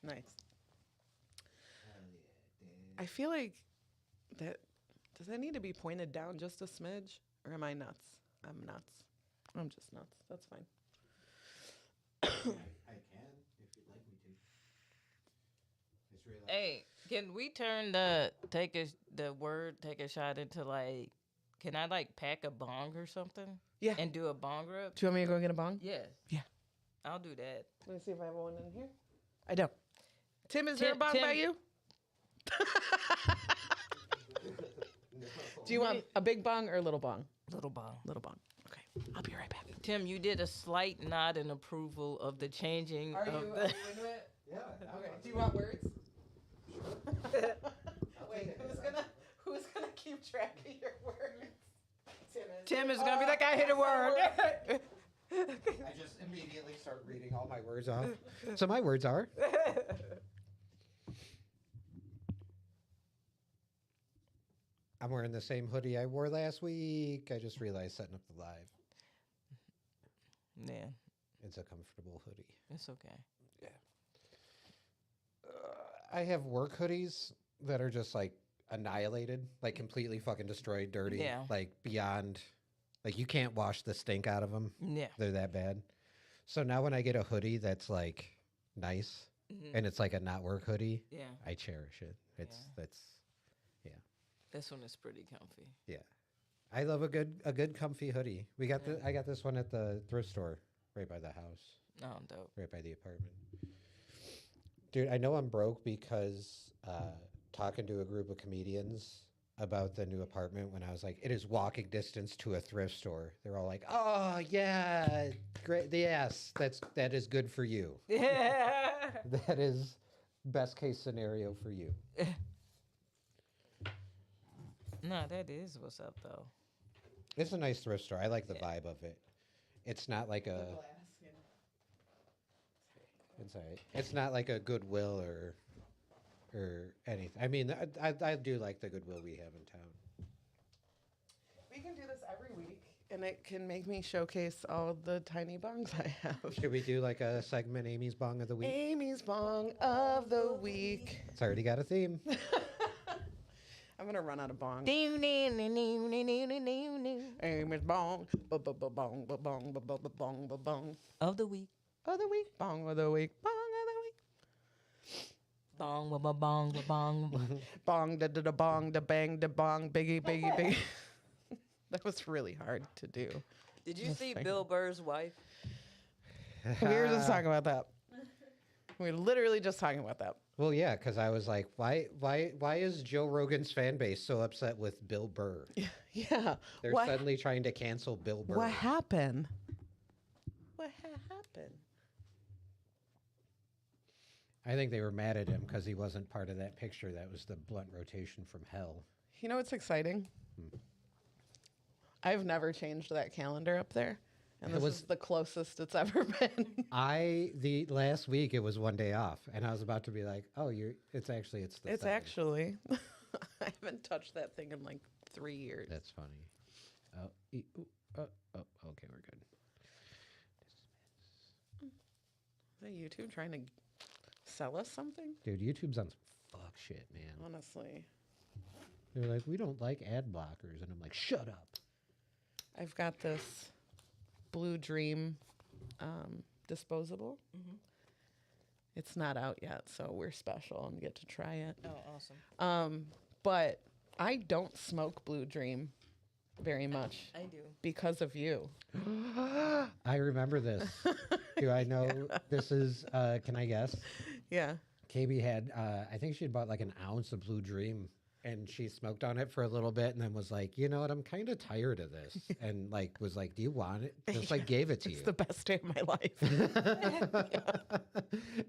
Nice. I feel like that, does that need to be pointed down just a smidge? Or am I nuts? I'm nuts. I'm just nuts. That's fine. I can, if you'd like me to. Just realize. Hey, can we turn take a shot into like, can I like pack a bong or something? Yeah. And do a bong rip? Do you want me to go get a bong? Yes. Yeah. I'll do that. Let me see if I have one in here. I don't. Tim, is there a bong by you? Do you want a big bong or a little bong? Little bong. Little bong. Okay. I'll be right back. Tim, you did a slight nod in approval of the changing Are of you the... into it? Yeah. Okay. Do you want words? Wait, who's gonna keep track of your words? Tim is gonna be like, I hit a word. I just immediately start reading all my words off. So my words are. I'm wearing the same hoodie I wore last week. I just realized setting up the live. Yeah, It's a comfortable hoodie. it's okay. Yeah. I have work hoodies that are just like annihilated, like completely fucking destroyed, dirty. Yeah. Like beyond, like you can't wash the stink out of them. Yeah. They're that bad. So now when I get a hoodie that's like nice and it's like a not work hoodie, Yeah. I cherish it. This one is pretty comfy. Yeah. I love a good comfy hoodie. I got this one at the thrift store right by the house, Oh, dope. right by the apartment. Dude, I know I'm broke because talking to a group of comedians about the new apartment when I was like, it is walking distance to a thrift store. They're all like, oh yeah, great. Yes, that is good for you. Yeah. That is best case scenario for you. No, that is what's up though. It's a nice thrift store. I like the vibe of it. It's not like a. It's all right. It's not like a Goodwill or anything. I mean, I do like the Goodwill we have in town. We can do this every week, and it can make me showcase all the tiny bongs I have. Should we do like a segment, Amy's Bong of the Week? Amy's bong of the week. It's already got a theme. I'm gonna run out of bongs. Amy's Amy's bong, bong, bong, bong, bong. of the week. Of the week, bong of the week, bong of the week. Bong, ba, ba, bong, ba, bong. Bong, da da da bong, da bang, da bong, biggie, biggie, biggie. That was really hard to do. Did you see Bill Burr's wife? We were just talking about that. We were literally just talking about that. Well, yeah, because I was like, why is Joe Rogan's fan base so upset with Bill Burr? Yeah. They're suddenly trying to cancel Bill Burr. What happened? What happened? I think they were mad at him because he wasn't part of that picture. That was the blunt rotation from hell. You know what's exciting? I've never changed that calendar up there. And this is the closest it's ever been. The last week it was one day off, and I was about to be like, "Oh, it's the It's seventh." actually. I haven't touched that thing in like 3 years. That's funny. Okay, we're good. Is that YouTube trying to sell us something? Dude, YouTube's on some fuck shit, man. Honestly, They're like, we don't like ad blockers, and I'm like, shut up. I've got this Blue Dream disposable. Mm-hmm. It's not out yet, so we're special and get to try it. Oh, awesome. But I don't smoke Blue Dream very much. I do. Because of you. I remember this. Do I know this is, can I guess? Yeah. KB had, I think she had bought like an ounce of Blue Dream, and she smoked on it for a little bit and then was like, you know what, I'm kind of tired of this. And like, was like, do you want it? Just like gave it to you. It's the best day of my life.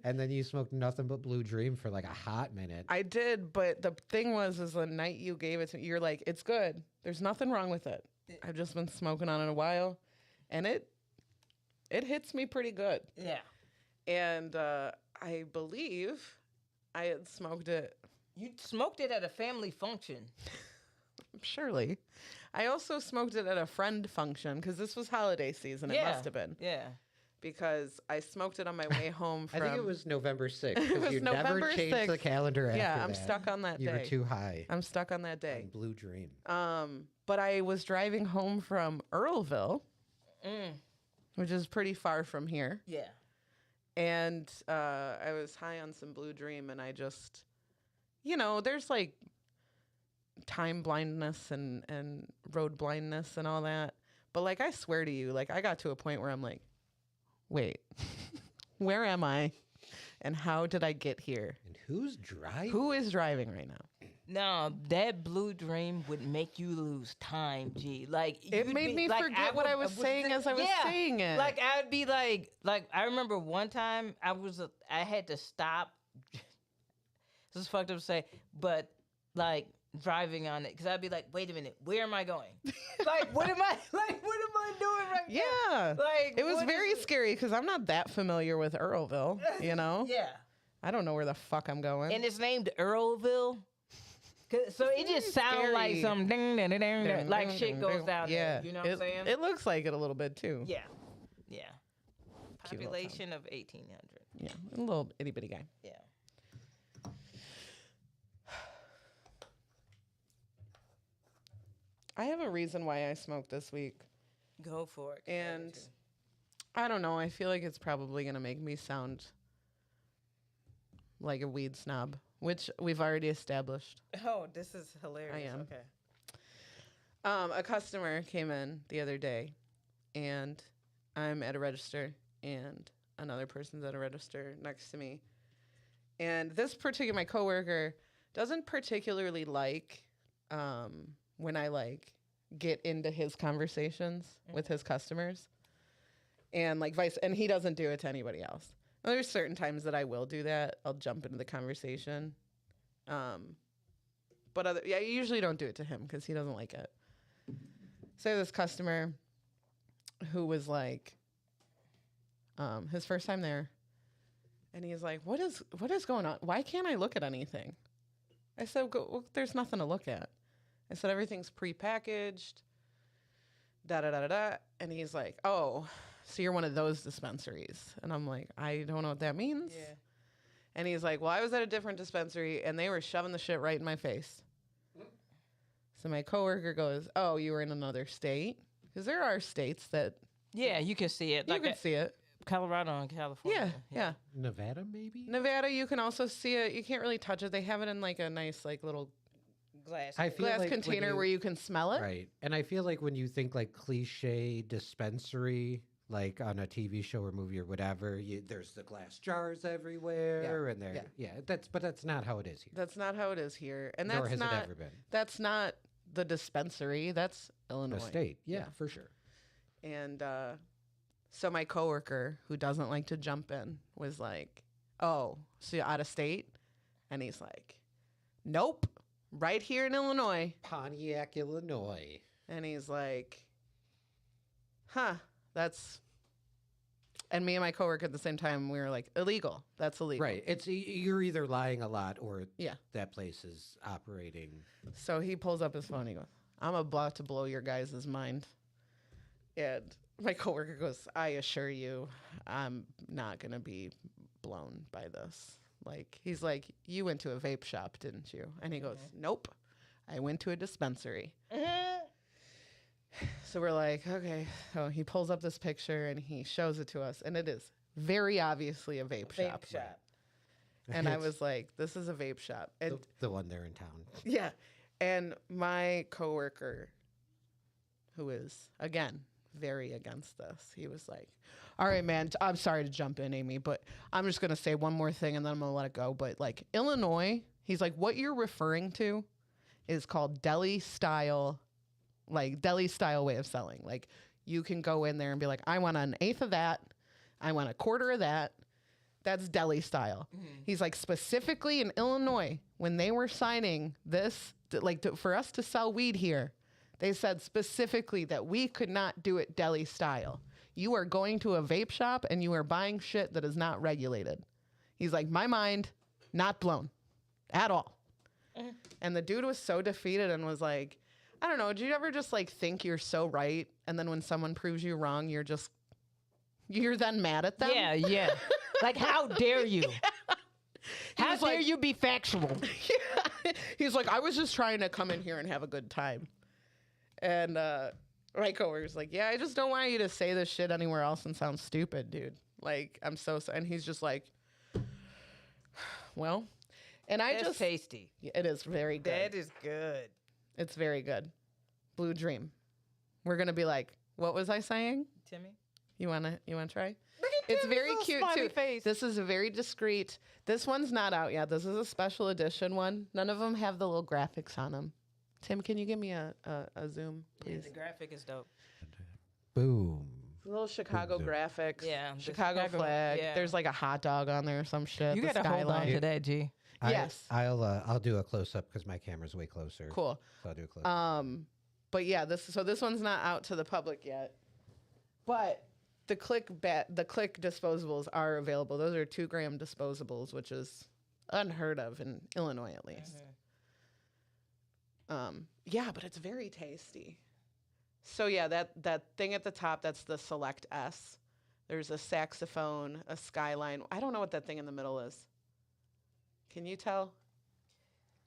And then you smoked nothing but Blue Dream for like a hot minute. I did, but the thing was, is the night you gave it to me, you're like, it's good. There's nothing wrong with it. I've just been smoking on it a while, and it hits me pretty good. Yeah. And I believe I had smoked it. You smoked it at a family function. Surely. I also smoked it at a friend function because this was holiday season. It must have been. Yeah. because I smoked it on my way home from. I think it was November 6th. It was Because you never November changed the 6th. calendar after Yeah, I'm that. stuck on that You day. were too high. I'm stuck on that day. On Blue Dream. But I was driving home from Earlville, which is pretty far from here. Yeah. And I was high on some Blue Dream, and I just, you know, there's like time blindness and road blindness and all that. But like, I swear to you, like, I got to a point where I'm like, wait, where am I? And how did I get here? And who's driving? Who is driving right now? No, that Blue Dream would make you lose time, G. Like It made me forget what I was saying as I was saying it. Like I'd be like I remember one time I had to stop. This is fucked up to say, but like driving on it because I'd be like, wait a minute, where am I going? Like what am I doing right now? Yeah, Like it was very scary because I'm not that familiar with Earlville. You know, Yeah. I don't know where the fuck I'm going. And it's named Earlville. So it just sounds like scary. some ding, ding, ding, ding, ding, like Ding, shit ding, goes ding. down Yeah, there. You know what I'm saying? It looks like it a little bit too. Yeah. Yeah. Cute little town. Population of 1,800. Yeah, a little itty bitty guy. Yeah. I have a reason why I smoked this week, Go for it. and I don't know. I feel like it's probably gonna make me sound like a weed snob, which we've already established. Oh, this is hilarious. I am. Okay. A customer came in the other day, and I'm at a register, and another person's at a register next to me. And this particular, my coworker, doesn't particularly like when I like get into his conversations with his customers, and like and he doesn't do it to anybody else. And there's certain times that I will do that. I'll jump into the conversation, but I usually don't do it to him because he doesn't like it. So I have this customer who was like, his first time there, and he's like, what is going on? Why can't I look at anything? I said, well, there's nothing to look at. I said, everything's prepackaged, da-da-da-da-da. And he's like, oh, so you're one of those dispensaries. And I'm like, I don't know what that means. Yeah. And he's like, well, I was at a different dispensary, and they were shoving the shit right in my face. So my coworker goes, oh, you were in another state? Because there are states that Yeah, you can see it. you Like can see it. Colorado and California. Yeah. Nevada, maybe? Nevada, you can also see it. You can't really touch it. They have it in like a nice like little Glass. I feel glass like when container where you can smell it. Right. And I feel like when you think like cliche dispensary, like on a TV show or movie or whatever, there's the glass jars everywhere, and that's not how it is here. That's not how it is here, and Nor that's has not it ever been. that's not the dispensary. That's Illinois. The state, yeah, Yeah. for sure. And so my coworker, who doesn't like to jump in, was like, "Oh, so you're out of state?" And he's like, "Nope, right here in Illinois." Pontiac, Illinois. And he's like, "Huh, that's." And me and my coworker at the same time, we were like, "Illegal. That's illegal." Right. It's you're either lying a lot or Yeah. that place is operating. So he pulls up his phone. And he goes, "I'm about to blow your guys' mind." And my coworker goes, "I assure you, I'm not gonna be blown by this." Like he's like, "You went to a vape shop, didn't you?" And he goes, "Nope, I went to a dispensary." So we're like, "Okay." So he pulls up this picture and he shows it to us, and it is very obviously a vape shop. And I It's was like, "This is a vape shop." And the one there in town. yeah. And my coworker, who is, again, very against this, he was like, "All right, man, I'm sorry to jump in, Aimee, but I'm just going to say one more thing and then I'm going to let it go. But like Illinois," he's like, "what you're referring to is called deli style way of selling. Like you can go in there and be like, I want an eighth of that. I want a quarter of that. That's deli style." He's like, specifically in Illinois, when they were signing this, for us to sell weed here, they said specifically that we could not do it deli style. You are going to a vape shop and you are buying shit that is not regulated. He's like, my mind, not blown at all. And the dude was so defeated and was like, I don't know, do you ever just like think you're so right? And then when someone proves you wrong, you're just You're then mad at them? Yeah. Like, how dare you? How was dare like- you be factual? He's like, I was just trying to come in here and have a good time. And my coworker's like, yeah, I just don't want you to say this shit anywhere else and sound stupid, dude. Like, I'm so sorry. And he's just like, well, and I That's just, tasty. it is very good. That is good. It's very good. Blue Dream. We're going to be like, what was I saying? Timmy? You want to try? Look at It's Timmy's very little cute smiley too. face. This is a very discreet. This one's not out yet. This is a special edition one. None of them have the little graphics on them. Tim, can you give me a zoom, Yeah, please? the graphic is dope. Boom. Little Chicago Zoom. graphics. Yeah, the Chicago flag. yeah. There's like a hot dog on there or some shit. You the got to hold on skyline. to that, G. Yes. I'll do a close up because my camera's way closer. Cool. So I'll do a close up. But yeah, this one's not out to the public yet. But the click disposables are available. Those are 2-gram disposables, which is unheard of in Illinois at least. Yeah, but it's very tasty. So yeah, that thing at the top, that's the Select S. There's a saxophone, a skyline. I don't know what that thing in the middle is. Can you tell?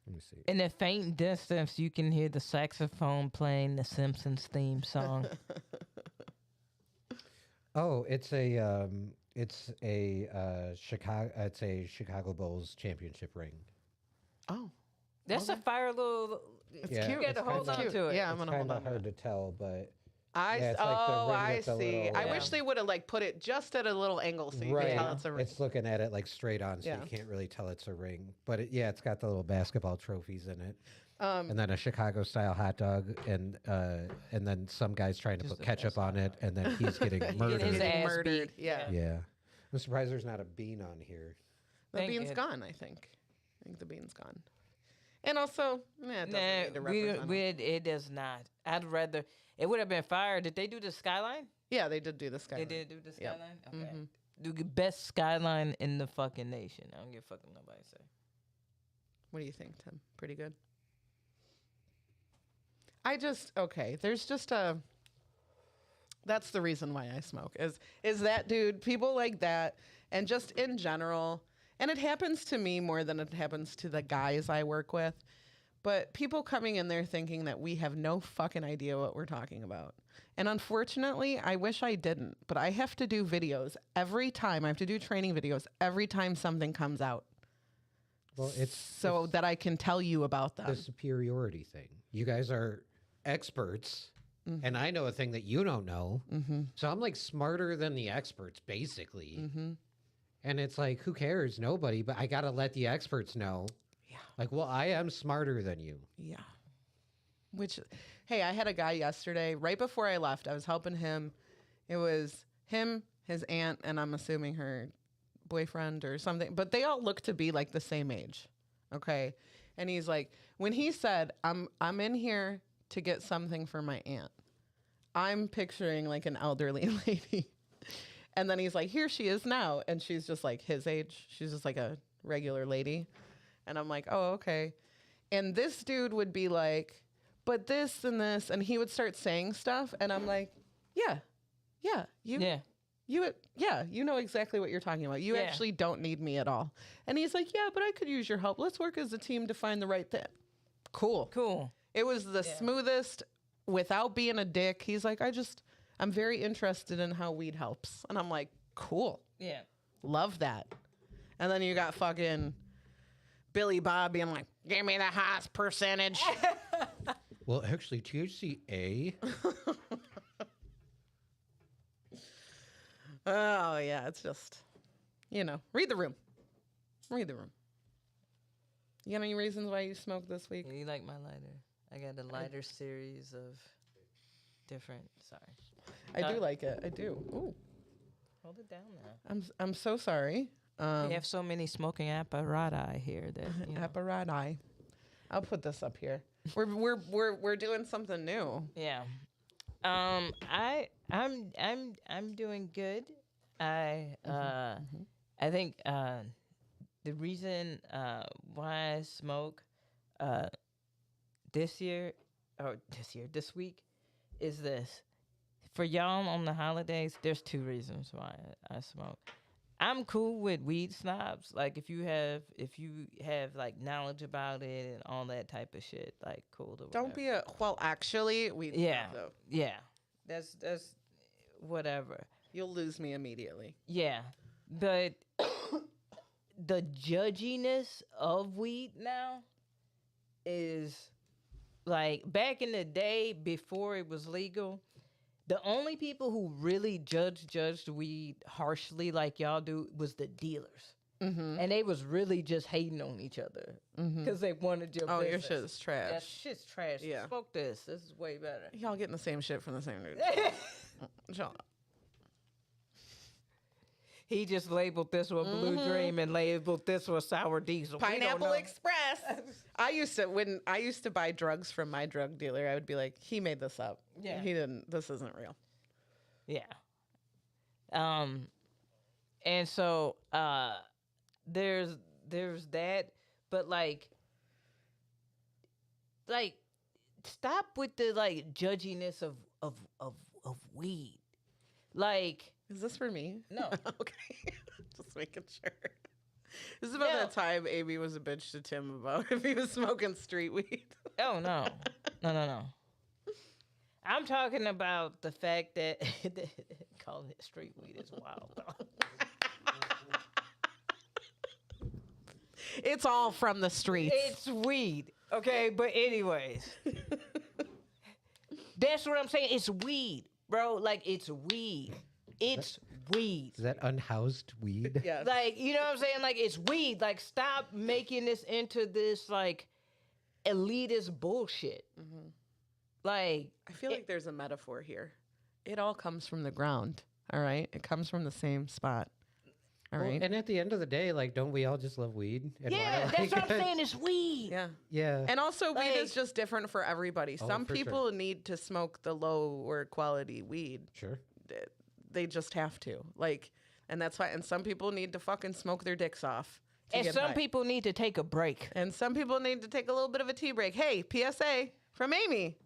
Let me see. In the faint distance, you can hear the saxophone playing the Simpsons theme song. Oh, it's a Chicago Bulls championship ring. Oh, That's a fire little. it's Yeah, cute. You got to it's hold kinda- on to it. Yeah, I'm It's gonna hold kind on of to hard it. to tell, but I Yeah, it's like the ring I with the see. little- I Yeah. wish they would have like put it just at a little angle so you right, can tell it's a ring. it's looking at it like straight on, so Yeah. you can't really tell it's a ring. But it's got the little basketball trophies in it, Um, and then a Chicago style hot dog, and then some guy's trying to Just put the ketchup best on it, and then he's getting Getting murdered. his getting ass murdered. beat. Yeah. Yeah, I'm surprised there's not a bean on here. The Thank bean's you. gone, I think. I think the bean's gone. And also, it doesn't Nah, need to represent them. it does not. I'd rather. It would have been fire. Did they do the skyline? Yeah, they did do the skyline. They did do the Yep. skyline. Okay. Mhm. The best skyline in the fucking nation. I don't give a fuck what nobody say. What do you think, Tim? Pretty good? There's just that's the reason why I smoke is that, dude, people like that, and just in general, and it happens to me more than it happens to the guys I work with, but people coming in there thinking that we have no fucking idea what we're talking about. And unfortunately, I wish I didn't, but I have to do videos every time. I have to do training videos every time something comes out. Well, it's So that I can tell you about them. the superiority thing. You guys are experts, and I know a thing that you don't know. Mm-hmm. So I'm like smarter than the experts, basically. Mm-hmm. And it's like, who cares? Nobody. But I gotta let the experts know. Yeah. Like, well, I am smarter than you. Yeah. Which, hey, I had a guy yesterday, right before I left, I was helping him. It was him, his aunt, and I'm assuming her boyfriend or something, but they all look to be like the same age. Okay. And he's like, when he said, I'm in here to get something for my aunt, I'm picturing like an elderly lady. And then he's like, here she is now. And she's just like his age. She's just like a regular lady. And I'm like, oh, okay. And this dude would be like, but this and this. And he would start saying stuff. And I'm like, yeah, you know exactly what you're talking about. You Yeah. actually don't need me at all. And he's like, yeah, but I could use your help. Let's work as a team to find the right thing. Cool. It was the smoothest without being a dick. He's like, I'm very interested in how weed helps. And I'm like, cool. Yeah. Love that. And then you got fucking Billy Bob being like, give me the highest percentage. Well, actually, THC-A. Oh, yeah. It's just, read the room. Read the room. You got any reasons why you smoked this week? You like my lighter? I got a lighter series of different. Sorry. I do like it. I do. Ooh. Hold it down now. I'm so sorry. We have so many smoking apparatus here that Apparati. I'll put this up here. We're doing something new. Yeah. I'm doing good. I think the reason why I smoke this week is this. for y'all on the holidays, there's 2 reasons why I smoke. I'm cool with weed snobs. Like if you have like knowledge about it and all that type of shit, like cool. To Don't be a well. Actually, we yeah, though. yeah. That's whatever. You'll lose me immediately. Yeah, but the judginess of weed now is like back in the day before it was legal. The only people who really judged weed harshly like y'all do was the dealers. Mm-hmm. And they was really just hating on each other because they wanted your Oh, your business. shit is trash. That shit's trash. Yeah. Smoke this. This is way better. Y'all getting the same shit from the same dude. Shut up. He just labeled this one Blue Dream and labeled this one Sour Diesel. We don't Pineapple know. Express. I used to buy drugs from my drug dealer, I would be like, he made this up. Yeah. He didn't. This isn't real. Yeah. And so there's that, but like stop with the like judginess of weed. Like Is this for me? No. Okay. Just making sure. This is about that time Aimee was a bitch to Tim about if he was smoking street weed. Oh no. No. I'm talking about the fact that calling it street weed is wild though. It's all from the streets. It's weed. Okay, but anyways. That's what I'm saying. It's weed, bro. Like it's weed. It's weed. Is that unhoused weed? Yeah. Like, you know what I'm saying? Like it's weed. Like stop making this into this like elitist bullshit. Mm-hmm. Like I feel like there's a metaphor here. It all comes from the ground. All right. It comes from the same spot. All Well, right. and at the end of the day, like, don't we all just love weed? And yeah, wanna, that's like- what I'm saying. It's weed. Yeah. Yeah. And also, weed is Like- just different for everybody. Oh, Some for people need to smoke the lower quality weed. Sure. They just have to. Like, and that's why. And some people need to fucking smoke their dicks off. to And get some high. people need to take a break. And some people need to take a little bit of a tea break. Hey, PSA from Aimee.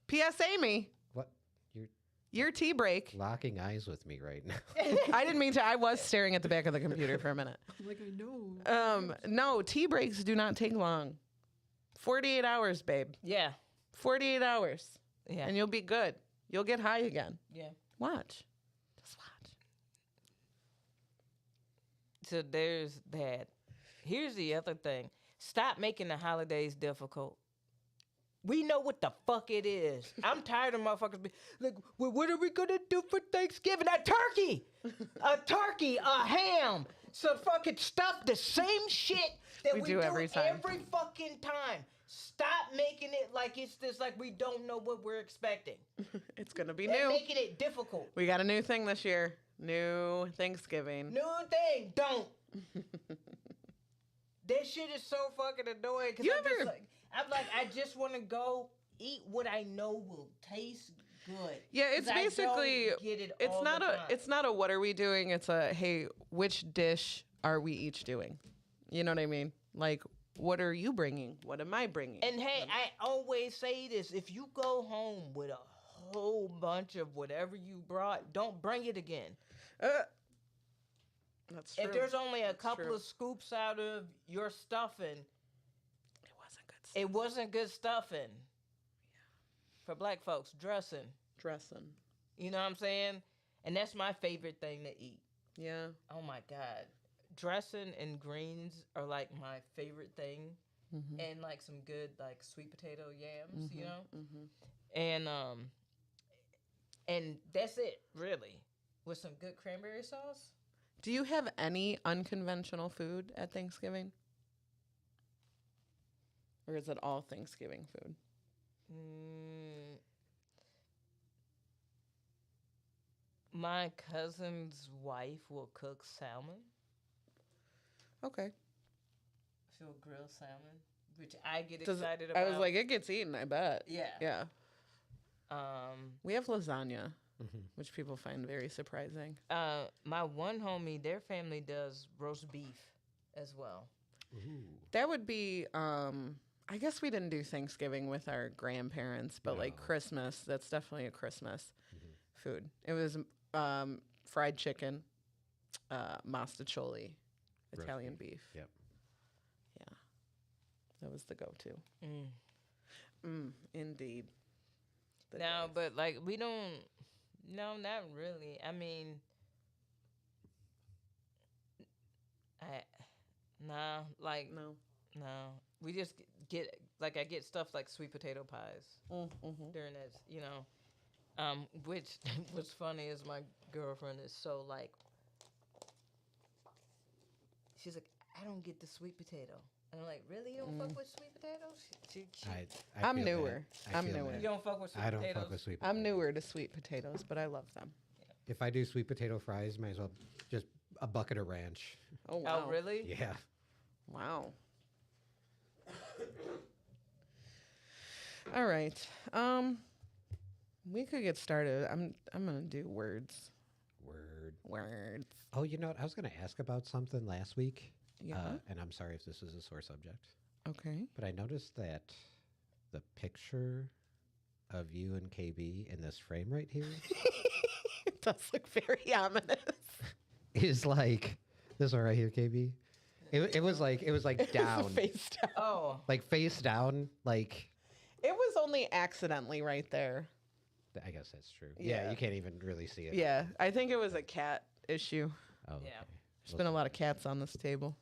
PSA Aimee. What? You're Your tea break. locking eyes with me right now. I didn't mean to. I was staring at the back of the computer for a minute. I'm like, I know. No, tea breaks do not take long. 48 hours, babe. Yeah. 48 hours. Yeah. And you'll be good. You'll get high again. Yeah. Watch. Just watch. So there's that. Here's the other thing. Stop making the holidays difficult. We know what the fuck it is. I'm tired of motherfuckers be like, well, what are we gonna do for Thanksgiving? A turkey! A ham! So fucking stuff, the same shit that We we do every time. every fucking time. Stop making it like it's just like we don't know what we're expecting. It's going to be And new. making it difficult. We got a new thing this year. New Thanksgiving. New thing, don't. That shit is so fucking annoying. Cause You I'm, ever- just like, I just want to go eat what I know will taste good. Yeah, it's 'Cause I basically don't get it it's all not the a time. it's not a what are we doing? It's a hey, which dish are we each doing? You know what I mean? Like what are you bringing? What am I bringing? And hey, I always say this: if you go home with a whole bunch of whatever you brought, don't bring it again. That's true. If there's only a couple true. of scoops out of your stuffing, It wasn't good stuff. it wasn't good stuffing. For black folks, dressing. Dressing. You know what I'm saying? And that's my favorite thing to eat. Yeah. Oh my God. Dressing and greens are like my favorite thing. Mm-hmm. And like some good like sweet potato yams, you know? Mm-hmm. And that's it, really. With some good cranberry sauce. Do you have any unconventional food at Thanksgiving? Or is it all Thanksgiving food? My cousin's wife will cook salmon. Okay. She'll grill salmon, which I get Does- excited about. I was like, it gets eaten, I bet. yeah. Yeah. We have lasagna, Mhm. which people find very surprising. My one homie, their family does roast beef as well. Ooh. That would be, I guess we didn't do Thanksgiving with our grandparents, but like No. Christmas, that's definitely a Christmas. food. It was fried chicken, mastacholi, Roast Italian beef. Yep. Yeah, that was the go-to. Indeed. The No, days. but like we don't. No, not really. I mean, nah, like No. no. We just get like I get stuff like sweet potato pies Mm-hmm. during that, you know. Which what's funny is my girlfriend is so like. She's like, I don't get the sweet potato. And I'm like, really? You don't fuck with sweet potatoes? I'm feel newer. I I'm feel newer. that. You don't fuck with sweet I don't potatoes? fuck with sweet I'm potatoes. newer to sweet potatoes, but I love them. If I do sweet potato fries, might as well just a bucket of ranch. Oh wow! Oh, really? Yeah. Wow. All right. We could get started. I'm gonna do words. Word. Words. Oh, you know what? I was going to ask about something last week. Yeah. And I'm sorry if this is a sore subject, Okay. but I noticed that the picture of you and KB in this frame right here It does look very ominous. is like this one right here, KB. It was like down, Face down. Oh. like face down, like. It was only accidentally right there. I guess that's true. Yeah, Yeah. you can't even really see it. Yeah, I think it was a cat issue. Oh, Yeah. okay. There's been a lot of cats on this table.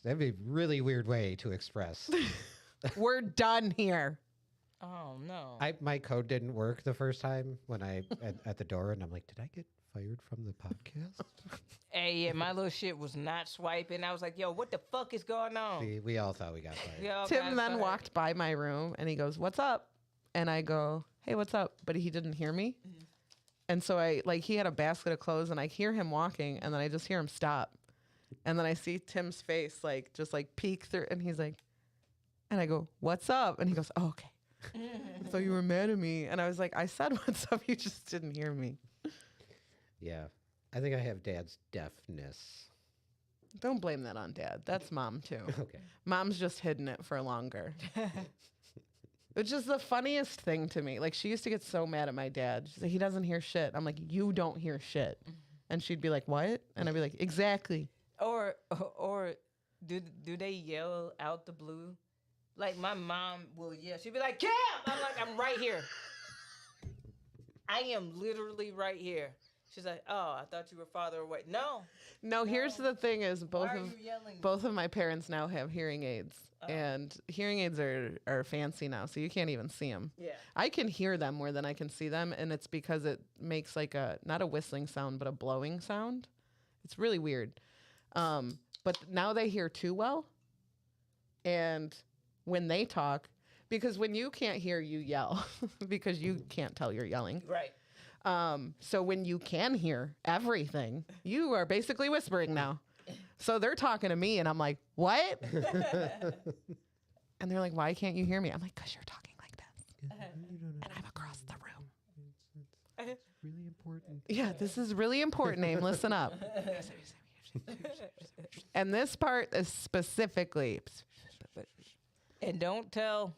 That'd be a really weird way to express. We're done here. Oh no. My code didn't work the first time when I at the door, and I'm like, did I get fired from the podcast? Hey, yeah, my little shit was not swiping. I was like, yo, what the fuck is going on? See, we all thought we got fired. We all Tim got then fired. walked by my room and he goes, "What's up?" And I go, "Hey, what's up?" But he didn't hear me. And so he had a basket of clothes and I hear him walking and then I just hear him stop. And then I see Tim's face just peek through and he's like, and I go, "What's up?" And he goes, "Oh, okay." I thought you were mad at me. And I was like, "I said what's up, you just didn't hear me." Yeah. I think I have dad's deafness. Don't blame that on dad. That's mom too. Okay. Mom's just hidden it for longer. Which is the funniest thing to me. Like, she used to get so mad at my dad. She's like, "He doesn't hear shit." I'm like, "You don't hear shit." And she'd be like, "What?" And I'd be like, "Exactly." Or do they yell out the blue? Like my mom will yell. She'd be like, "Cam!" I'm like, "I'm right here. I am literally right here." She's like, "Oh, I thought you were farther away." No. No, here's the thing is Why are you yelling? both of my parents now have hearing aids. And hearing aids are fancy now, so you can't even see them. Yeah. I can hear them more than I can see them, and it's because it makes like not a whistling sound, but a blowing sound. It's really weird. But now they hear too well. And when they talk, because when you can't hear, you yell because you can't tell you're yelling. Right. So when you can hear everything, you are basically whispering now. So they're talking to me and I'm like, "What?" And they're like, "Why can't you hear me?" I'm like, "'Cause you're talking like this. And I'm across the room." It's really important. Yeah, this is really important, Aim. Listen up. And this part is specifically, And don't tell,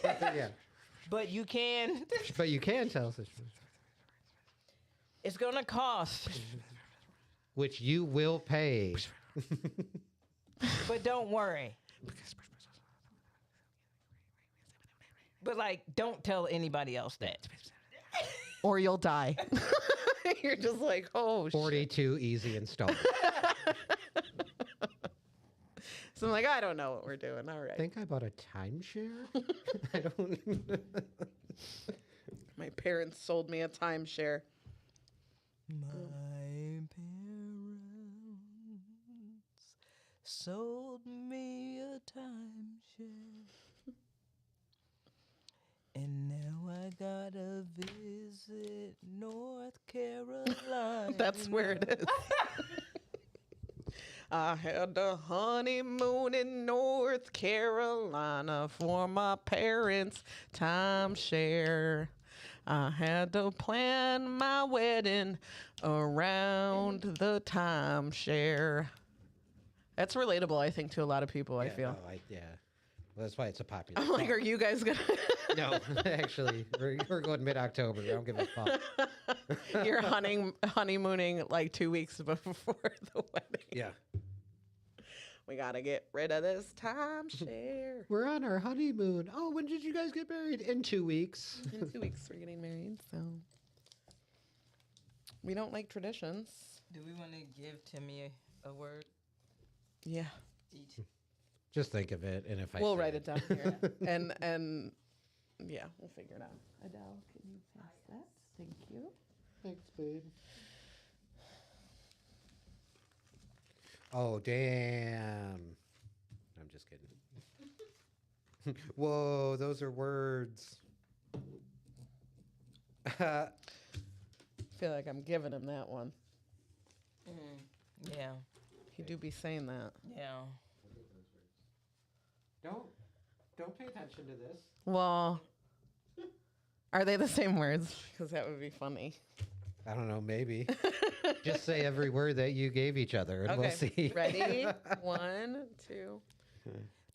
Yeah. but you can. But you can tell us, It's gonna cost, which you will pay. but don't worry. But like, don't tell anybody else that. or you'll die. You're just like, "Oh, shit." 42 easy installments. So I'm like, "I don't know what we're doing." All I right. think I bought a timeshare. I don't. My parents sold me a timeshare. My parents sold me a timeshare, and now I gotta visit North Carolina. That's where it is. I had a honeymoon in North Carolina for my parents' timeshare. I had to plan my wedding around the timeshare. That's relatable, I think, to a lot of people, I feel. No, yeah. That's why it's a popular. I'm like, song. are you guys gonna? No, actually, we're going mid-October. I don't give a fuck. You're honeymooning like 2 weeks before the wedding. Yeah. We gotta get rid of this timeshare. We're on our honeymoon. Oh, when did you guys get married? In 2 weeks. In 2 weeks, we're getting married, so we don't like traditions. Do we want to give Timmy a word Yeah, each? Just think of it, and if I we'll say write it down here, and yeah, we'll figure it out. Adele, can you pass that? Thank you. Thanks, babe. Oh, damn. I'm just kidding. Whoa, those are words. I feel like I'm giving him that one. Yeah. He do be saying that. Yeah. Don't pay attention to this. Well, are they the same words? Because that would be funny. I don't know, maybe. Just say every word that you gave each other, and we'll see. Ready? 1, 2.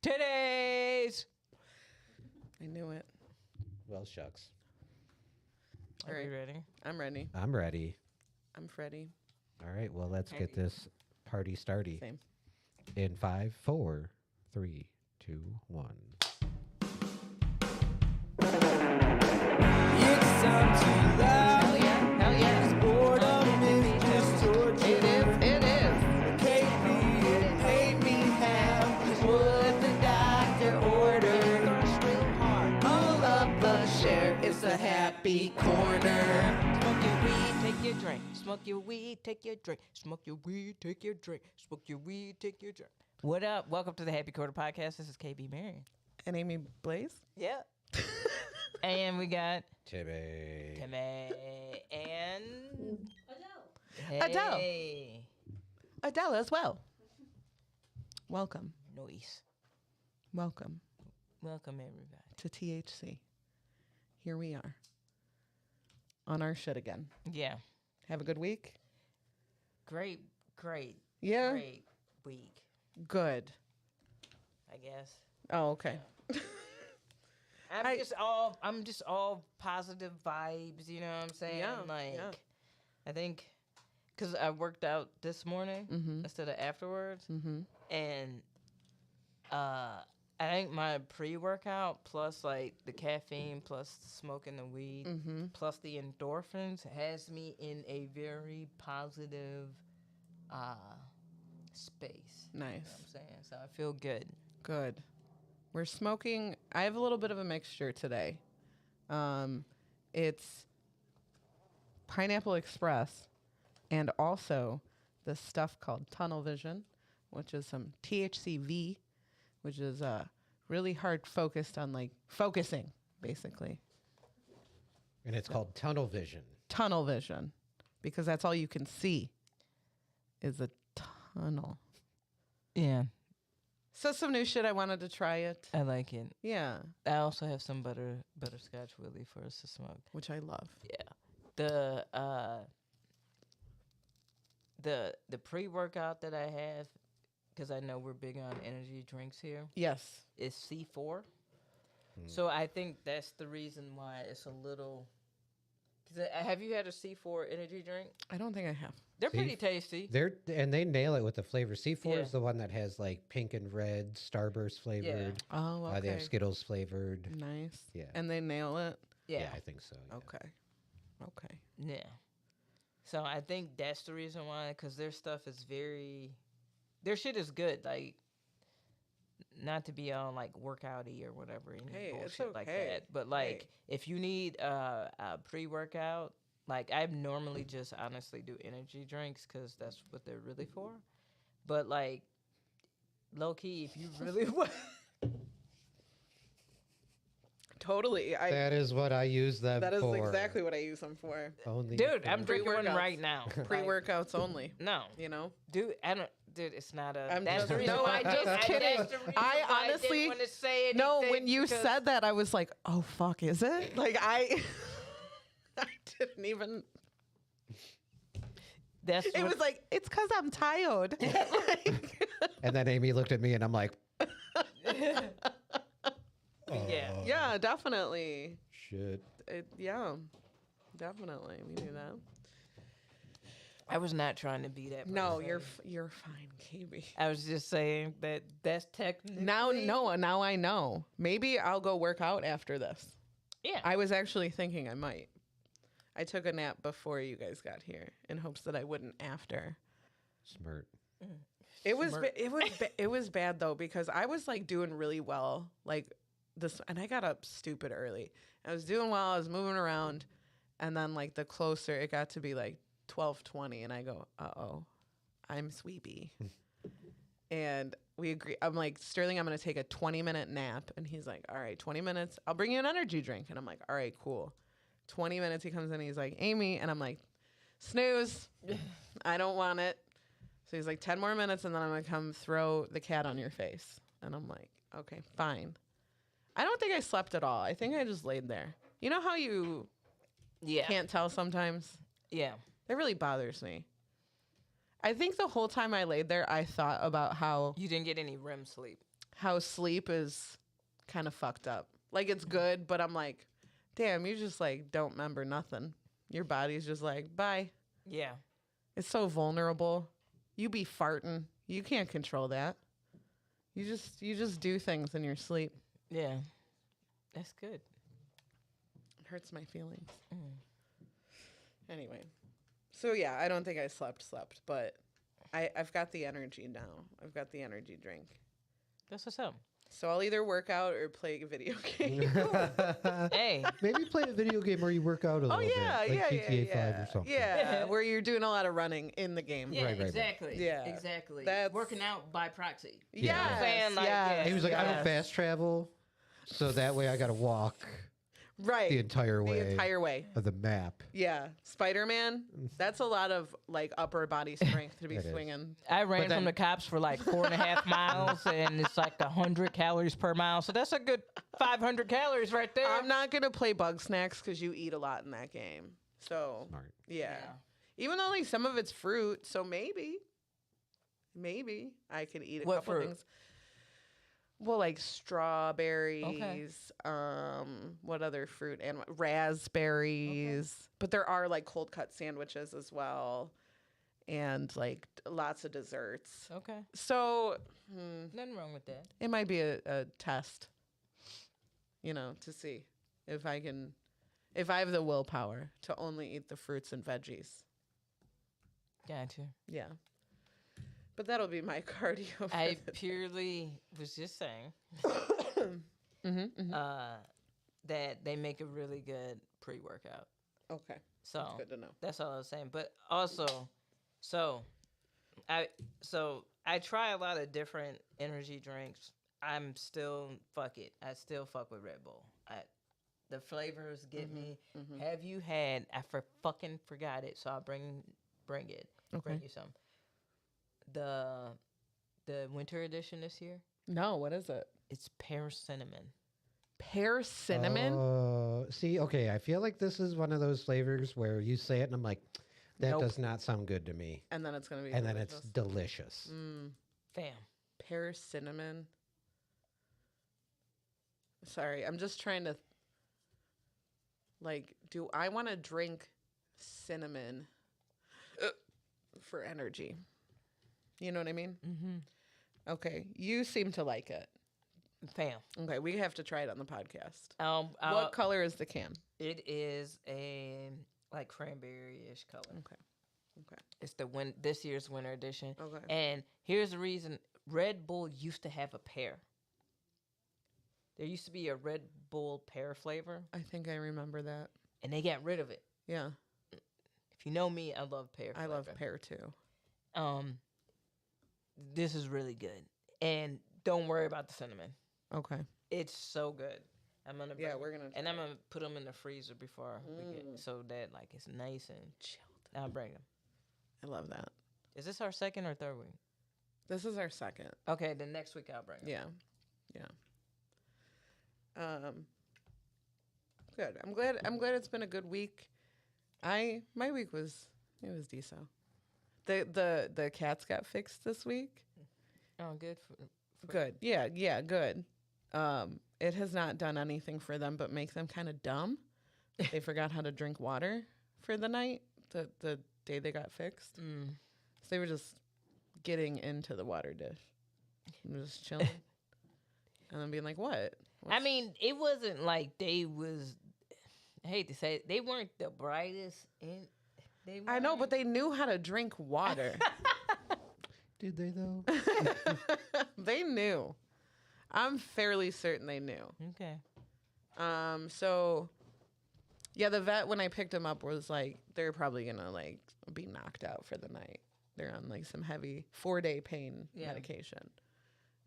Today's. I knew it. Well, shucks. Are Alright. you ready? I'm ready. I'm ready. I'm Freddie. All right, well, let's get this party started. Same. In 5, 4, 3, 2, 1. It's time to laugh. Hell yeah. Hell yeah. Boredom is just torture. It is. It is. Aimee have what the doctor ordered. All of the share is a happy corner. Smoke your weed, take your drink. Smoke your weed, take your drink. Smoke your weed, take your drink. Smoke your weed, take your drink. What up? Welcome to the Happy Quarter Podcast. This is KB Marion. And Aimee Blaze? Yeah. And we got Timmy. Timmy and Adele. Hey. Adele as well. Welcome. Noise. Welcome Welcome everybody. to THC. Here we are. On our shit again. Yeah. Have a good week? Great Yeah? great week, Good. I guess. Oh, okay. I'm just all positive vibes, you know what I'm saying? Yeah, Like yeah. I think cuz I worked out this morning instead of afterwards and I think my pre-workout plus like the caffeine plus smoking the weed plus the endorphins has me in a very positive space. Nice. You know what I'm saying? So I feel good. Good. We're smoking. I have a little bit of a mixture today. It's Pineapple Express and also this stuff called Tunnel Vision, which is some THCV, which is really hard focused on like focusing, basically. And it's called tunnel vision. Tunnel vision, because that's all you can see is a tunnel. Yeah, So some new shit. I wanted to try it. I like it. Yeah, I also have some butterscotch Willie for us to smoke. which I love. Yeah. The pre-workout that I have, because I know we're big on energy drinks here, Yes. is C4. So I think that's the reason why it's a little. Cause have you had a C4 energy drink? I don't think I have. They're pretty tasty. They nail it with the flavor. C4 Yeah. is the one that has like pink and red, Starburst flavored. Oh, okay. They have Skittles flavored. Nice. Yeah. And they nail it. Yeah. I think so. Yeah. Okay. Okay. Yeah. So I think that's the reason why, because their stuff is their shit is good. Like, not to be all like workouty or whatever, any Hey, it's bullshit like okay. that. But like, Hey. if you need a pre-workout, like I normally just honestly do energy drinks because that's what they're really for. But like, low key, if you really want. Totally. That is what I use them That is for. exactly what I use them for. Only Dude, for- I'm drinking one Pre-workouts. right now. Like, Pre-workouts only. no, You know. dude, I don't. Dude, it's not a. I'm that's just- the reason no, why I'm just kidding. That's the reason I why honestly- didn't want to say anything. No, when you because- said that, I was like, "Oh fuck, is it?" Like I didn't even. that's It was like it's because I'm tired. Like, And then Amy looked at me and I'm like, Yeah, definitely. Shit. Yeah, definitely. We do that. I was not trying to be that person. No, you're fine, KB. I was just saying that that's technically... Now I know. Maybe I'll go work out after this. Yeah. I was actually thinking I might. I took a nap before you guys got here in hopes that I wouldn't after. Smart. It was bad though because I was like doing really well like this, and I got up stupid early. I was doing well. I was moving around, and then like the closer it got to be like 12:20, and I go, uh-oh, I'm sleepy. And we agree. I'm like, Sterling, I'm going to take a 20-minute nap. And he's like, all right, 20 minutes. I'll bring you an energy drink. And I'm like, all right, cool. 20 minutes, he comes in, he's like, Aimee. And I'm like, snooze. I don't want it. So he's like, 10 more minutes, and then I'm going to come throw the cat on your face. And I'm like, okay, fine. I don't think I slept at all. I think I just laid there. You know how you can't tell sometimes? Yeah. That really bothers me. I think the whole time I laid there, I thought about how You didn't get any REM sleep. sleep is kind of fucked up. Like, it's good, but I'm like, damn, you just, like, don't remember nothing. Your body's just like, bye. Yeah. It's so vulnerable. You be farting. You can't control that. You just do things in your sleep. Yeah. That's good. It hurts my feelings. Anyway. So, yeah, I don't think I slept, but I've got the energy now. I've got the energy drink. That's what's up. So I'll either work out or play a video game. Hey. Maybe play a video game where you work out a little bit. Like GTA 5 or something. Yeah, where you're doing a lot of running in the game. Yeah, Right. exactly. Yeah. Exactly. That's- Working out by proxy. Yes, You know what I'm saying? Like, yes, yeah. He was like, I yes. don't fast travel, so that way I got to walk Right. the entire way The entire way. of the map. Yeah. Spider-Man, that's a lot of, like, upper body strength to be It is. swinging. I ran then- from the cops for like 4.5 miles, and it's like 100 calories per mile. So that's a good 500 calories right there. I'm not going to play Bug Snacks because you eat a lot in that game. So, Smart. yeah. Even though, like, some of it's fruit, so maybe I can eat a What couple fruit? things. Well, like strawberries, what other fruit? And raspberries. But there are like cold cut sandwiches as well. And like lots of desserts. Okay. So Nothing wrong with that. it might be a test, to see if I have the willpower to only eat the fruits and veggies. Gotcha. Yeah. But that'll be my cardio. for I the- purely was just saying that they make a really good pre-workout. Okay. So That's good to know. that's all I was saying. But also, I try a lot of different energy drinks. I'm still fuck it. I still fuck with Red Bull. The flavors get me. Have you had? I fucking forgot it. So I'll bring it. Okay. Bring you some. The winter edition this year. No, what is it? It's pear cinnamon. Pear cinnamon? See, okay, I feel like this is one of those flavors where you say it and I'm like, that Nope. does not sound good to me. And then it's going to be And then it's delicious. delicious. Fam. Pear cinnamon. Sorry, I'm just trying to, like, do I want to drink cinnamon for energy? You know what I mean? Mm-hmm. Okay, you seem to like it. Fam. Okay, we have to try it on the podcast. What What color is the can? It is a like cranberry-ish color. Okay. It's this year's winter edition. Okay. And here's the reason: Red Bull used to have a pear. There used to be a Red Bull pear flavor, I think I remember that. and they got rid of it. Yeah, If you know me, I love pear. I love flavor. pear too. This is really good, and don't worry about the cinnamon. Okay. It's so good. I'm gonna Yeah, bring- we're gonna. and I'm gonna put them in the freezer before we get so that like it's nice and chilled. I'll bring them. I love that. Is this our second or third week? This is our second. Okay, then next week I'll bring them. Yeah. Good. I'm glad it's been a good week. My week was decent. The cats got fixed this week. Oh, good. Good. Yeah, good. it has not done anything for them but make them kind of dumb. They forgot how to drink water for the night, the day they got fixed. So they were just getting into the water dish and just chilling. And then being like, what? I mean, it wasn't like they was, I hate to say it, they weren't the brightest. I know, but they knew how to drink water. Did they though? They knew. I'm fairly certain they knew. Okay. So, yeah, the vet, when I picked him up, was like, they're probably going to, like, be knocked out for the night. They're on, like, some heavy 4-day pain medication.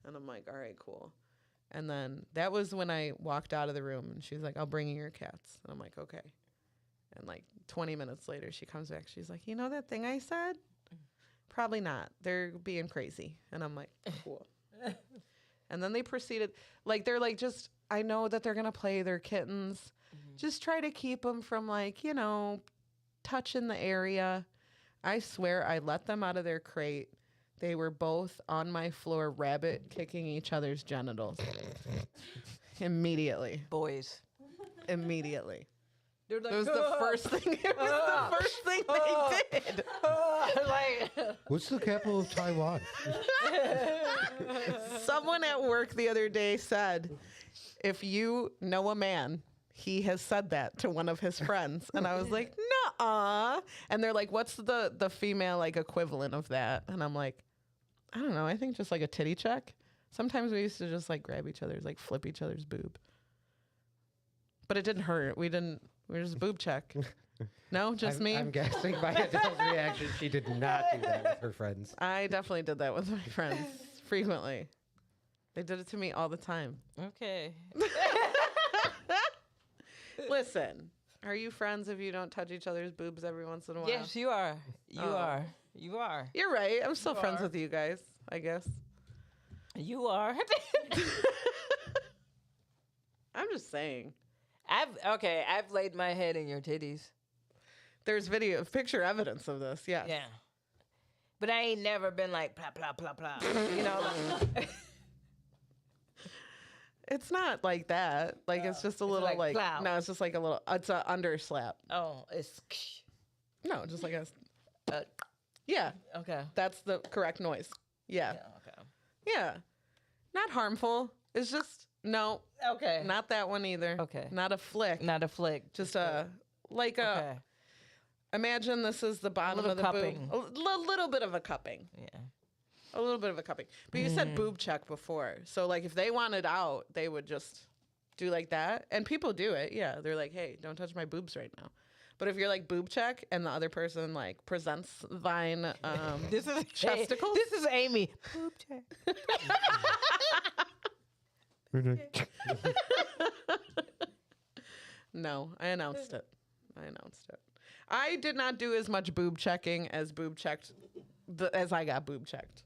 And I'm like, all right, cool. And then that was when I walked out of the room, and she's like, I'll bring you your cats. And I'm like, okay. And, like, 20 minutes later, she comes back. She's like, you know that thing I said? Probably not. They're being crazy. And I'm like, cool. And then they proceeded, like, they're like, just, I know that they're going to play their kittens. Just try to keep them from, like, you know, touching the area. I swear I let them out of their crate. They were both on my floor, rabbit kicking each other's genitals. Immediately. Boys. Immediately. They're like, It was the first thing. It was the first thing they did. like, What's the capital of Taiwan? Someone at work the other day said, if you know a man, he has said that to one of his friends. And I was like, nuh-uh. And they're like, what's the female, like, equivalent of that? And I'm like, I don't know. I think just like a titty check. Sometimes we used to just like grab each other's, like flip each other's boob. But it didn't hurt. We were just boob check. No, just me? I'm guessing by Adele's reaction, she did not do that with her friends. I definitely did that with my friends frequently. They did it to me all the time. okay. Listen, are you friends if you don't touch each other's boobs every once in a while? Yes, you are. You Oh. are. You are. You're right. I'm still You friends are. with you guys, I guess. You are. I'm just saying. I've laid my head in your titties. There's picture evidence of this, yes. Yeah. But I ain't never been like, blah, blah, blah, blah. You know? Like, It's not like that. Like, it's just a little, like plow. no, it's just like a little, it's a underslap. oh, it's... No, just like a, Uh, yeah, okay. that's the correct noise. Yeah. Yeah, okay. Yeah. Not harmful. It's just, no, Okay. not that one either. Okay. Not a flick. Not a flick. Just like a, Okay. imagine this is the bottom little of the cupping. boob. A little bit of a cupping. Yeah. A little bit of a cupping. But you said boob check before. So, like, if they wanted out, they would just do like that. And people do it. Yeah. They're like, hey, don't touch my boobs right now. But if you're like boob check and the other person, like, presents thine This is chesticles. This is Aimee. Boob check. No, I announced it. I did not do as much boob checking as boob checked as I got boob checked.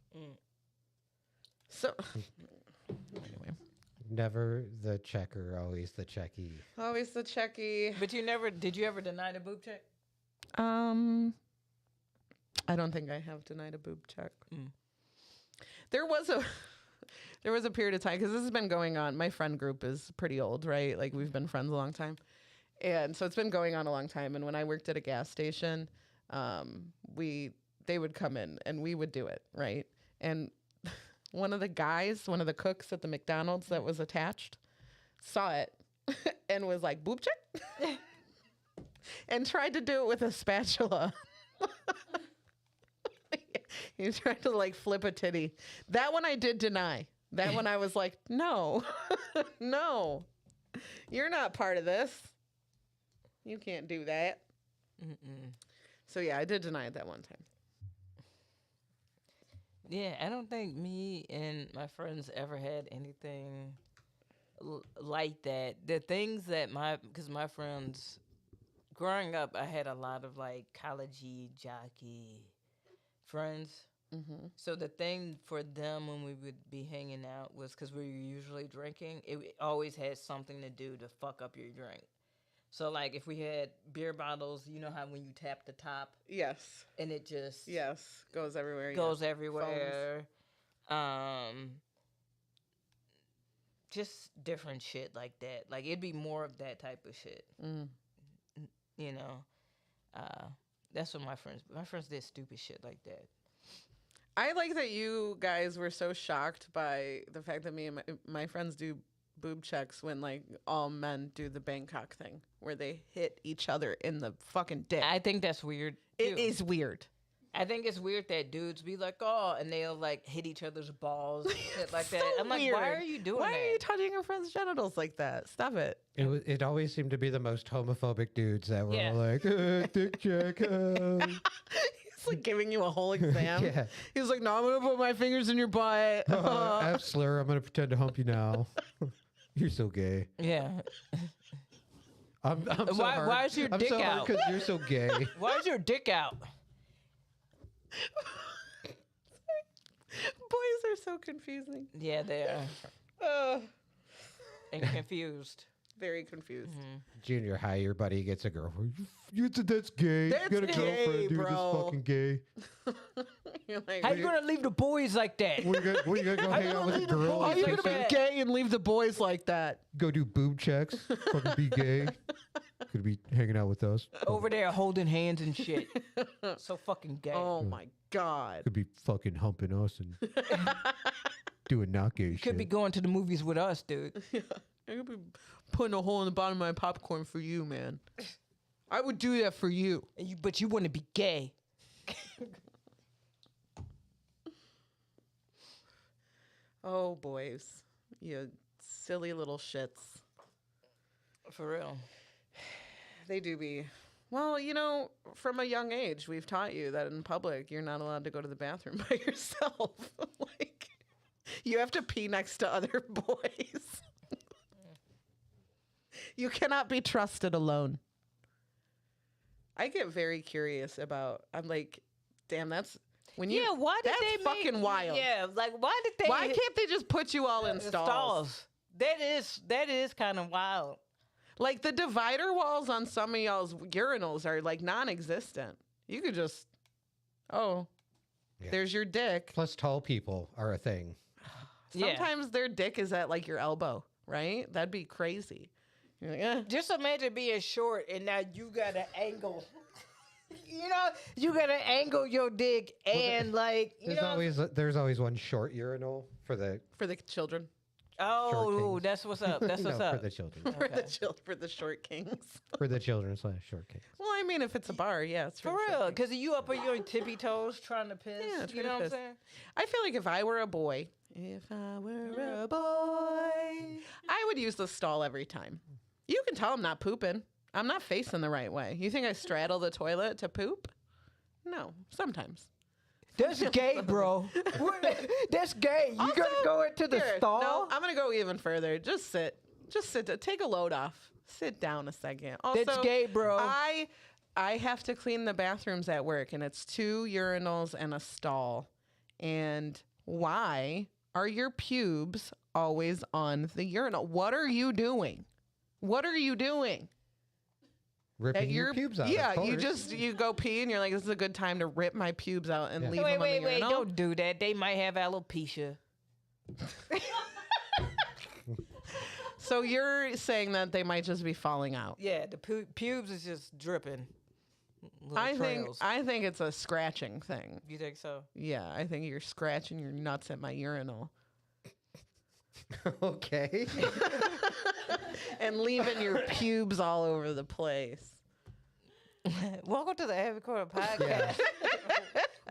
So, anyway. Never the checker, always the checky. Always the checky. But did you ever deny the boob check? I don't think I have denied a boob check. There was a period of time, because this has been going on. My friend group is pretty old, right? Like, we've been friends a long time. And so it's been going on a long time. And when I worked at a gas station, they would come in and we would do it, right? And one of the cooks at the McDonald's that was attached, saw it and was like, boob check? And tried to do it with a spatula. He tried to, like, flip a titty. That one I did deny. That one I was like, no, no, you're not part of this. You can't do that. So, yeah, I did deny it that one time. Yeah, I don't think me and my friends ever had anything like that. The things that because my friends, growing up, I had a lot of, like, college-y, jockey friends. So the thing for them when we would be hanging out was, because we were usually drinking, it always had something to do to fuck up your drink. So, like, if we had beer bottles, you know how when you tap the top Yes. and it just Goes everywhere. goes everywhere. just different shit like that. Like it'd be more of that type of shit. You know, that's what my friends did stupid shit like that. I like that you guys were so shocked by the fact that me and my friends do boob checks when like all men do the Bangkok thing where they hit each other in the fucking dick. I think that's weird. It too. is weird. I think it's weird that dudes be like, oh, and they'll like hit each other's balls and shit like that. So I'm like, weird. why are you doing Why that? are you touching your friend's genitals like that? Stop it. It always seemed to be the most homophobic dudes that were Yeah. all like, dick check. He's like giving you a whole exam. Yeah. He's like, no, I'm gonna put my fingers in your butt. F slur, I'm going to pretend to hump you now. You're so gay. Yeah. I'm so Why- hard. why is your I'm dick so out? because you're so gay. Why is your dick out? Boys are so confusing. Yeah, they are. And confused. Very confused. Junior high, your buddy gets a girlfriend. That's gay. That's you got a gay, girlfriend, dude. bro. That's fucking gay. You're like, How you gonna leave the boys like that? What you gonna go hang out with a girl? are and you say gonna be something? gay and leave the boys like that? Go do boob checks? Fucking be gay? Could be hanging out with us? Over there holding hands and shit. So fucking gay. Oh my god. Could be fucking humping us and doing not gay shit. Could be going to the movies with us, dude. I could be putting a hole in the bottom of my popcorn for you, man. I would do that for you. But you want to be gay. Oh, boys. You silly little shits. For real. They do be. Well, you know, from a young age, we've taught you that in public, you're not allowed to go to the bathroom by yourself. Like, you have to pee next to other boys. You cannot be trusted alone. I get very curious about. I'm like, damn, that's when you. Yeah, why did that's they fucking make, wild? Yeah, like why did they? Why can't they just put you all in stalls? That is kind of wild. Like the divider walls on some of y'all's urinals are like non-existent. You could just, Yeah. there's your dick. Plus, tall people are a thing. Yeah. Sometimes their dick is at like your elbow, right? That'd be crazy. You're like, eh. Just imagine being short and now you got to angle. You know, you got to angle your dick and like you There's always one short urinal for the For the children, Oh, kings. that's what's up. That's no, what's up. for the children. for the short kings. For the children / short kings. Well, I mean, if it's a bar, yeah, it's For the short real, kings. because you up on your tippy toes trying to piss. Yeah, trying you to know what I'm piss. saying? I feel like if I were a boy, I would use the stall every time. You can tell I'm not pooping. I'm not facing the right way. You think I straddle the toilet to poop? No, sometimes. That's gay, bro. That's gay. You gotta go into the Here, stall. No, I'm gonna go even further. Just sit. Take a load off. Sit down a second. Also, That's gay, bro. I have to clean the bathrooms at work, and it's 2 urinals and a stall. And why are your pubes always on the urinal? What are you doing? What are you doing? Ripping your pubes out. Yeah, of you course. you go pee and you're like, this is a good time to rip my pubes out and Yeah. leave Wait, them on the wait, urinal. don't do that. They might have alopecia. So you're saying that they might just be falling out. Yeah, the pubes is just dripping. Little I trails. think it's a scratching thing. You think so? Yeah, I think you're scratching your nuts at my urinal Okay. and leaving your pubes all over the place. Welcome to the Heavy Quarter Podcast. Yeah.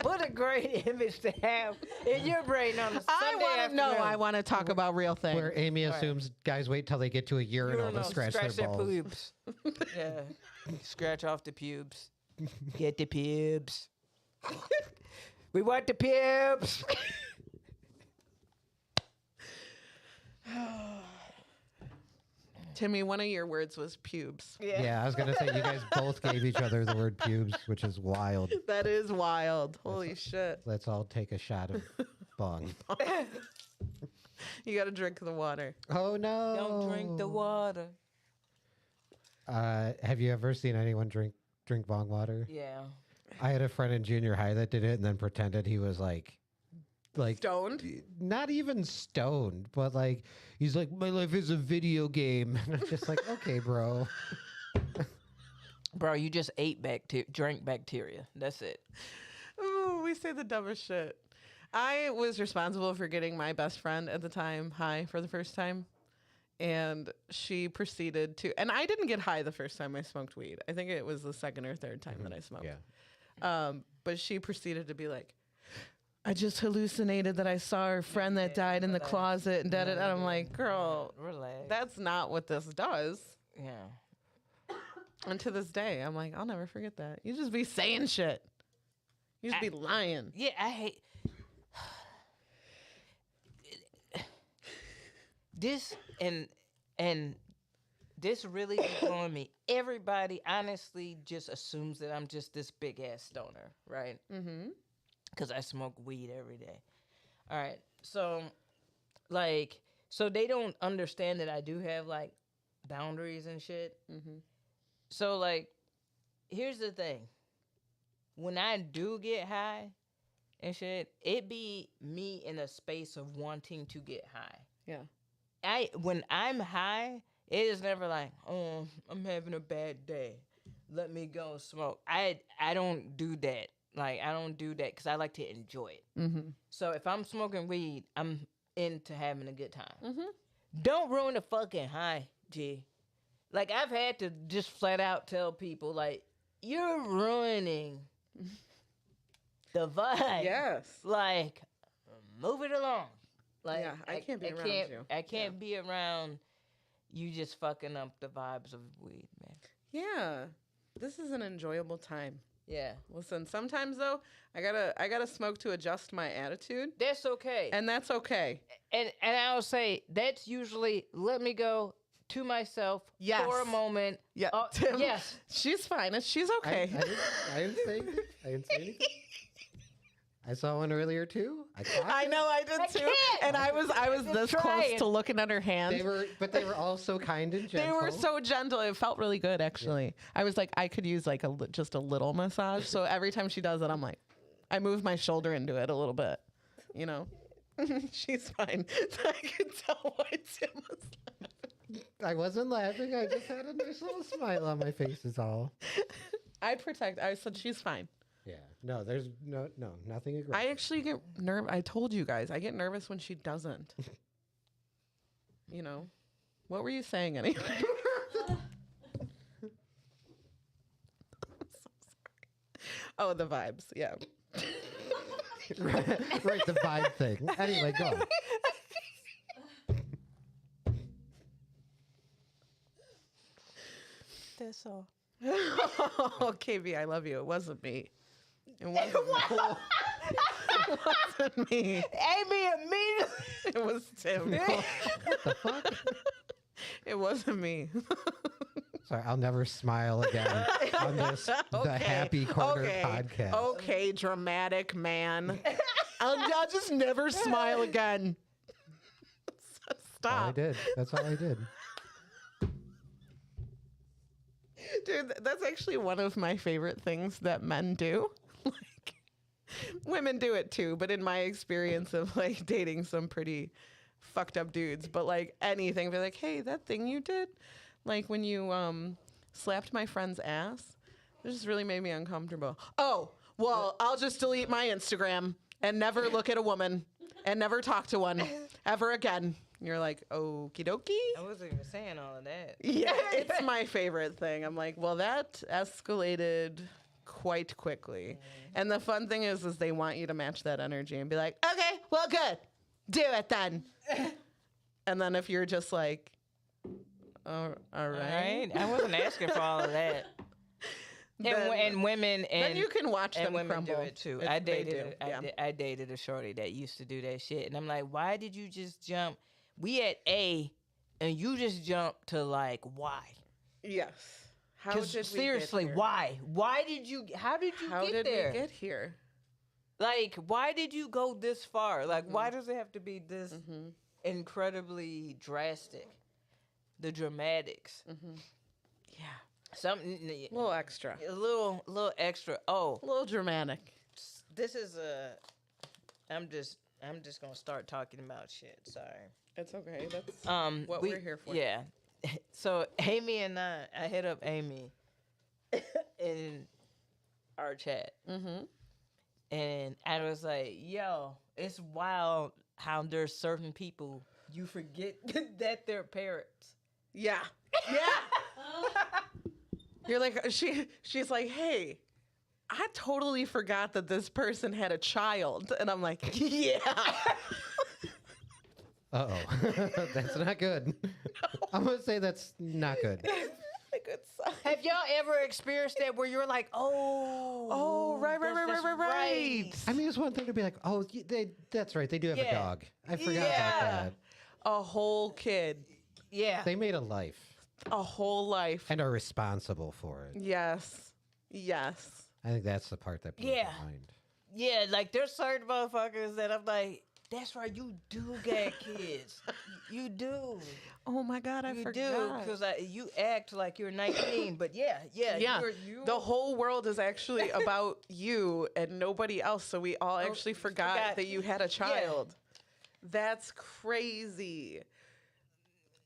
What a great image to have in your brain on a I Sunday want to know. afternoon. I want to talk about real things. Where Amy assumes guys wait till they get to a urinal to scratch their balls. pubes. Yeah, scratch off the pubes. Get the pubes. We want the pubes. Timmy, one of your words was pubes. Yeah, I was gonna say you guys both gave each other the word pubes, which is wild. That is wild. Holy shit. Let's all take a shot of bong. You got to drink the water. Oh no! Don't drink the water. Have you ever seen anyone drink bong water? Yeah. I had a friend in junior high that did it and then pretended he was like like Stoned? not even stoned, but like he's like, my life is a video game. And I'm just like, okay, bro. Bro, you just ate drank bacteria. That's it. Ooh, we say the dumbest shit. I was responsible for getting my best friend at the time high for the first time. And she proceeded to, and I didn't get high the first time I smoked weed. I think it was the second or third time that I smoked. Yeah. But she proceeded to be like, I just hallucinated that I saw her friend that died in the closet and da-da-da. And I'm like, girl, Relax. that's not what this does. Yeah. And to this day, I'm like, I'll never forget that. You just be saying shit. You just be lying. Yeah, I hate this and this really be blowing me. Everybody honestly just assumes that I'm just this big ass stoner, right? Mm-hmm. Because I smoke weed every day. All right, so they don't understand that I do have like boundaries and shit. Mm-hmm. So like, here's the thing: when I do get high and shit, it be me in a space of wanting to get high. Yeah. When I'm high, it is never like, oh, I'm having a bad day, let me go smoke. I don't do that. Like, I don't do that because I like to enjoy it. Mm-hmm. So if I'm smoking weed, I'm into having a good time. Mm-hmm. Don't ruin the fucking high, G. Like, I've had to just flat out tell people, like, you're ruining the vibe. Yes. Like, move it along. Like, Yeah, I can't be around you. I can't be around you just fucking up the vibes of weed, man. Yeah. This is an enjoyable time. Yeah. Listen, sometimes though, I gotta smoke to adjust my attitude. That's okay. And that's okay. And I'll say that's usually let me go to myself Yes. for a moment. Yeah. Tim, yes. She's fine. She's okay. I didn't say anything. I didn't say anything. I saw one earlier too. I know I did too. can't. And I was this close trying. to looking at her hand. They were all so kind and They gentle. were so gentle. It felt really good, actually. Yeah. I was like, I could use like just a little massage. So every time she does it, I'm like, I move my shoulder into it a little bit. You know, she's fine. I could tell why Tim was laughing. I wasn't laughing. I just had a nice little smile on my face. Is all. I said she's fine. Yeah. No, there's nothing aggressive. I actually get nervous. I told you guys, I get nervous when she doesn't. You know, what were you saying anyway? Oh, the vibes. Yeah. right, the vibe thing. Anyway, go on. That's all. Oh, KB, I love you. It wasn't me. It wasn't me. It wasn't me. Aimee immediately. It was Tim. What the fuck? It wasn't me. Sorry, I'll never smile again on this the Happy Corner podcast. Okay, dramatic man. I'll just never smile again. That's all I Stop. did. That's all I did. Dude, that's actually one of my favorite things that men do. Like, women do it too, but in my experience of like dating some pretty fucked up dudes, but like anything, be like, hey, that thing you did, like when you slapped my friend's ass, it just really made me uncomfortable. Oh, well, I'll just delete my Instagram and never look at a woman and never talk to one ever again. You're like, okie dokie. I wasn't even saying all of that. Yeah, it's my favorite thing. I'm like, well, that escalated quite quickly. And the fun thing is they want you to match that energy and be like, okay, well, good. Do it then. And then if you're just like, all right. All right. I wasn't asking for all of that. Then- And women then you can watch and them women crumble. do it too. if I they dated do. Yeah. I dated a shorty that used to do that shit, and I'm like, why did you just jump? We at A, and you just jumped to like Y. Yes. How 'Cause did we seriously, get here? why? Why did you? How did you How get did there? we get here? Like, why did you go this far? Like, why does it have to be this incredibly drastic? The dramatics. Yeah. Something A little extra. a little extra. Oh, A little dramatic. this is I'm just I'm just gonna start talking about shit. Sorry. It's okay. That's what we- we're here for. Yeah. So Aimee and I hit up Aimee in our chat, Mm-hmm. and I was like, "Yo, it's wild how there's certain people you forget that they're parents." Yeah. Yeah. You're like she's like, hey, I totally forgot that this person had a child. And I'm like, yeah. Uh-oh. That's not good. I'm going to say that's not good. A good sign. Have y'all ever experienced that where you're like, Oh, right. I mean, it's one thing to be like, oh, that's right. They do have a Yeah. dog. I forgot Yeah. about that. A whole kid. Yeah. They made a life A whole life. and are responsible for it. Yes. Yes. I think that's the part that blows Yeah. my mind. Yeah, like there's certain motherfuckers that I'm like, that's right, you do get kids. You do. Oh my God, I You do. forgot. Because you act like you're 19, but yeah. Yeah, You, the whole world is actually about you and nobody else. So we all actually forgot that you had a child. That's crazy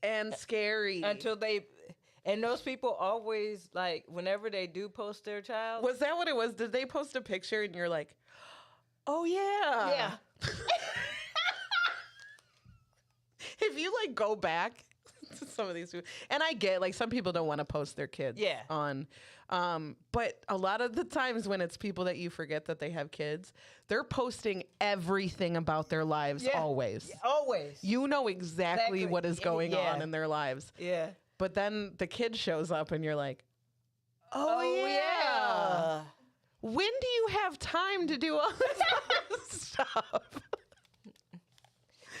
and scary. until they, and those people always, like, whenever they do post their child. Was that what it was? Did they post a picture and you're like, oh yeah. Yeah. If you like go back to some of these people, and I get like some people don't want to post their kids Yeah. on, but a lot of the times when it's people that you forget that they have kids, they're posting everything about their lives Yeah. always. Always. You know exactly what is going Yeah. on in their lives. Yeah. But then the kid shows up and you're like, Oh, yeah. when do you have time to do all this other stuff?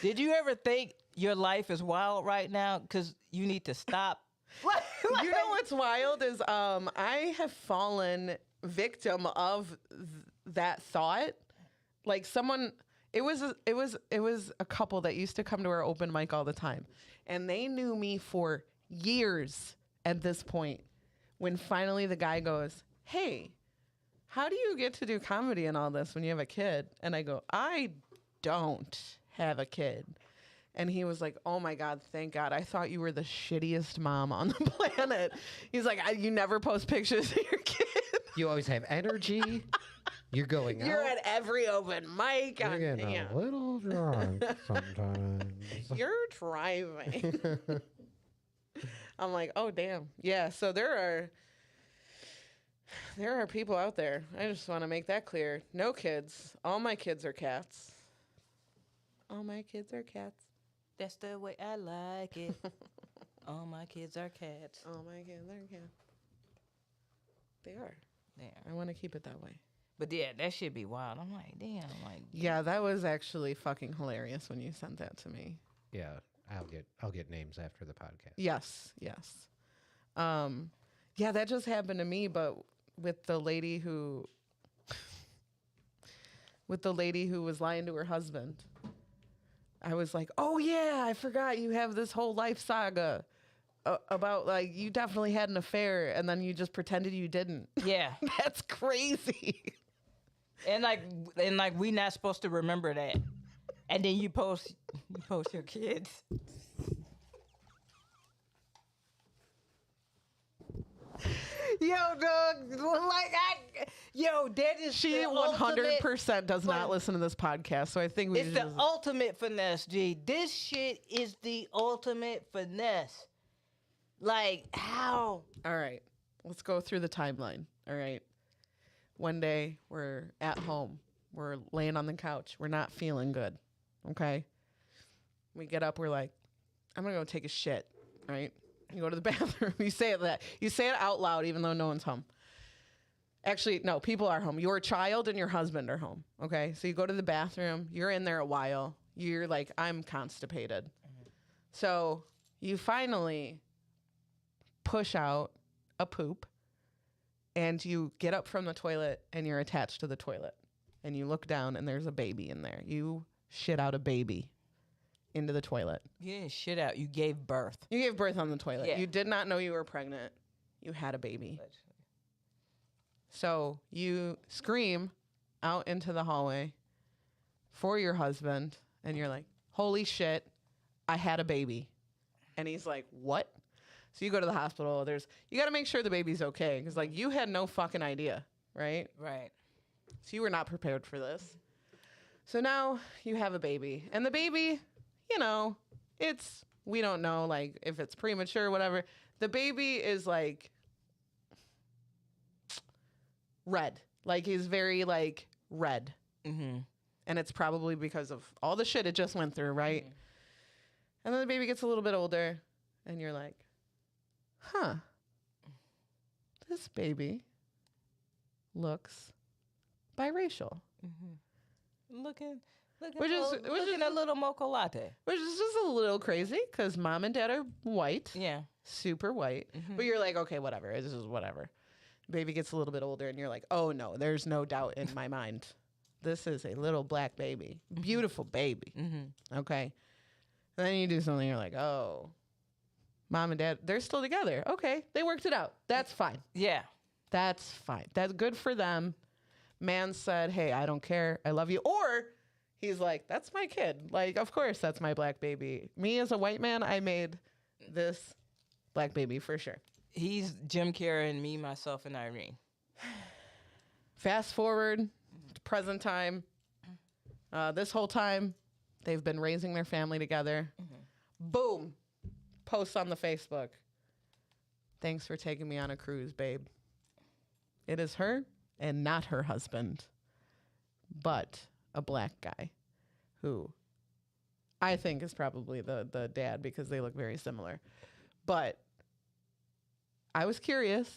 Did you ever think your life is wild right now? Because you need to stop. You know what's wild is I have fallen victim of that thought. Like someone, it was a couple that used to come to our open mic all the time, and they knew me for years at this point. When finally the guy goes, "Hey, how do you get to do comedy and all this when you have a kid?" And I go, "I don't have a kid." And he was like, "Oh my God, thank God. I thought you were the shittiest mom on the planet." He's like, "You never post pictures of your kid. You always have energy. You're going out. You're at every open mic." You're getting Yeah. a little drunk sometimes. You're driving." I'm like, oh damn. Yeah, so there are people out there. I just want to make that clear. No kids. All my kids are cats. All my kids are cats. That's the way I like it. All my kids are cats. All my kids are cats. They are. Yeah. I want to keep it that way. But yeah, that should be wild. I'm like, damn. Like, Yeah, that was actually fucking hilarious when you sent that to me. Yeah, I'll get names after the podcast. Yes. Yeah, that just happened to me, but with the lady who was lying to her husband. I was like, "Oh yeah, I forgot you have this whole life saga about like you definitely had an affair and then you just pretended you didn't." yeah. That's crazy. And like we not supposed to remember that. And then you post your kids. Yo, dog, that is She the 100% does not fun- listen to this podcast, so I think we It's should the ultimate finesse, G. This shit is the ultimate finesse. Like, how? All right, let's go through the timeline. All right. One day we're at home. We're laying on the couch. We're not feeling good. Okay. We get up. We're like, I'm going to go take a shit. Right. You go to the bathroom. You say it out loud, even though no one's home. Actually, no, people are home. Your child and your husband are home. Okay. So you go to the bathroom. You're in there a while. You're like, I'm constipated. So you finally push out a poop and you get up from the toilet and you're attached to the toilet and you look down and there's a baby in there. You shit out a baby into the toilet. You didn't shit out. You gave birth. You gave birth on the toilet. Yeah. You did not know you were pregnant. You had a baby. So you scream out into the hallway for your husband, and you're like, holy shit, I had a baby. And he's like, what? So you go to the hospital. You got to make sure the baby's okay. Because, like, you had no fucking idea, right? Right. So you were not prepared for this. So now you have a baby. And the baby, you know, we don't know, like, if it's premature or whatever. The baby is, like, red. Like, he's very, like, red. Mm-hmm. And it's probably because of all the shit it just went through, right? And then the baby gets a little bit older, and you're like, huh, this baby looks biracial. Looking Which is a little mocha latte. Which is just a little crazy because mom and dad are white. Yeah. Super white. But you're like, okay, whatever. This is whatever. Baby gets a little bit older, and you're like, oh, no, there's no doubt in my mind. This is a little black baby. Beautiful baby. Okay. And then you do something, you're like, oh, mom and dad, they're still together. Okay. They worked it out. That's fine. Yeah. That's fine. That's good for them. Man said, hey, I don't care. I love you. Or he's like, that's my kid. Like, of course, that's my black baby. Me as a white man, I made this black baby for sure. He's Jim Carrey and me, myself, and Irene. Fast forward to present time. This whole time, they've been raising their family together. Boom. Post on the Facebook. Thanks for taking me on a cruise, babe. It is her and not her husband, but a black guy who I think is probably the dad because they look very similar. But I was curious,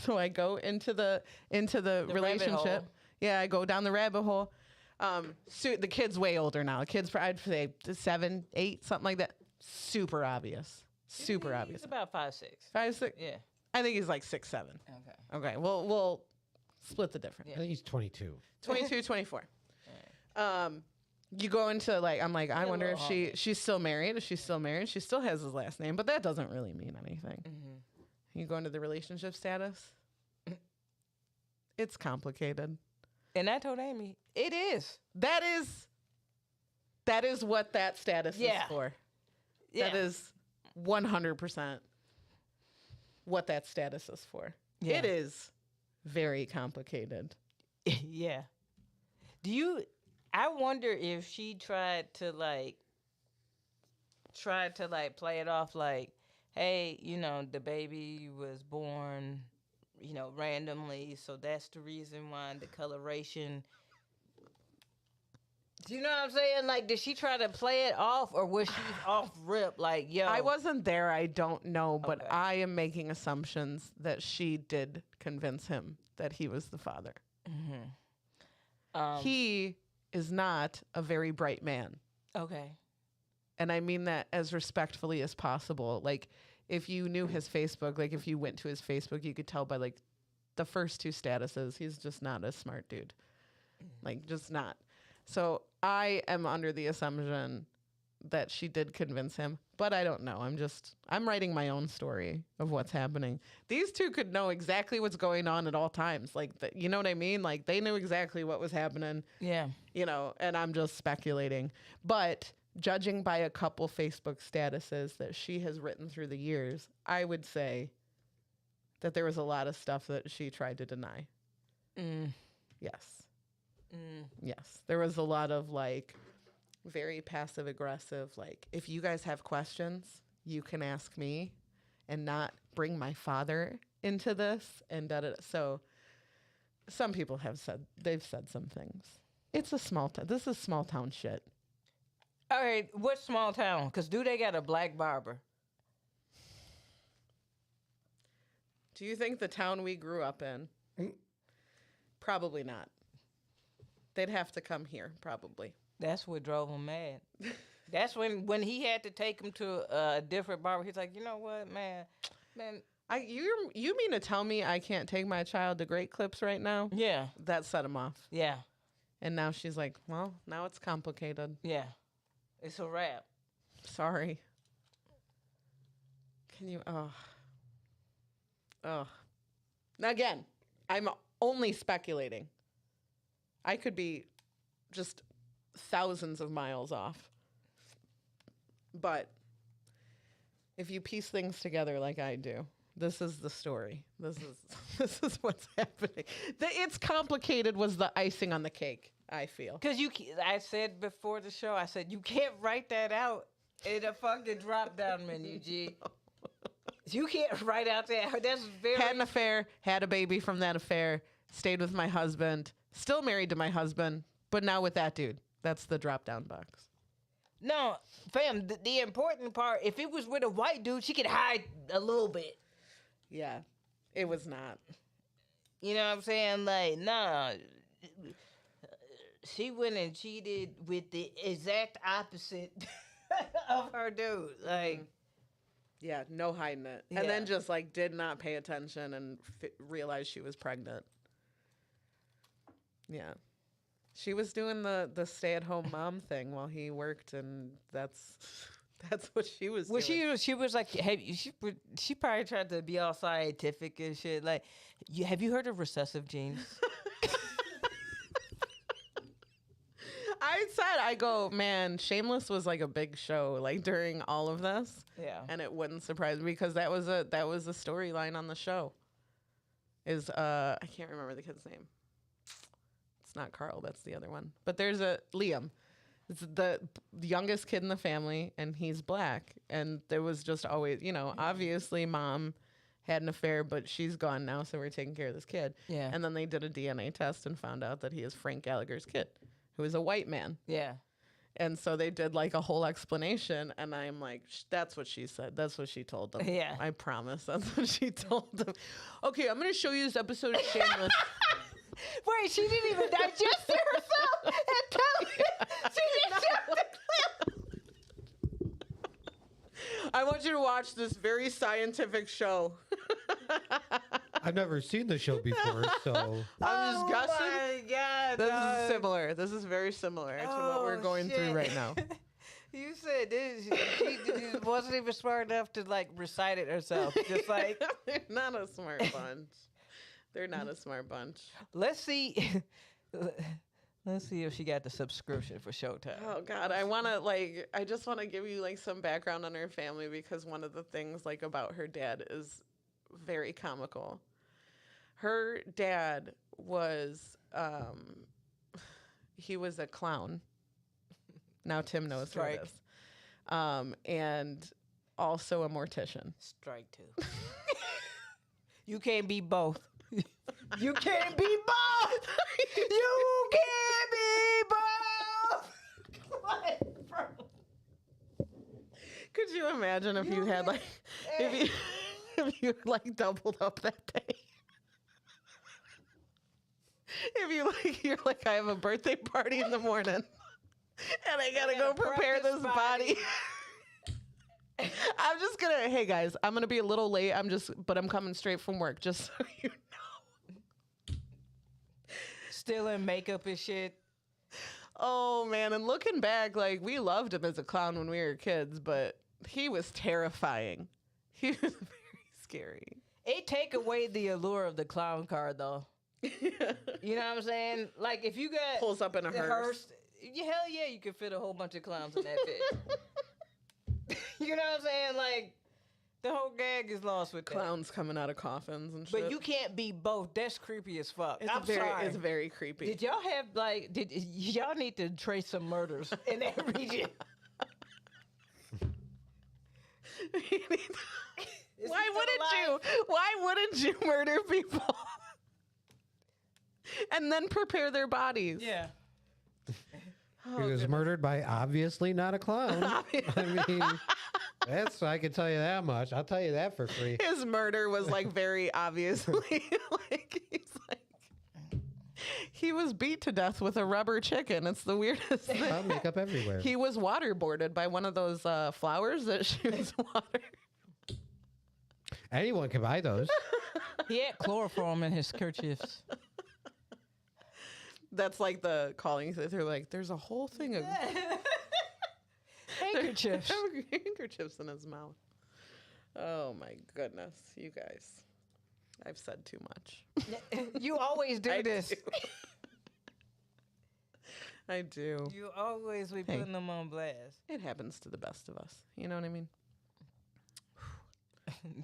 so I go into the relationship. Yeah, I go down the rabbit hole. So the kid's way older now. The kid's, I'd say 7, 8, something like that. Super obvious. Super obvious. He's about 5'6". 5'6". Yeah. I think he's like 6'7". Okay. Okay. We'll split the difference. I think he's 22. 22, 24. You go into like, I'm like, I wonder if she's still married. If she's still married, she still has his last name, but that doesn't really mean anything. You go into the relationship status. It's complicated. And I told Aimee, it is. That is what that status is for. Yeah. That is 100% what that status is for. Yeah. It is very complicated. Yeah. I wonder if she tried to play it off like, hey, the baby was born, randomly, so that's the reason why the coloration. Do you know what I'm saying? Like, did she try to play it off, or was she off rip? Like, yo, I wasn't there. I don't know, but Okay. I am making assumptions that she did convince him that he was the father. He is not a very bright man. Okay. And I mean that as respectfully as possible. Like, if you knew his Facebook, like if you went to his Facebook, you could tell by like the first 2 statuses, he's just not a smart dude. Like, just not. So I am under the assumption that she did convince him, but I don't know. I'm writing my own story of what's happening. These 2 could know exactly what's going on at all times. Like, you know what I mean? Like, they knew exactly what was happening. Yeah. And I'm just speculating. But judging by a couple Facebook statuses that she has written through the years, I would say that there was a lot of stuff that she tried to deny. Yes. Yes. There was a lot of like very passive aggressive, like, if you guys have questions, you can ask me and not bring my father into this and da da. So some people they've said some things. It's a small town. This is small town shit. All right, what small town? Because do they got a black barber? Do you think the town we grew up in? Probably not. They'd have to come here, probably. That's what drove him mad. That's when he had to take him to a different barber. He's like, you know what, man. You mean to tell me I can't take my child to Great Clips right now? Yeah, That set him off. yeah, And now she's like, well, now it's complicated. yeah. It's a wrap. Sorry. Can you? Now again, I'm only speculating. I could be just thousands of miles off. But if you piece things together like I do, this is the story. This is what's happening. It's complicated was the icing on the cake, I feel. Because I said before the show, I said, you can't write that out in a fucking drop-down menu, G. You can't write out that. That's very... Had an affair, had a baby from that affair, stayed with my husband, still married to my husband, but now with that dude. That's the drop-down box. No, fam, the important part, if it was with a white dude, she could hide a little bit. Yeah, it was not. You know what I'm saying? Like, nah. She went and cheated with the exact opposite of her dude. Like, yeah, no hiding it. And then just like did not pay attention and realized she was pregnant. Yeah. She was doing the stay-at-home mom thing while he worked, and that's what she was doing. She was like, hey, she probably tried to be all scientific and shit. Like, have you heard of recessive genes? I go, man, Shameless was like a big show, like during all of this. Yeah. And it wouldn't surprise me because that was a storyline on the show. I can't remember the kid's name. It's not Carl, that's the other one. But there's Liam. It's the youngest kid in the family, and he's black. And there was just always, obviously mom had an affair, but she's gone now, so we're taking care of this kid. Yeah. And then they did a DNA test and found out that he is Frank Gallagher's kid, who is a white man. Yeah. And so they did like a whole explanation, and I'm like, that's what she said. That's what she told them. Yeah. I promise. That's what she told them. Okay, I'm going to show you this episode of Shameless. Wait, she didn't even digest it herself and tell me. She didn't show the clip. I want you to watch this very scientific show. I've never seen the show before, so I'm just guessing. Oh my God, This dog. is similar. This is very similar to what we're going through shit. right now. You said this. She wasn't even smart enough to like recite it herself. Just like, They're not a smart bunch. They're not a smart bunch. let's see. Let's see if she got the subscription for Showtime. Oh God, I just want to give you like some background on her family because one of the things like about her dad is very comical. Her dad was, he was a clown. Now Tim knows who it is. And also a mortician. Strike two. You can't be both. You can't be both. You can't be both. What, bro? Could you imagine if you had like, if you like doubled up that day? If you're like, I have a birthday party in the morning and I gotta go prepare this body. I'm just gonna, hey guys, I'm gonna be a little late. But I'm coming straight from work, just so you know. Still in makeup and shit. Oh man, and looking back, like we loved him as a clown when we were kids, but he was terrifying. He was very scary. It take away the allure of the clown car though. You know what I'm saying? Like if you got Pulls up in a the hearse. hell yeah, you could fit a whole bunch of clowns in that bitch. You know what I'm saying? Like the whole gag is lost with Clowns coming out of coffins and that. shit. But you can't be both. That's creepy as fuck. It's sorry. It's very creepy. Did y'all have like? Did y'all need to trace some murders in that region? Why wouldn't you murder people and then prepare their bodies? Yeah. he was murdered by obviously not a clown. I mean, I can tell you that much. I'll tell you that for free. His murder was like very obviously he was beat to death with a rubber chicken. It's the weirdest thing. Makeup everywhere. He was waterboarded by one of those flowers that shoots water. Anyone can buy those. He had chloroform in his kerchiefs. That's like the calling. They're like, there's a whole thing of Handkerchiefs. handkerchiefs in his mouth. Oh my goodness, you guys. I've said too much. You always do I this. do. I do. You always be Hey. putting them on blast. It happens to the best of us. You know what I mean?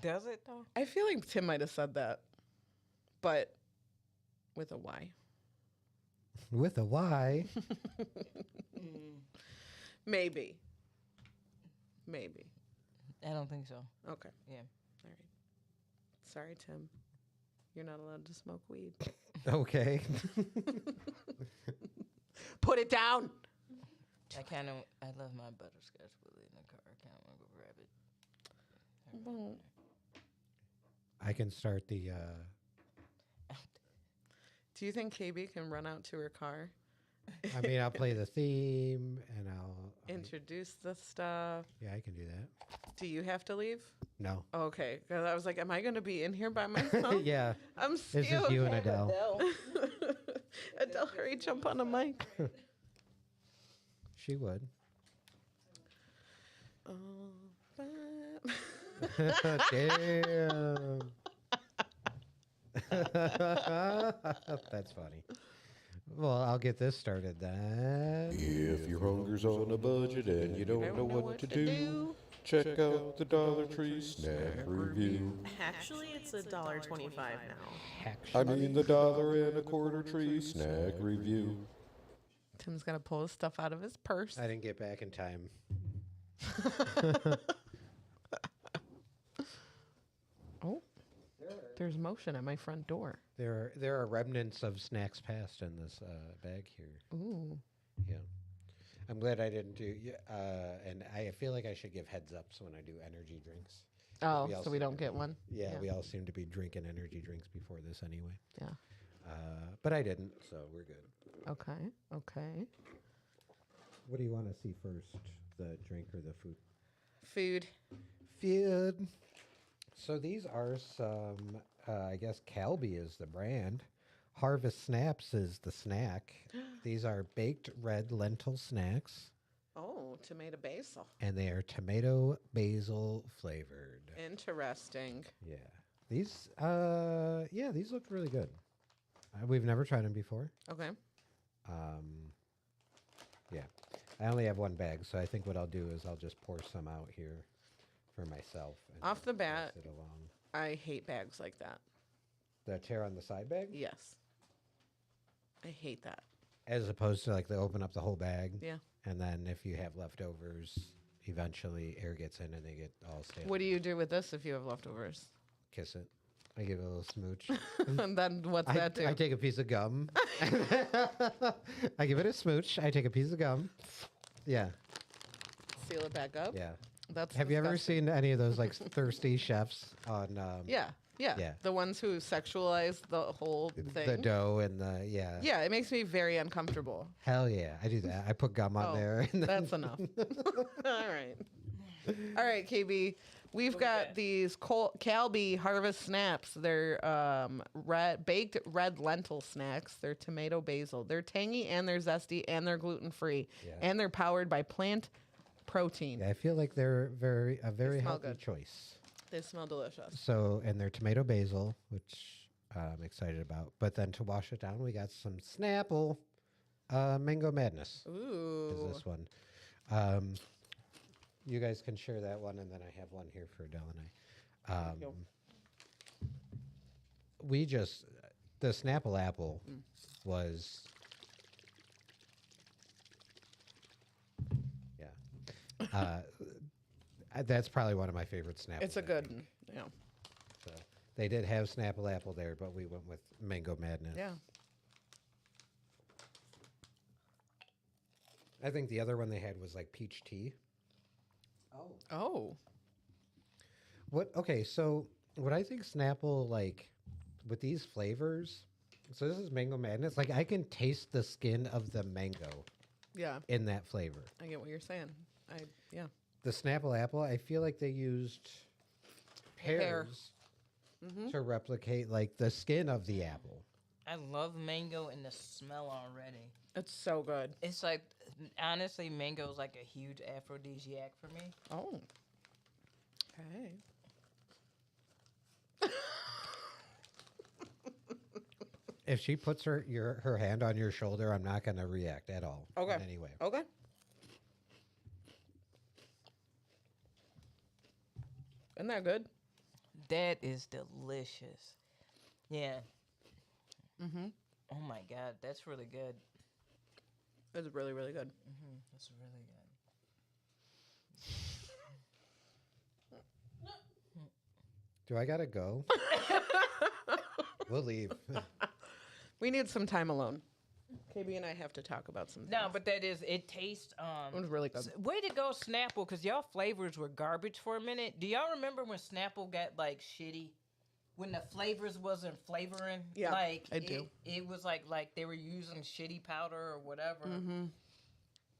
Does it though? I feel like Tim might have said that, but with a Y. With a Y. Maybe. Maybe. I don't think so. Okay. Yeah. All right. Sorry, Tim. You're not allowed to smoke weed. Okay. Put it down. I love my butterscotch Willie in the car. I kind of want to go grab it. Well, I can start the. do you think KB can run out to her car? I mean, I'll play the theme and I'll. Introduce the stuff. Yeah, I can do that. Do you have to leave? No. Okay, because I was like, am I going to be in here by myself? Yeah. I'm It's scared. just you and Adele. Adele, hurry, jump on a mic. She would. Oh, Damn. That's funny. Well, I'll get this started then. If your hunger's on a budget and you don't know what to do, check out the Dollar Tree Snack Review. Actually, it's $1.25 now. I mean the $1.25 Tree Snack Review. Tim's going to pull his stuff out of his purse. I didn't get back in time. Oh, there's motion at my front door. There are remnants of snacks past in this bag here. Ooh. Yeah. I'm glad I didn't do. And I feel like I should give heads ups when I do energy drinks. Oh, We all so we seem don't to get be- one? Yeah, Yeah. we all seem to be drinking energy drinks before this anyway. Yeah. But I didn't, so we're good. Okay. Okay. What do you want to see first, the drink or the food? Food. Food. So these are some, I guess Calbee is the brand. Harvest Snaps is the snack. These are baked red lentil snacks, Oh, tomato basil. and they are tomato basil flavored. Interesting. Yeah. These, these look really good. We've never tried them before. Okay. Yeah. I only have one bag, so I think what I'll do is I'll just pour some out here for myself. And Off the bat, pass it along. I hate bags like that. The tear on the side bag? Yes. I hate that. As opposed to like they open up the whole bag. Yeah. And then if you have leftovers, eventually air gets in and they get all stale. What do you do with this if you have leftovers? Kiss it. I give it a little smooch. And then what's I, that do? I take a piece of gum. I give it a smooch. I take a piece of gum. Yeah. Seal it back up? Yeah. That's Have you ever disgusting. seen any of those like thirsty chefs on Yeah. Yeah. Yeah. The ones who sexualize the whole thing. the dough and the yeah. Yeah, it makes me very uncomfortable. Hell yeah, I do that. I put gum on Oh, there. And then That's enough. All right. All right, KB. We've got these Calbee Harvest Snaps. They're baked red lentil snacks. They're tomato basil. They're tangy and they're zesty and they're gluten free Yeah. and they're powered by plant protein. Yeah, I feel like they're a very smell healthy good. choice. They smell delicious. So, and they're tomato basil, which I'm excited about. But then to wash it down, we got some Snapple Mango Madness. Ooh. Is this one? You guys can share that one, and then I have one here for Adele and I. you. We just the Snapple apple was. Yeah. That's probably one of my favorite Snapples. It's a I good think. one. Yeah. So they did have Snapple apple there, but we went with Mango Madness. Yeah. I think the other one they had was like peach tea. Oh. What? Okay, so what I think Snapple like with these flavors. So this is Mango Madness. Like I can taste the skin of the mango Yeah. in that flavor. I get what you're saying. Yeah. The Snapple apple, I feel like they used pears to replicate like the skin of the apple. I love mango and the smell already. It's so good. It's like, honestly, mango is like a huge aphrodisiac for me. Oh. Okay. if she puts her hand on your shoulder, I'm not gonna react at all. Okay. In any way. Okay. Isn't that good? That is delicious. Yeah. Oh my God, that's really good. It's really, really good. That's really good. Do I gotta go? We'll leave. We need some time alone. KB and I have to talk about some things. No, but that is, it tastes, It was really good. way to go, Snapple, because y'all flavors were garbage for a minute. Do y'all remember when Snapple got, like, shitty? When the flavors wasn't flavoring? Yeah, like, I do. It was like they were using shitty powder or whatever.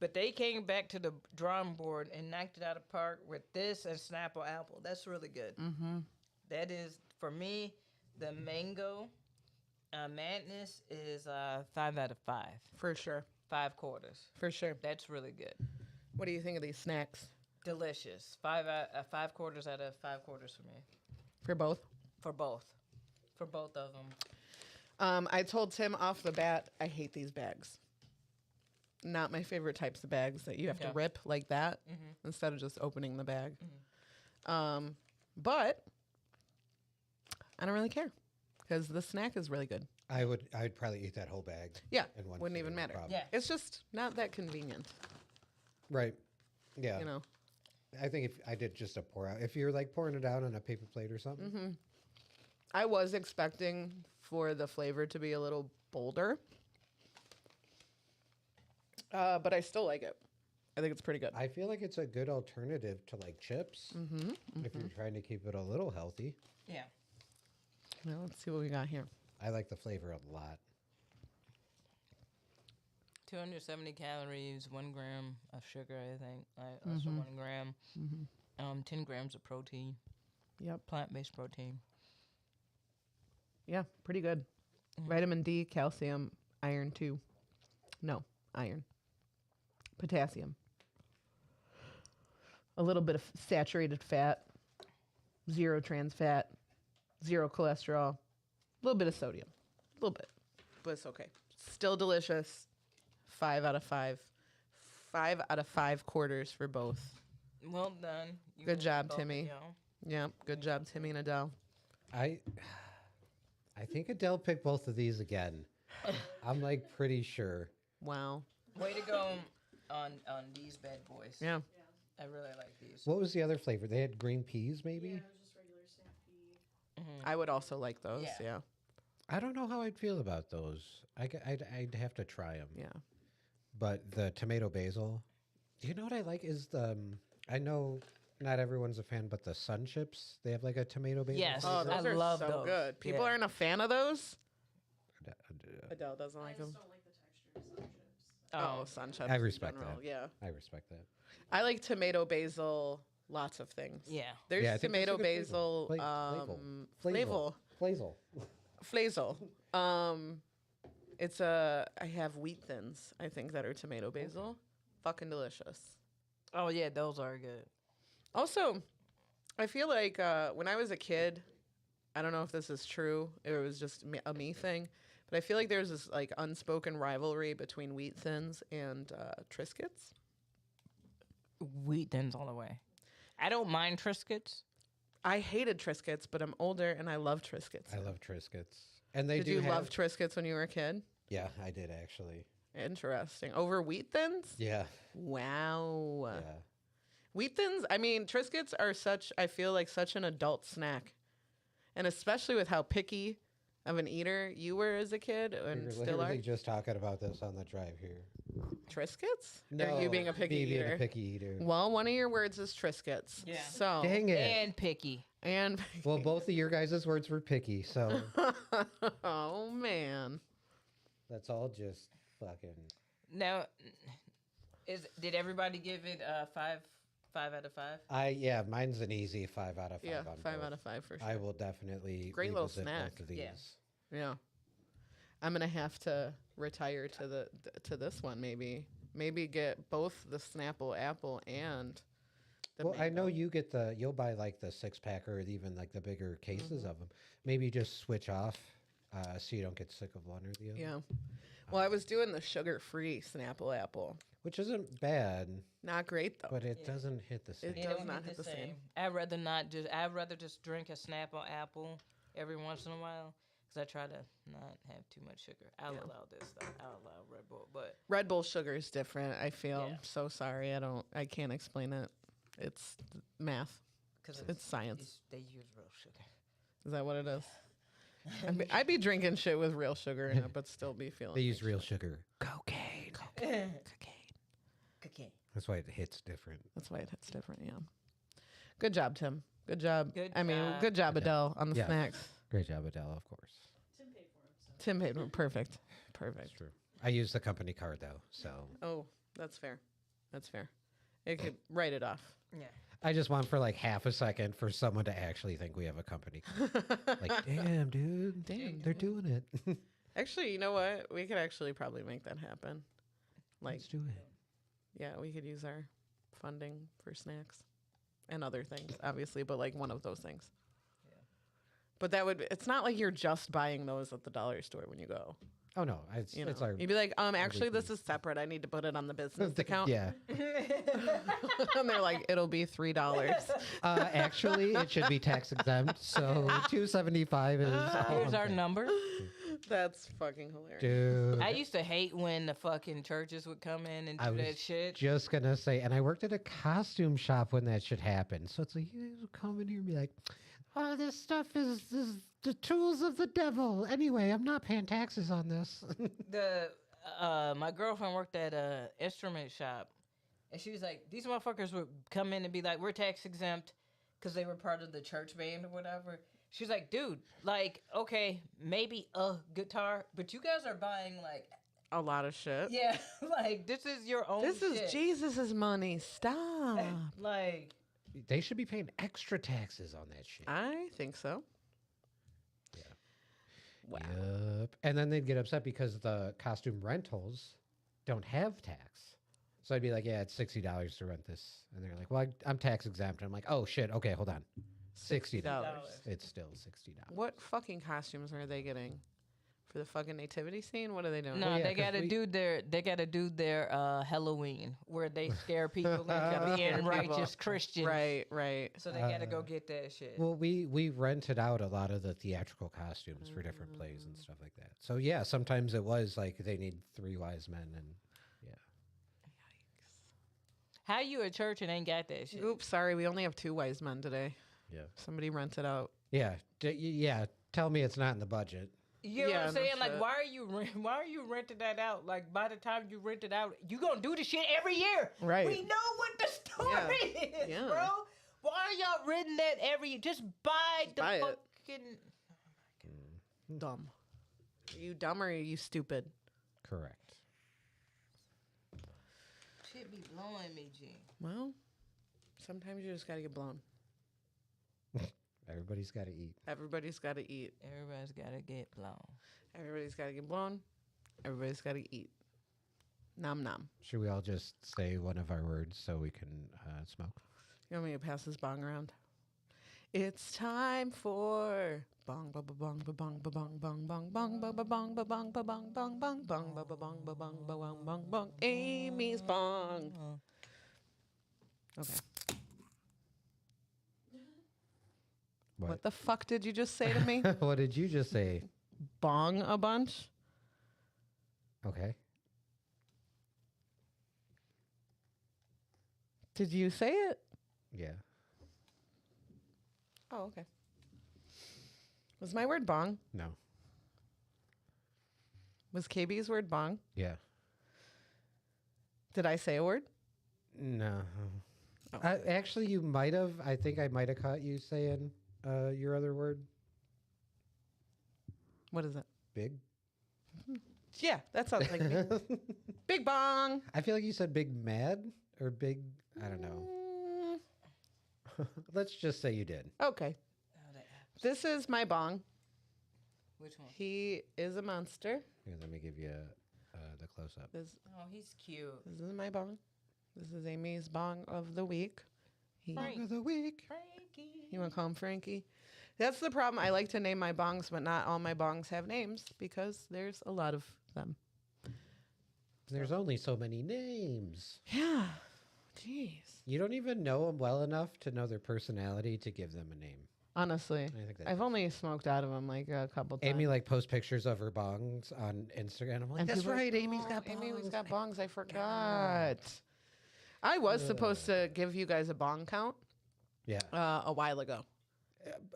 But they came back to the drawing board and knocked it out of the park with this and Snapple Apple. That's really good. That is, for me, the mango madness is 5 out of 5. For sure. 5 quarters. For sure. That's really good. What do you think of these snacks? Delicious. 5 quarters out of 5 quarters for me. For both? For both. For both of them. I told Tim off the bat, I hate these bags. Not my favorite types of bags that you have to Okay. rip like that instead of just opening the bag. But I don't really care because the snack is really good. I'd probably eat that whole bag. Yeah, in one wouldn't sitting, even no matter. problem. Yeah. It's just not that convenient, Right. Yeah. you know. I think if I did just a pour out, if you're like pouring it out on a paper plate or something. I was expecting for the flavor to be a little bolder, but I still like it. I think it's pretty good. I feel like it's a good alternative to like chips if you're trying to keep it a little healthy. Yeah. Well, let's see what we got here. I like the flavor a lot. 270 calories, 1 gram of sugar, I think. Also 1 gram. 10 grams of protein, Yep. plant-based protein. Yeah, pretty good. Vitamin D, calcium, iron too. No, iron. Potassium. A little bit of saturated fat. 0 trans fat. 0 cholesterol. A little bit of sodium. A little bit. But it's okay. Still delicious. 5 out of 5. 5 out of 5 quarters for both. Well done. You Good were job, both, Timmy. y'all. Yeah, good job, Timmy and Adele. I think Adele picked both of these again. I'm like pretty sure. Wow. Way to go on these bad boys. Yeah. I really like these. What was the other flavor? They had green peas, maybe. Yeah, it was just regular snap pea. I would also like those. Yeah. Yeah. I don't know how I'd feel about those. I'd have to try them. Yeah. But the tomato basil. Do you know what I like? Is the I know not everyone's a fan, but the sun chips. They have like a tomato basil. Yes. Oh, flavor. those I are love so those. good. People Yeah. aren't a fan of those. Uh, Adele doesn't I like just them. don't like the texture of some chips. Oh, sun chips. I in respect general, that. Yeah. I respect that. I like tomato basil. Lots of things. Yeah. There's Yeah, I think that's a tomato good basil. flavor. Flavel. Flazel. Flazel. It's I have wheat thins. I think that are tomato basil. Fucking delicious. Oh, yeah, those are good. Also, I feel like when I was a kid, I don't know if this is true. It was just a me thing, but I feel like there's this like unspoken rivalry between wheat thins and Triscuits. Wheat thins all the way. I don't mind Triscuits. I hated Triscuits, but I'm older and I love Triscuits. I love Triscuits. And they Did do you have, love Triscuits when you were a kid? Yeah, I did actually. Interesting. Over wheat thins? Yeah. Wow. Yeah. Wheat thins, I mean, Triscuits are I feel like such an adult snack. And especially with how picky of an eater you were as a kid We and were still are. literally just talking about this on the drive here. Triscuits? Or you being a picky me eater? being a picky eater. Well, one of your words is Triscuits. Yeah. So, Dang it. And picky. and Well, both of your guys' words were picky, so oh man. that's all just fucking. Now, did everybody give it 5 out of 5? Yeah, mine's an easy 5 out of 5 Yeah, on 5 both. out of 5 for sure. I will definitely Great little revisit snack. both of these. Yeah. Yeah. I'm gonna have to retire to this one maybe. Maybe get both the Snapple apple and the Well, I know mango. you'll buy like the 6-pack or even like the bigger cases Mm-hmm. of them. Maybe just switch off so you don't get sick of one or the other. Yeah. Well, I was doing the sugar-free Snapple apple. Which isn't bad, Not great though. but it doesn't hit the same. It They does don't not hit hit the same. I'd rather not just. I'd rather just drink a Snapple apple every once in a while because I try to not have too much sugar. I'll allow this stuff. I'll allow Red Bull, but Red Bull sugar is different. I feel Yeah. so sorry. I can't explain it. It's math. because It's science. they use real sugar. Is that what it is? I'd be drinking shit with real sugar in it, but still be feeling. They use real sugar. cocaine. Cocaine. That's why it hits different. That's why it hits different. Yeah. Good job, Tim. Good job. Good I mean, job. good job, Adele, on the Yeah. snacks. Great job, Adele, of course. Tim paid for him, so. Tim paid. Perfect. That's Perfect. true. I use the company card, though, so Oh, that's fair. That's fair. It could write it off. Yeah. I just want for like half a second for someone to actually think we have a company card. Like, damn, dude. Damn, They're dude. doing it. Actually, you know what? We could actually probably make that happen. Like, Let's do it. yeah, we could use our funding for snacks and other things, obviously, but like one of those things. Yeah. But that would, it's not like you're just buying those at the dollar store when you go. Oh, no. It's, You know, it's our. you'd be like, actually, this weekly- is separate. I need to put it on the business account. Yeah. And they're like, it'll be $3. Actually, it should be tax exempt. So $275 is. all Here's I'm our paying. number. That's fucking hilarious. Dude. I used to hate when the fucking churches would come in and I do was that shit. just gonna say, and I worked at a costume shop when that shit happened. So it's like you guys would come in here and be like, "Oh, this stuff is the tools of the devil." Anyway, I'm not paying taxes on this. My girlfriend worked at a instrument shop, and she was like, these motherfuckers would come in and be like, we're tax exempt because they were part of the church band or whatever. She's like, dude, like, okay, maybe a guitar, but you guys are buying like, A lot of shit. yeah, like this is your own. This shit. is Jesus's money. Stop. Like, They should be paying extra taxes on that shit. I think so. Yeah. Wow. Yep. And then they'd get upset because the costume rentals don't have tax. So I'd be like, yeah, it's $60 to rent this. And they're like, well, I'm tax exempt. And I'm like, oh, shit. Okay, hold on. $60. It's still $60. What fucking costumes are they getting for the fucking nativity scene? What are they doing? no, Well, yeah, they 'cause gotta do their Halloween where they scare people into being righteous Christians. Right, right. So they gotta go get that shit. Well, we rented out a lot of the theatrical costumes for different plays and stuff like that. So yeah, sometimes it was like they need 3 wise men and yeah. How you at church and ain't got that shit? Oops, sorry. We only have 2 wise men today. Yeah. Somebody rented out. Yeah. Yeah. Tell me it's not in the budget. You know what Yeah, I'm no saying? Like, shit. why are you renting that out? Like, by the time you rent it out, you gonna do the shit every year. Right. We know what the story is, Yeah. bro. Why are y'all renting that every year? Just buy the buy it. fucking. Dumb. Are you dumb or are you stupid? Correct. Shit be blowing me, G. Well, sometimes you just gotta get blown. Everybody's got to eat. Everybody's gotta eat. Everybody's gotta get blown. Everybody's gotta get blown. Everybody's gotta eat. Nom nom. Should we all just say one of our words so we can smoke? You want me to pass this bong around? It's time for bong ba ba bong ba bong ba bong bong bong bong ba ba bong ba bong ba bong bong bong bong ba ba bong ba bong ba bong bong bong. Amy's bong. Okay. What the fuck did you just say to me? What did you just say? Bong a bunch? Okay. Did you say it? Yeah. Oh, okay. Was my word bong? No. Was KB's word bong? Yeah. Did I say a word? No. Oh. Actually, you might have. I think I might have caught you saying your other word. What is it? Big. Yeah, that sounds like me. Big bong. I feel like you said big mad or big. I don't know. Let's just say you did. Okay. This is my bong. Which one? He is a monster. Here, let me give you the close up. This Oh, he's cute. is my bong. This is Amy's bong of the week. He, Frank. Of the week. Frankie. you want to call him Frankie? That's the problem. I like to name my bongs, but not all my bongs have names because there's a lot of them. There's only so many names. Yeah. Jeez. You don't even know them well enough to know their personality to give them a name. Honestly, I think that's I've only smoked out of them like a couple times. Aimee like posts pictures of her bongs on Instagram. I'm like, And that's people are right. like, Amy's got "Oh, bongs. Amy's got bongs. I forgot. I was supposed to give you guys a bong count Yeah. a while ago.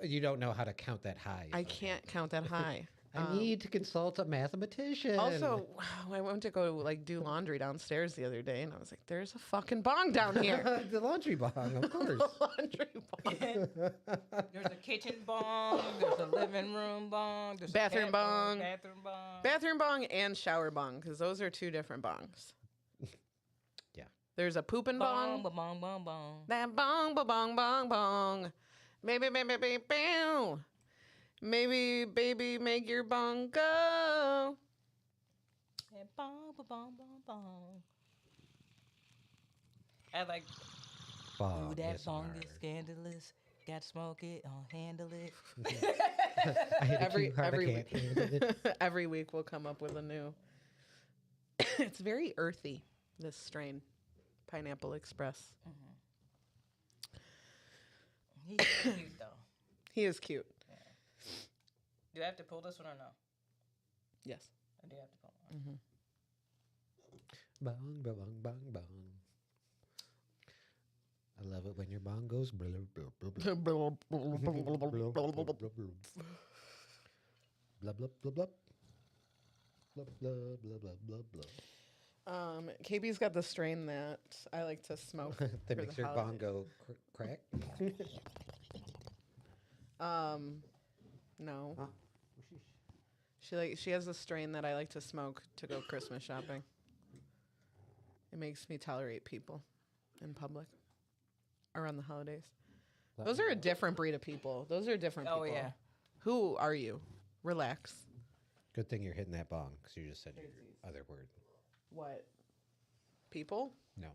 You don't know how to count that high. I can't count that high. I need to consult a mathematician. Also, I went to go like do laundry downstairs the other day, and I was like, "There's a fucking bong down here." the laundry bong, of course. Laundry bong. There's a kitchen bong. There's a living room bong. There's Bathroom a cat bong. Bathroom bong. Bathroom bong and shower bong, because those are two different bongs. Yeah. There's a pooping bong. Bong, bong, bong, bong. That bong, bong, bong, bong. Baby, baby, baby, bow. Maybe, baby, make your bong go. And bong, bong, bong, bong, bong. I like, Bong ooh, that bong ASMR. is scandalous. Got to smoke it, I'll handle it. I hit Every- it too hard, every I can't handle it. Every week we'll come up with a new. It's very earthy, this strain. Pineapple Express. He's cute, though. He is cute. Do I have to pull this one or no? Yes. I do have to pull one. Bong, bong, bong, bong. I love it when your bong goes. Blah, blah, blah, blah, blah. Blah, blah, blah, blah, blah. Blah, blah, blah, blah. Blah, blah, blah, blah, blah, blah. KB's got the strain that I like to smoke. That for makes the your bong holidays. go crack. No. Huh? She has a strain that I like to smoke to go Christmas shopping. It makes me tolerate people in public around the holidays. Those are a different breed of people. Those are different people. Oh, yeah. Who are you? Relax. Good thing you're hitting that bong because you just said your other word. What? People? No.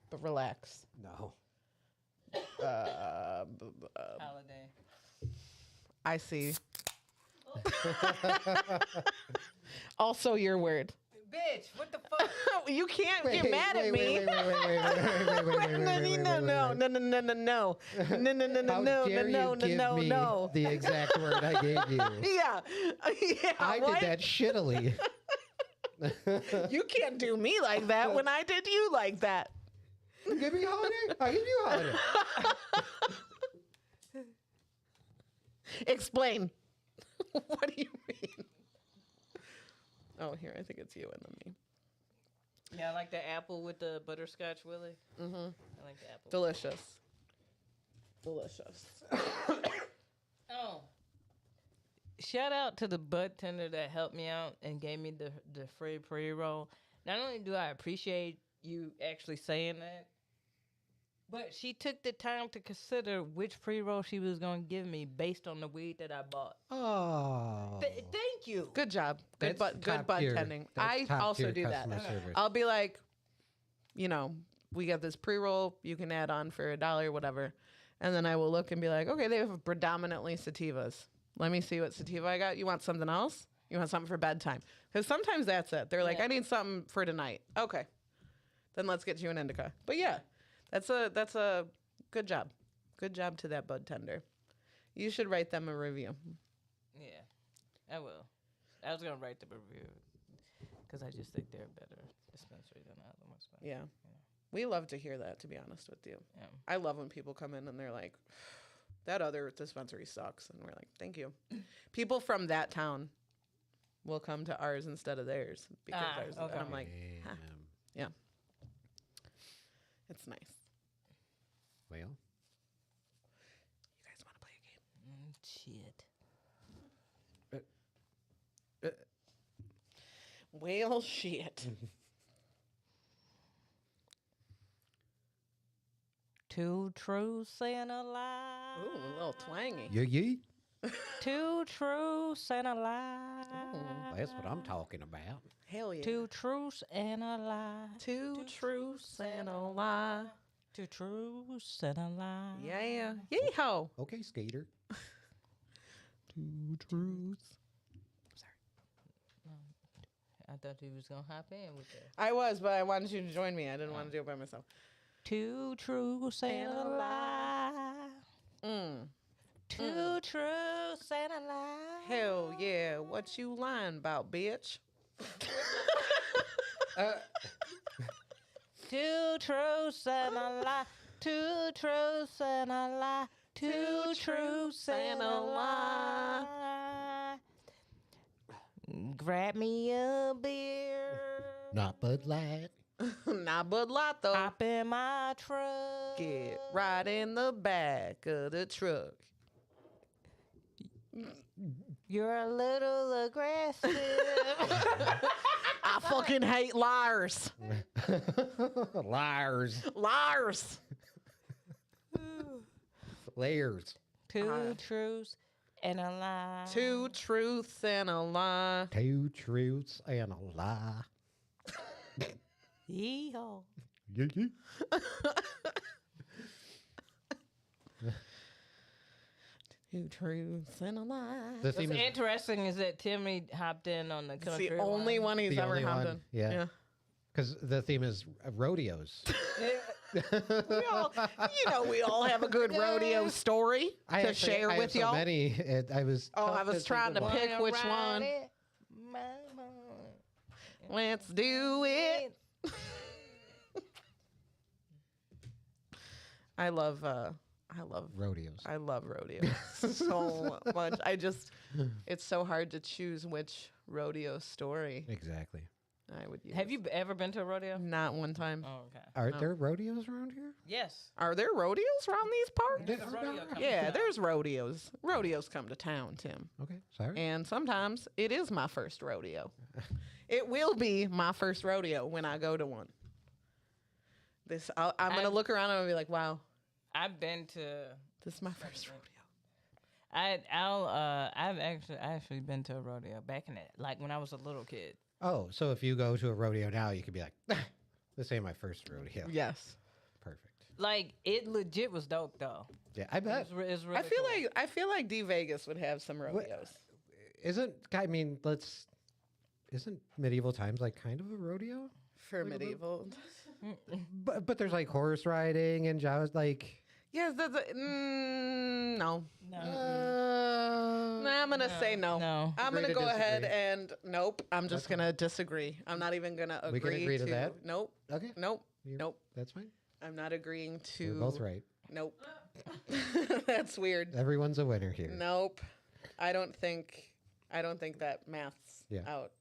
But relax. No. Holiday. I see. Also your word. Bitch, what the fuck? You can't get mad at me. Wait. No. No. How dare you give me No. the exact word I gave you? Yeah. I what? did that shittily. You can't do me like that when I did you like that. Give me holiday. I give you holiday. Explain. What do you mean? Oh, here, I think it's you and then me. Yeah, I like the apple with the butterscotch Willy. Mm-hmm. I like the apple. Delicious. Delicious. Oh. Shout out to the bud tender that helped me out and gave me the free pre-roll. Not only do I appreciate you actually saying that, but she took the time to consider which pre-roll she was going to give me based on the weed that I bought. Oh. Thank you. Good job. Good That's good top tier. tending. That's I top also tier do that. customer service. I'll be like, we got this pre-roll you can add on for $1, whatever. And then I will look and be like, okay, they have predominantly sativas. Let me see what sativa I got. You want something else? You want something for bedtime? Because sometimes that's it. They're like, Yeah. I need something for tonight. Okay. Then let's get you an indica. But yeah, that's a good job. Good job to that bud tender. You should write them a review. Yeah, I will. I was going to write the review because I just think they're a better dispensary than the other ones. But Yeah. We love to hear that, to be honest with you. Yeah. I love when people come in and they're like, that other dispensary sucks. And we're like, thank you. People from that town will come to ours instead of theirs because ours. okay. And I'm like, Damn. yeah, it's nice. Well, You guys want to play a game? Shit. Well, shit. Two truths and a lie. Ooh, a little twangy. yeah. Two truths and a lie. That's what I'm talking about. Hell yeah. Two truths and a lie. Two truths and a lie. Two truths and a lie. Yeah. Yeehaw. Okay, skater. Two truths. I thought you was gonna hop in with that. I was, but I wanted you to join me. I didn't want to do it by myself. Two truths and a lie. Two truths and a lie. Hell yeah. What you lying about, bitch? Two truths and a lie. Two truths and a lie. Two truths and a lie. Grab me a beer. Not Bud Light. Not Bud Light, though. Hop in my truck. Get right in the back of the truck. You're a little aggressive. I fucking hate liars. Liars. Liars. Layers. Two truths and a lie. Two truths and a lie. Two truths and a lie. Yeehaw. Yeah, yeah. Two truths and a lie. The What's theme is interesting is that Timmy hopped in on the It's country. the only one he's The ever only hopped one, in. yeah. because the theme is rodeos. We all have a good rodeo story to share I have with so y'all. many. I was. Oh, tough I was think trying of to one. pick which one. Let's do it. I love rodeos. I love rodeos so much. It's so hard to choose which rodeo story Exactly. I would use. Have you ever been to a rodeo? Not one time. Oh, okay. Are there rodeos around here? Yes. Are there rodeos around these parts? There's a rodeo coming Yeah, up. there's rodeos. Rodeos come to town, Tim. Okay, sorry. And sometimes it is my first rodeo. It will be my first rodeo when I go to one. I'm going to look around and I'll be like, wow, I've been to. this is my first rodeo. I've actually been to a rodeo back in it, like when I was a little kid. Oh, so if you go to a rodeo now, you could be like, this ain't my first rodeo. Yes. Perfect. Like it legit was dope though. Yeah, I bet. It's really I feel like D Vegas would have some rodeos. Isn't medieval times like kind of a rodeo? For medieval. But there's like horse riding and like. Yes, no. No. No, I'm going to say no. No. I'm going to Agree go to ahead disagree. and nope. I'm just going to disagree. I'm not even going to agree. We can agree to that? Nope. Okay. Nope. You- Nope. That's fine. I'm not agreeing to. We're both right. Nope. That's weird. Everyone's a winner here. Nope. I don't think that math's Yeah. out.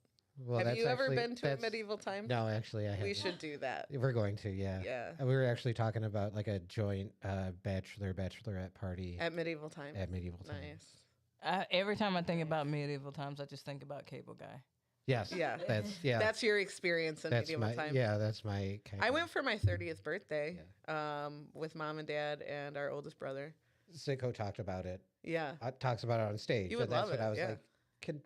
Well, Have that's you ever actually- been to a that's- medieval time? No, actually, I haven't. We should do that. We're going to, yeah. Yeah. We were actually talking about like a joint bachelorette party At medieval time. at medieval time. Nice. Every time I think about medieval times, I just think about Cable Guy. Yes. Yeah. That's That's your experience in that's medieval my time. yeah. That's my kind. I of went for my 30th birthday with mom and dad and our oldest brother. Sicko talked about it. Yeah. Talks about it on stage. You would and that's love what it, I was yeah. like, can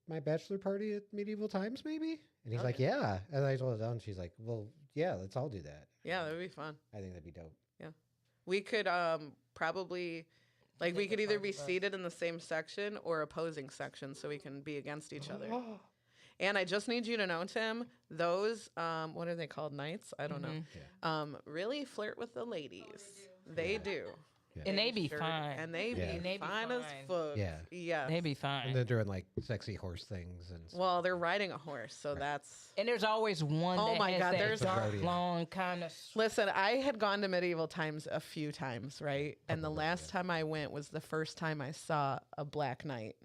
my bachelor party at medieval times maybe? And he's like, yeah. And I told her, and she's like, well, yeah, let's all do that. Yeah, that would be fun. I think that'd be dope. We could probably, like, we could either be seated in the same section or opposing sections so we can be against each other. And I just need you to know, Tim, those, what are they called, knights? I don't know. Really flirt with the ladies. They do. Yeah. And they be fine. And they Yeah. be fine as fuck. Yeah. Yeah. They be And fine. they're doing like sexy horse things and stuff. Well, they're riding a horse, so that's. And there's always one Oh that my has God, that there's- dark, Rodeo. long kind of. Listen, I had gone to medieval times a few times, right? And the last time I went was the first time I saw a black knight.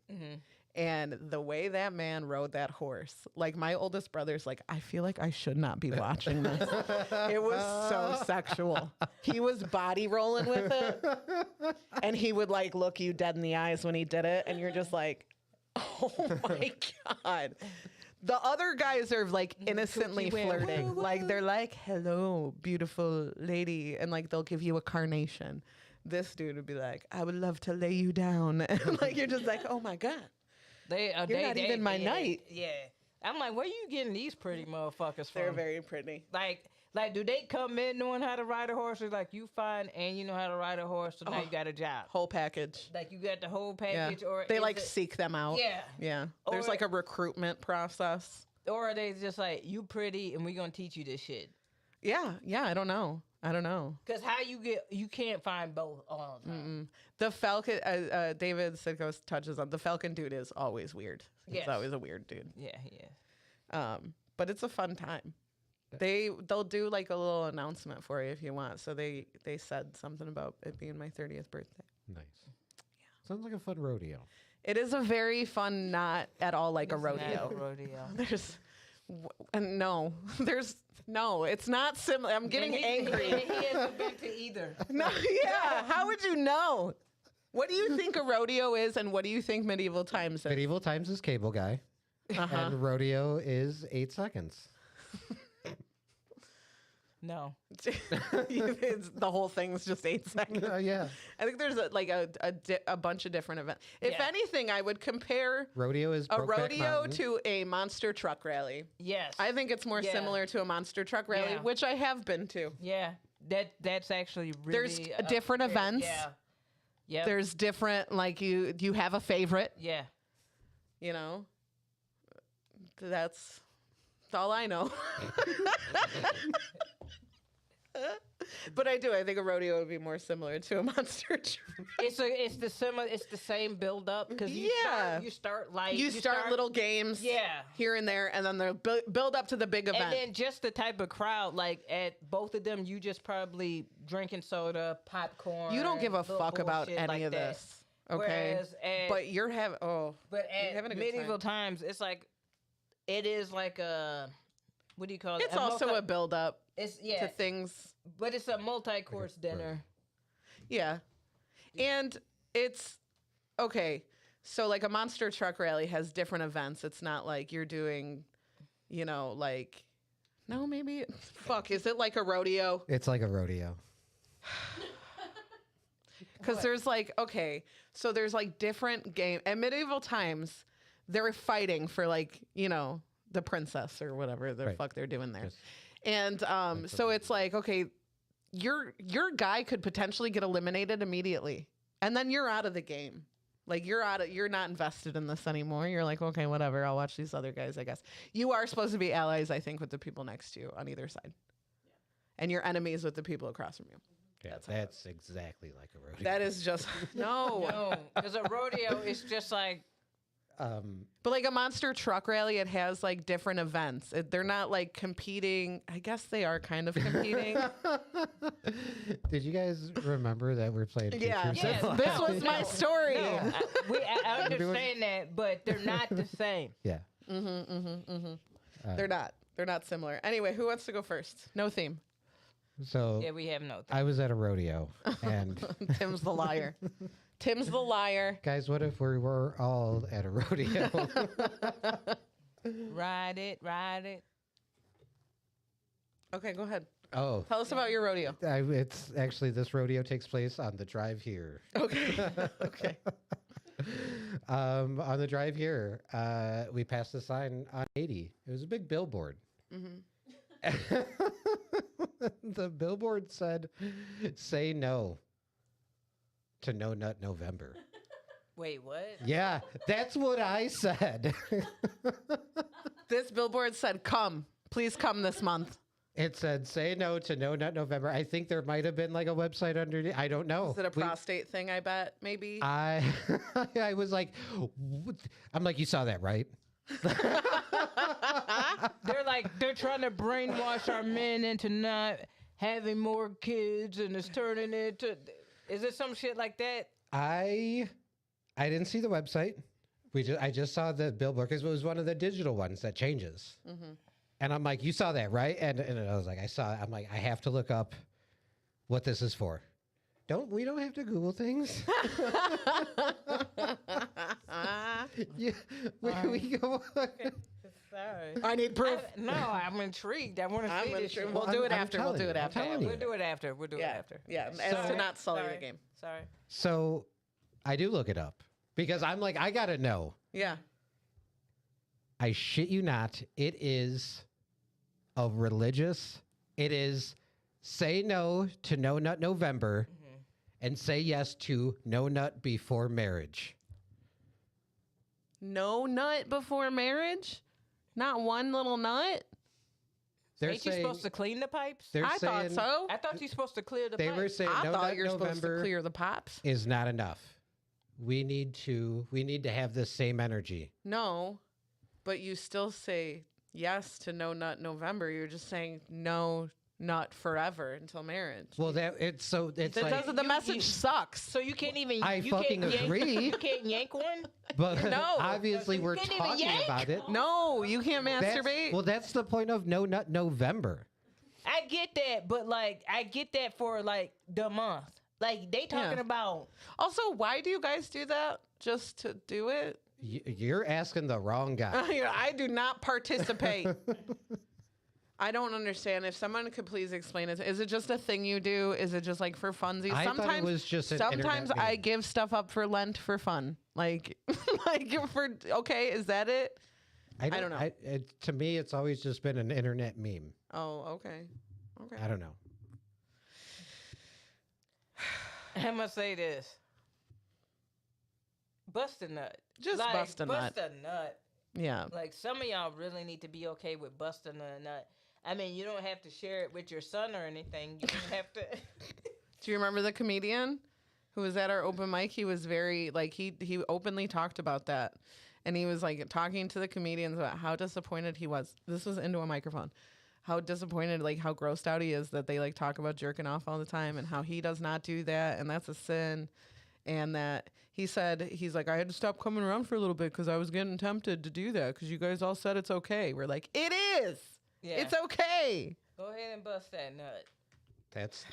And the way that man rode that horse, like my oldest brother's like, I feel like I should not be watching this. It was so sexual. He was body rolling with it. And he would like look you dead in the eyes when he did it. And you're just like, oh my God. The other guys are like innocently Coochie whip. flirting. Like they're like, hello, beautiful lady. And like they'll give you a carnation. This dude would be like, I would love to lay you down. And like you're just like, oh my God. You're not even my knight. Yeah. I'm like, where you getting these pretty motherfuckers from? They're very pretty. like Like, do they come in knowing how to ride a horse? Or like you find and you know how to ride a horse, so now you got a job. Whole package. Like you got the whole Yeah. package, or They is like it- seek them out. Yeah. Yeah. There's Or- like a recruitment process. or are they just like you pretty and we gonna teach you this shit? Yeah. Yeah. I don't know. Cause how you can't find both all the time. The Falcon, David Sidkos touches on the Falcon dude is always weird. He's Yes. always a weird dude. Yeah, he is. But it's a fun time. They'll do like a little announcement for you if you want. So they said something about it being my 30th birthday. Nice. Sounds like a fun rodeo. It is a very fun, not at all like a It's not rodeo. a rodeo. There's and no, it's not similar. I'm getting And angry. He hasn't been to either. No, yeah. How would you know? What do you think a rodeo is, and what do you think medieval times is? Medieval Times is Cable Guy, and rodeo is 8 seconds. No. The whole thing's just 8 seconds. Yeah. I think there's a bunch of different events. If Yeah. anything, I would compare Rodeo is a Brokeback rodeo Mountain. to a monster truck rally. Yes. I think it's more Yeah. similar to a monster truck rally, Yeah. which I have been to. Yeah. That's actually really. There's different events. Yeah. Yeah. There's different, like you have a favorite, Yeah. you know. That's all I know. But I think a rodeo would be more similar to a monster truck. It's the same build up because Yeah. you start like You start little games, Yeah. here and there, and then they'll build up to the big event. And then just the type of crowd, like at both of them, you just probably drinking soda, popcorn. You don't give a little fuck about bullshit any like of that. this, okay? Whereas at, But you're having but you're at having a good medieval time. times, it's like it is like a what do you call it? It's also a build up it's to things. but it's a multi-course dinner. Yeah, and it's okay. So like a monster truck rally has different events. It's not like you're doing, like no, maybe fuck. Is it like a rodeo? It's like a rodeo. Because there's like, okay, so there's like different game at medieval times. They're fighting for like, the princess or whatever the Right. fuck they're doing there. Yes. And so it's like, okay, your guy could potentially get eliminated immediately. And then you're out of the game. Like you're not invested in this anymore. You're like, okay, whatever. I'll watch these other guys, I guess. You are supposed to be allies, I think, with the people next to you on either side. And you're enemies with the people across from you. Yeah, that's exactly like a rodeo. That is just no. No, because a rodeo is just like But like a monster truck rally, it has like different events. They're not like competing. I guess they are kind of competing. Did you guys remember that we're playing Yeah. Teachers Yes. Allowed? This was my story. no, I understand that, but they're not the same. Yeah. They're not. They're not similar. Anyway, who wants to go first? No theme. So Yeah, we have no. I was at a rodeo, and Tim's the liar. Tim's the liar. guys, what if we were all at a rodeo? Ride it. Okay, go ahead. Oh, Tell us about your rodeo. it's actually this rodeo takes place on the drive here. Okay. Okay. On the drive here, we passed a sign on 80. It was a big billboard. The billboard said, "Say no to No Nut November." Wait, what? Yeah, that's what I said. This billboard said, "Come, please come this month." It said, "Say no to No Nut November." I think there might have been like a website underneath. I don't know. Is it a prostate thing? I bet maybe. I I was like, what? I'm like, you saw that, right? They're trying to brainwash our men into not having more kids, and it's turning into. Is it some shit like that? I didn't see the website. I just saw the billboard because it was one of the digital ones that changes. And I'm like, you saw that, right? And I was like, I saw it. I'm like, I have to look up what this is for. We don't have to Google things. Yeah, we go. Sorry. I need proof. No, I'm intrigued. I want to see this shit. We'll do it I'm after. We'll telling do you, it I'm after. telling you. We'll do it after. We'll do it Yeah. after. Yeah. As to not sully the Sorry. game. Sorry. So I do look it up because I'm like, I gotta know. Yeah. I shit you not. It is a religious It is say no to No Nut November and say yes to No Nut Before Marriage. No nut before marriage? Not one little nut? They're Ain't you saying, supposed to clean the pipes? they're I thought saying, so. I thought you supposed to clear the they pipes. were saying I No thought Nut you were supposed to November clear the pops. is not enough. We need to have this same energy. No, but you still say yes to no nut November. You're just saying no nut forever until marriage. Well, it's That like, doesn't, the you- message you- sucks. So you can't even. I you fucking can't yank- agree. You can't yank one. but No. obviously You we're can't even talking yank? about it. No, you can't That's, masturbate. well, that's the point of No Nut November. I get that, but like I get that for like the month. Like they talking Yeah. about. Also, why do you guys do that? Just to do it? You're asking the wrong guy. I do not participate. I don't understand. If someone could please explain it. Is it just a thing you do? Is it just like for funsies? I thought it was just an sometimes internet I meme. give stuff up for Lent for fun. Like like for okay, is that it? I don't know. To me, it's always just been an internet meme. Oh, okay. Okay. I don't know. I'm gonna say this. Bust a nut. Just bust a nut. Bust a nut. Yeah. Like some of y'all really need to be okay with busting a nut. I mean, you don't have to share it with your son or anything. You just have to. Do you remember the comedian who was at our open mic? He was very like he openly talked about that. And he was like talking to the comedians about how disappointed he was. This was into a microphone. How disappointed, like how grossed out he is that they like talk about jerking off all the time and how he does not do that and that's a sin. And that he said, he's like, I had to stop coming around for a little bit because I was getting tempted to do that because you guys all said it's okay. We're like, it is. Yeah. It's okay. Go ahead and bust that nut. That's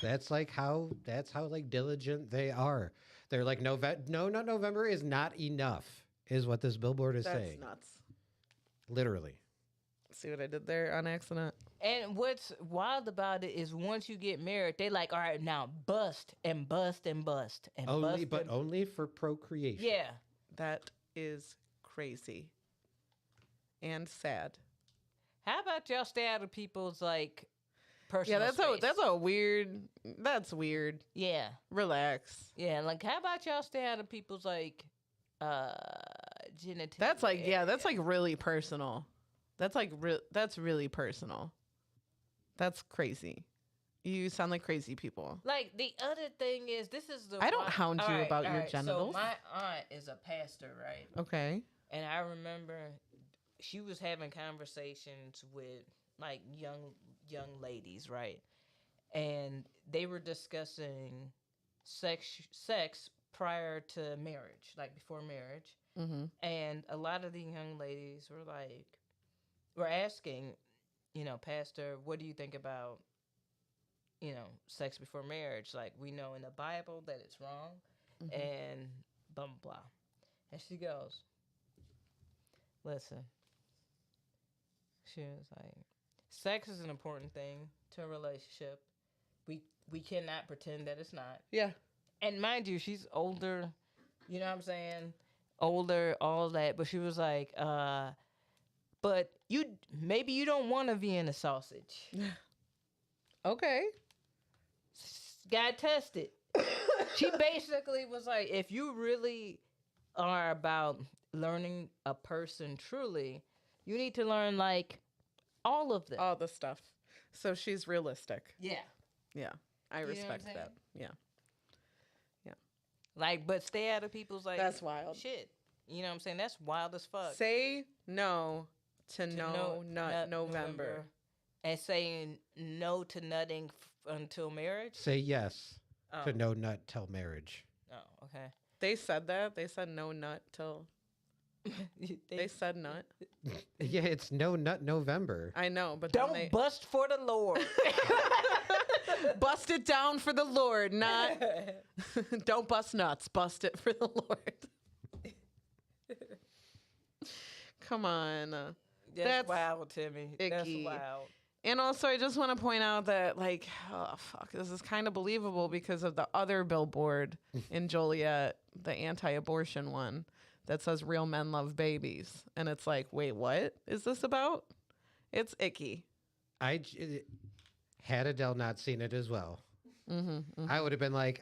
how like diligent they are. They're like No Nut November is not enough, is what this billboard is That's saying. nuts. Literally. See what I did there on accident? And what's wild about it is once you get married, they like, all right, now bust and bust and bust and Only, bust. but and- only for procreation. yeah. That is crazy and sad. How about y'all stay out of people's like personal Yeah, space? that's a weird. That's weird. Yeah. Relax. Yeah, like how about y'all stay out of people's like genitalia? That's like that's like really personal. That's like that's really personal. That's crazy. You sound like crazy people. Like the other thing is, this is the I don't one- hound all you right, about all your right, genitals. So my aunt is a pastor, right? Okay. And I remember she was having conversations with like young ladies, right? And they were discussing sex prior to marriage, like before marriage. Mm-hmm. And a lot of the young ladies were asking, Pastor, what do you think about, sex before marriage? Like, we know in the Bible that it's wrong, Mm-hmm. and blah, blah, blah. And she goes, listen. She was like, sex is an important thing to a relationship. We cannot pretend that it's not. Yeah. And mind you, she's older, you know what I'm saying? Older, all that. But she was like, but maybe you don't want a Vienna sausage. Okay. Got tested. She basically was like, if you really are about learning a person truly, you need to learn like all of them. All the stuff. So she's realistic. Yeah. Yeah. I You know what I'm respect saying? that. Yeah. Like, but stay out of people's like That's wild. shit. You know what I'm saying? That's wild as fuck. Say no to To no nut November. And saying no to nutting until marriage. Say yes Oh. to No Nut till marriage. Oh, okay. They said that. They said no nut till they said nut. Yeah, it's No Nut November. I know, but then Don't they bust for the Lord. bust it down for the Lord, not don't bust nuts. Bust it for the Lord. Come on. That's wild, Timmy. That's icky. wild. And also, I just want to point out that, like, oh, fuck, this is kind of believable because of the other billboard in Joliet, the anti-abortion one that says real men love babies. And it's like, wait, what is this about? It's icky. Had Adele not seen it as well, Mm-hmm. I would have been like,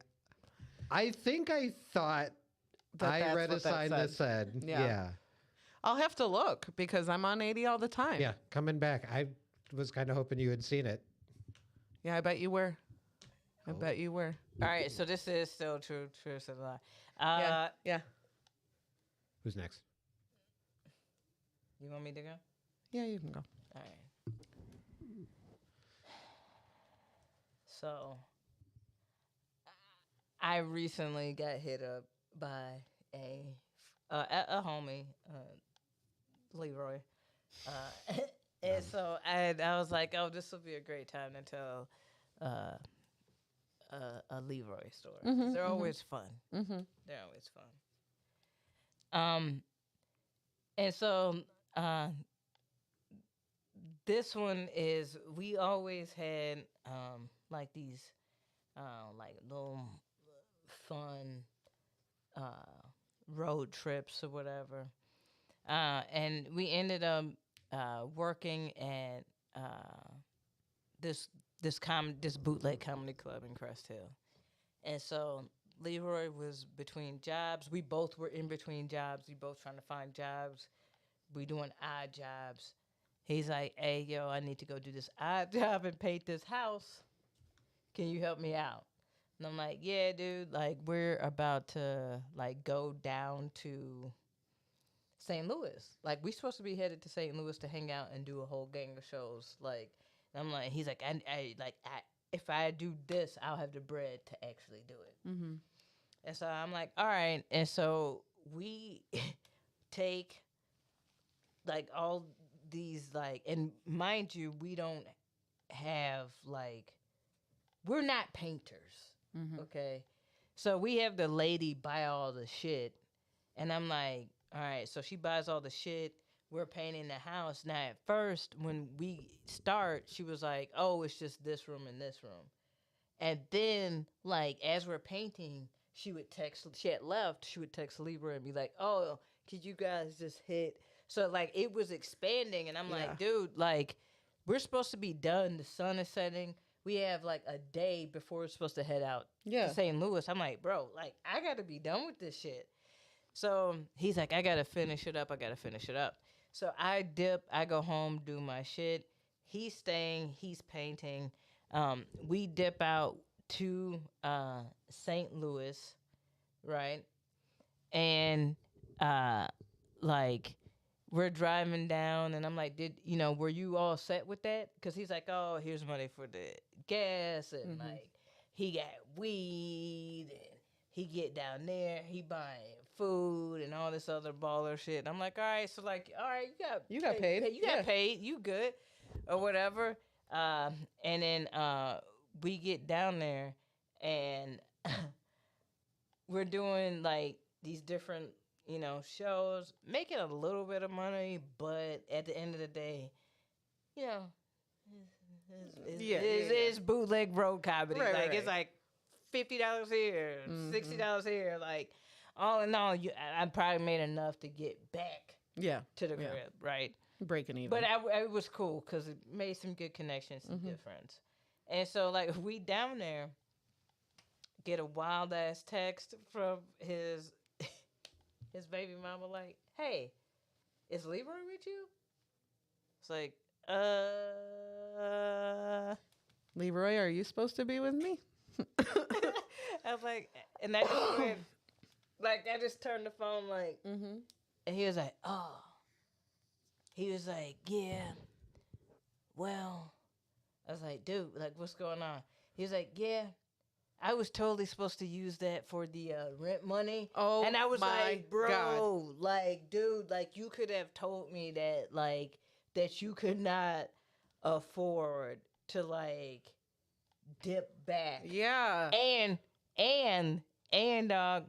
I think I thought I That's read a what that sign that said, Yeah. yeah. I'll have to look because I'm on 80 all the time. Yeah, coming back. I was kind of hoping you had seen it. Yeah, I bet you were. I Oh. bet you were. All right, so this is still true, true, so lie. Yeah. Who's next? You want me to go? Yeah, you can go. All right. So, I recently got hit up by a homie, Leroy, and so I was like, oh, this will be a great time to tell a Leroy story. 'Cause they're always fun. Mm-hmm. They're always fun. And so this one is we always had like these like little fun road trips or whatever. And we ended up working at this bootleg comedy club in Crest Hill. And so Leroy was between jobs. We both were in between jobs. We both trying to find jobs. We doing odd jobs. He's like, hey, yo, I need to go do this odd job and paint this house. Can you help me out? And I'm like, yeah, dude, like, we're about to, like, go down to St. Louis. Like, we supposed to be headed to St. Louis to hang out and do a whole gang of shows. Like, and I'm like, he's like, if I do this, I'll have the bread to actually do it. Mm-hmm. And so I'm like, all right. And so we take, like, all these, like, and mind you, we don't have, like, we're not painters, Mm-hmm. okay? So we have the lady buy all the shit. And I'm like, all right, so she buys all the shit. We're painting the house. Now, at first, when we start, she was like, oh, it's just this room and this room. And then, like, as we're painting, she would text Libra and be like, oh, could you guys just hit? So, like, it was expanding. And I'm Yeah. like, dude, like, we're supposed to be done. The sun is setting. We have, like, a day before we're supposed to head out Yeah. to St. Louis. I'm like, bro, like, I got to be done with this shit. So he's like, I got to finish it up. So I dip. I go home, do my shit. He's staying. He's painting. We dip out to St. Louis, right? And like we're driving down, and I'm like, were you all set with that? Because he's like, oh, here's money for the gas, and like he got weed, and he get down there, he buying food and all this other baller shit. And I'm like, all right, so like, all right, You got paid. you got paid, you good, or whatever. And then we get down there, and we're doing like these different, shows, making a little bit of money, but at the end of the day, it's bootleg road comedy. Right, like right. it's like $50 here, $60 here. Like all in all, I probably made enough to get back Yeah. to the crib, right? Breaking even. But it was cool because it made some good connections, some good friends. And so, like, we down there get a wild ass text from his baby mama, like, "Hey, is Leroy with you?" It's like, Leroy, are you supposed to be with me? I was like, and I just went, like, I just turned the phone, like, and he was like, oh. He was like, yeah, well, I was like, dude, like, what's going on? He was like, yeah, I was totally supposed to use that for the rent money. Oh, and I was my like, bro, God. like, dude, like, you could have told me that, like, that you could not afford to, like, dip back. Yeah. And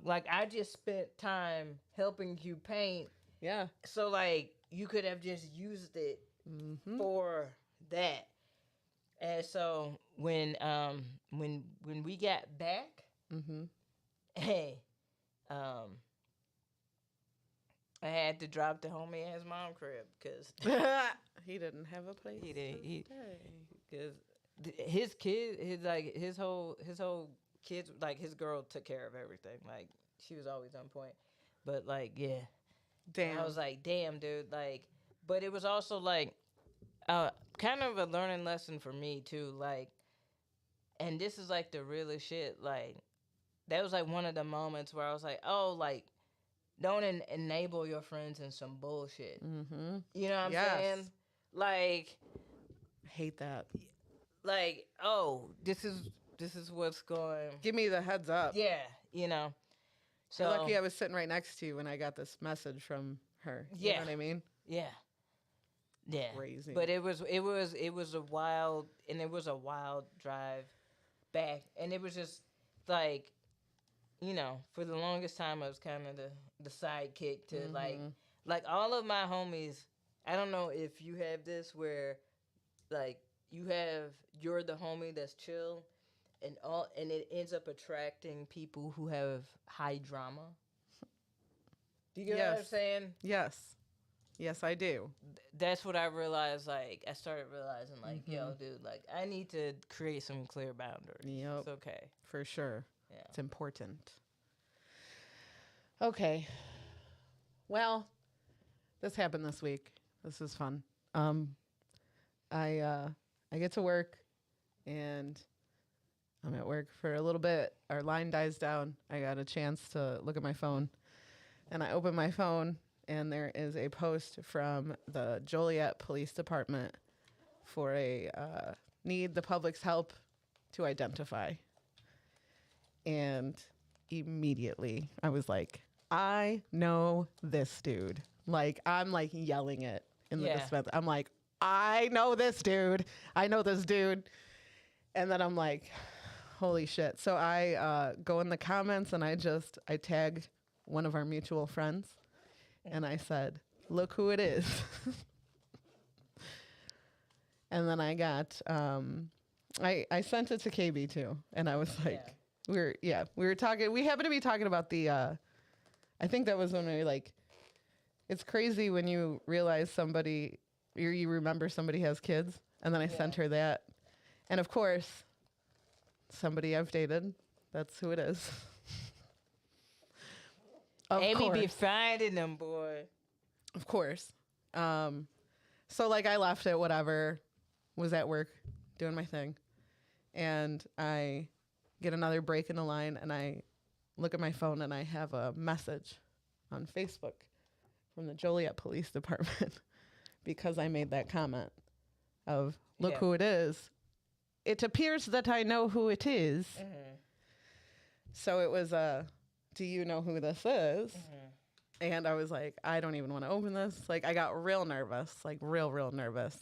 like, I just spent time helping you paint. Yeah. So, like, you could have just used it for that. And so when we got back, hey, I had to drop the homie at his mom crib because he didn't have a place. because his kid, his whole kids, like his girl took care of everything. Like she was always on point. But like, yeah, Damn. I was like, damn, dude. Like, but it was also like, kind of a learning lesson for me too. Like, and this is like the realest shit. Like, that was like one of the moments where I was like, oh, like, don't enable your friends in some bullshit. Mm-hmm. You know what I'm Yes. saying? Like, Hate that. oh, this is what's going. Give me the heads up. Yeah, you know. So You're lucky I was sitting right next to you when I got this message from her. You Yeah. know what I mean? yeah, yeah. Crazy. But it was a wild drive back, and it was just like, you know, for the longest time I was kind of the sidekick to like all of my homies. I don't know if you have this where like you're the homie that's chill, and it ends up attracting people who have high drama. Do you get what I'm Yes. saying? Yes. Yes, I do. That's what I realized. Like I started realizing, like, yo, dude, like I need to create some clear boundaries. Yep. It's okay. For sure. Yeah. It's important. Okay. Well, this happened this week. This was fun. I get to work and I'm at work for a little bit. Our line dies down. I got a chance to look at my phone. And I open my phone and there is a post from the Joliet Police Department for a need the public's help to identify. And immediately I was like, I know this dude. Like, I'm like yelling it in the dispenser. I'm like, I know this dude. I know this dude. And then I'm like, holy shit. So I go in the comments and I tag one of our mutual friends. And I said, look who it is. And then I got, I sent it to KB too. And I was like, we were talking, we happened to be talking about the, I think that was when we were like, it's crazy when you realize somebody, you remember somebody has kids. And then I sent her that. And of course, somebody I've dated, that's who it is. Aimee be finding them, boy. Of course. So like I left it, whatever, was at work doing my thing. And I get another break in the line and I look at my phone and I have a message on Facebook from the Joliet Police Department because I made that comment of, look who it is. It appears that I know who it is. Mm-hmm. So it was do you know who this is? Mm-hmm. And I was like, I don't even want to open this. Like, I got real nervous, like real nervous.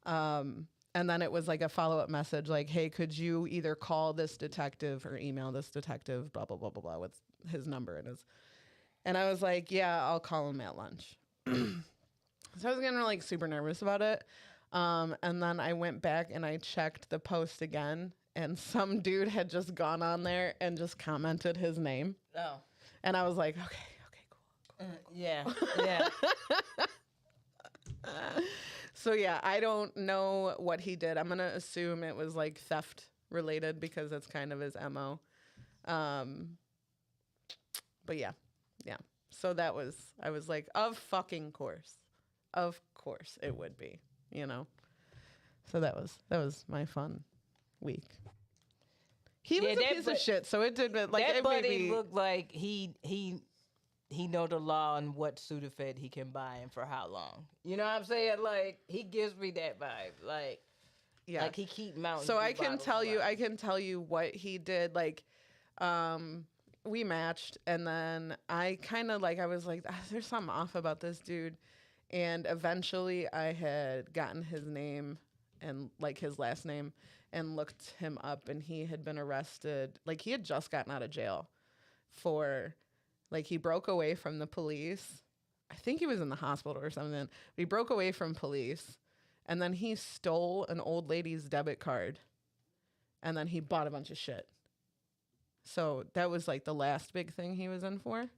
And then it was like a follow-up message like, hey, could you either call this detective or email this detective, blah, blah, blah, blah, blah, with his number and his. And I was like, yeah, I'll call him at lunch. So I was getting like super nervous about it. And then I went back and I checked the post again. And some dude had just gone on there and just commented his name. Oh. And I was like, okay, cool. Yeah. So yeah, I don't know what he did. I'm going to assume it was like theft related because that's kind of his MO. But yeah. So that was, I was like, of fucking course. Of course it would be, you know? So that was my fun week. He was a piece of shit, so it did like that it buddy made me looked like he know the law and what Sudafed he can buy and for how long. You know what I'm saying? Like he gives me that vibe. Like like he keep mounting. So I can tell you what he did. Like, we matched, and then I kind of like I was like, there's something off about this dude, and eventually I had gotten his name and like his last name and looked him up, and he had been arrested. Like he had just gotten out of jail for, like he broke away from the police. I think he was in the hospital or something. But he broke away from police, and then he stole an old lady's debit card, and then he bought a bunch of shit. So that was like the last big thing he was in for.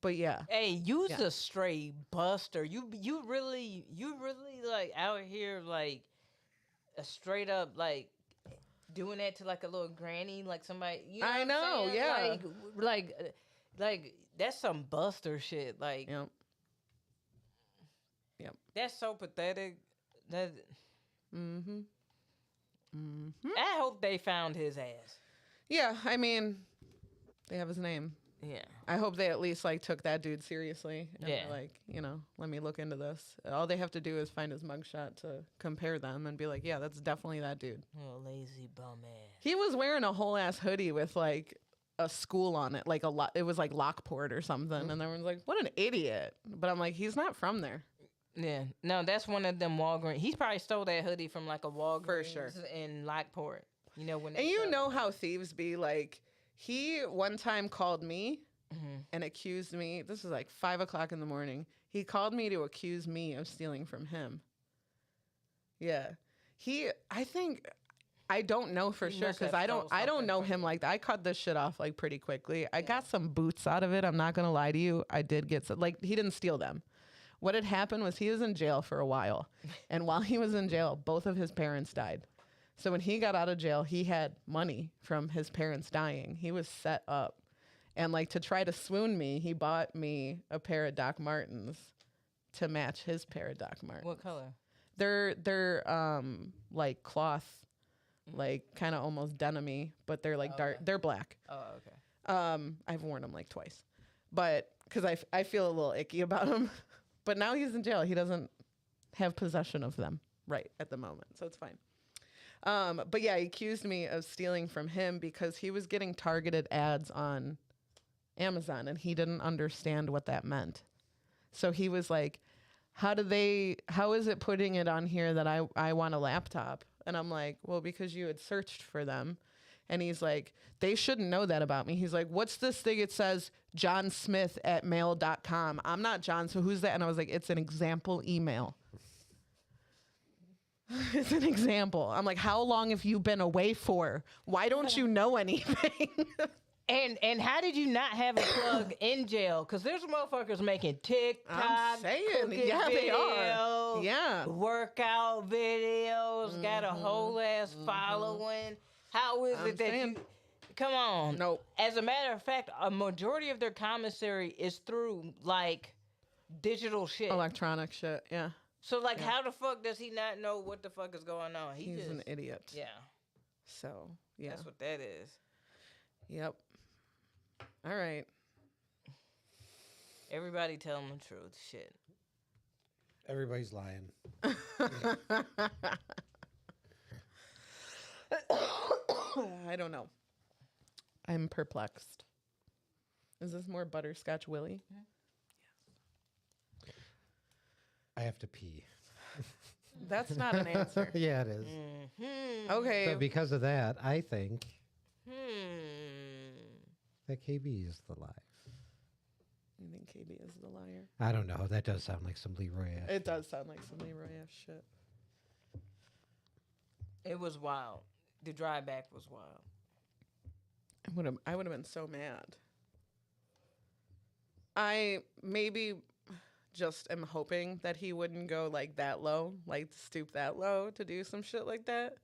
But yeah. Hey, you's Yeah. a straight buster. You really like out here like a straight up like doing that to like a little granny, like somebody. You know I what I'm know, saying? yeah. Like that's some buster shit. Like Yep. Yep. that's so pathetic. That Mm-hmm. Mm-hmm. I hope they found his ass. Yeah, I mean, they have his name. Yeah. I hope they at least like took that dude seriously. And Yeah. were like, let me look into this. All they have to do is find his mugshot to compare them and be like, yeah, that's definitely that dude. Oh, lazy bum ass. He was wearing a whole ass hoodie with like a school on it, like it was like Lockport or something, and everyone's like, what an idiot. But I'm like, he's not from there. Yeah. No, that's one of them Walgreens. He's probably stole that hoodie from like a Walgreens sure. in Lockport. You know when. And they you sell- know how thieves be. Like, he one time called me Mhm. and accused me. This was like 5 o'clock in the morning. He called me to accuse me of stealing from him. Yeah. I don't know for He sure must because have I don't stole know something him from like that. I cut this shit off like pretty quickly. I Yeah. got some boots out of it. I'm not gonna lie to you. I did get some, like, he didn't steal them. What had happened was he was in jail for a while. And while he was in jail, both of his parents died. So when he got out of jail, he had money from his parents dying. He was set up. And like to try to swoon me, he bought me a pair of Doc Martens to match his pair of Doc Martens. What color? They're like cloth, like kind of almost denim-y, but they're like dark. Okay. They're black. Oh, okay. I've worn them like twice, but because I feel a little icky about them. But now he's in jail. He doesn't have possession of them right at the moment, so it's fine. But yeah, he accused me of stealing from him because he was getting targeted ads on Amazon and he didn't understand what that meant. So he was like, how is it putting it on here that I want a laptop? And I'm like, well, because you had searched for them. And he's like, they shouldn't know that about me. He's like, what's this thing? It says johnsmith@mail.com. I'm not John, so who's that? And I was like, it's an example email. It's an example. I'm like, how long have you been away for? Why don't you know anything? And how did you not have a plug in jail? Because there's motherfuckers making TikTok, I'm saying, cooking yeah, they are. videos, Yeah. workout videos, got a whole ass following. How is I'm it that saying. you... Come on. Nope. As a matter of fact, a majority of their commissary is through, like, digital shit. Electronic shit, yeah. So, like, how the fuck does he not know what the fuck is going on? He's just, an idiot. Yeah, So, yeah. that's what that is. Yep. All right. Everybody tell him the truth. Shit. Everybody's lying. I don't know. I'm perplexed. Is this more Butterscotch Willie? I have to pee. That's not an answer. Yeah, it is. Okay. So because of that, I think Hmm. that KB is the liar. You think KB is the liar? I don't know. That does sound like some Leroy ass. It does sound like some Leroy ass shit. It was wild. The drive back was wild. I would have been so mad. I maybe just am hoping that he wouldn't go like that low, like stoop that low to do some shit like that.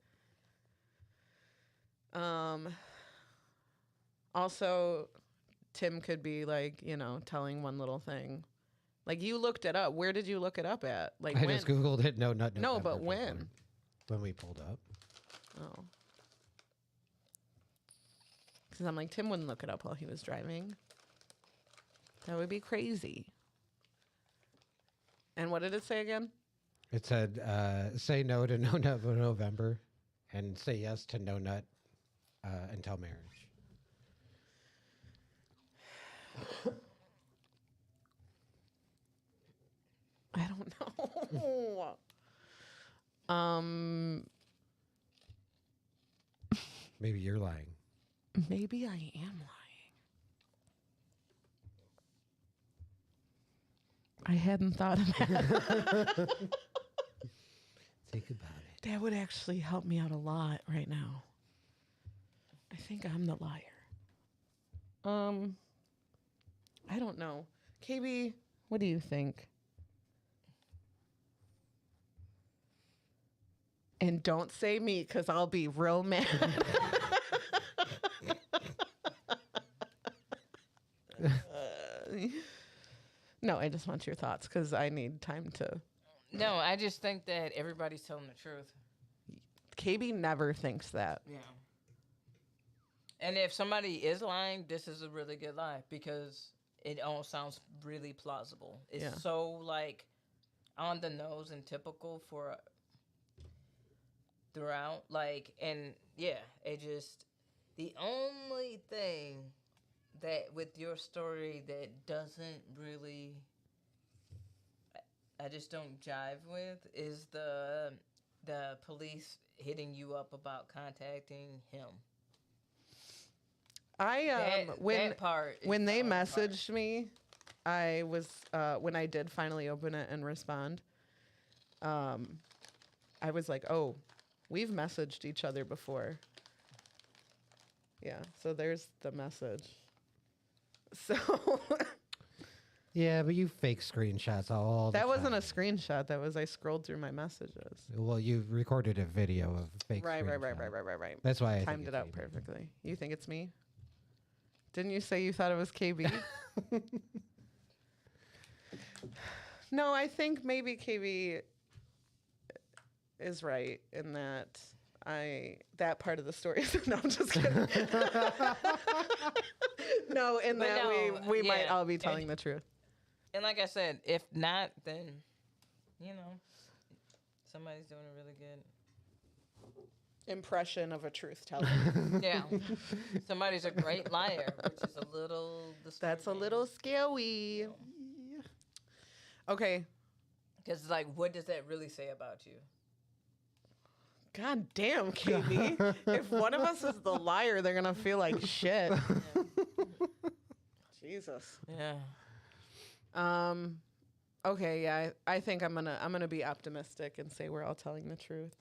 Also, Tim could be like, telling one little thing. Like, you looked it up. Where did you look it up at? Like, I when? just Googled it. No, not No, but November, when? When we pulled up. Oh. Because I'm like, Tim wouldn't look it up while he was driving. That would be crazy. And what did it say again? It said, say no to No Nut for November and say yes to No Nut until marriage. I don't know. Maybe you're lying. Maybe I am lying. I hadn't thought of that. Think about it. That would actually help me out a lot right now. I think I'm the liar. I don't know. KB, what do you think? And don't say me, because I'll be real mad. No, I just want your thoughts, because I need time to. No, I just think that everybody's telling the truth. KB never thinks that. Yeah. And if somebody is lying, this is a really good lie because it all sounds really plausible. It's Yeah. so like on the nose and typical for throughout. Like, and yeah, it just the only thing that with your story that doesn't really I just don't jive with is the police hitting you up about contacting him. When part is when the they hard part. messaged me, I was when I did finally open it and respond. I was like, "Oh, we've messaged each other before." Yeah, so there's the message. So Yeah, but you fake screenshots all the that wasn't a time. screenshot. That was I scrolled through my messages. Well, you recorded a video of a fake Right. screenshot. That's why I Timed think it it's out you. perfectly. You think it's me? Didn't you say you thought it was KB? No, I think maybe KB is right in that that part of the story. No, I'm just kidding. No, in But that no, we might yeah, all be telling the truth. And like I said, if not, then somebody's doing a really good. Impression of a truth teller. Yeah, somebody's a great liar, which is a little. That's a little scary. Okay. Because like, what does that really say about you? God damn, KB. If one of us is the liar, they're gonna feel like shit. Jesus. Yeah. Okay, yeah, I think I'm gonna be optimistic and say we're all telling the truth.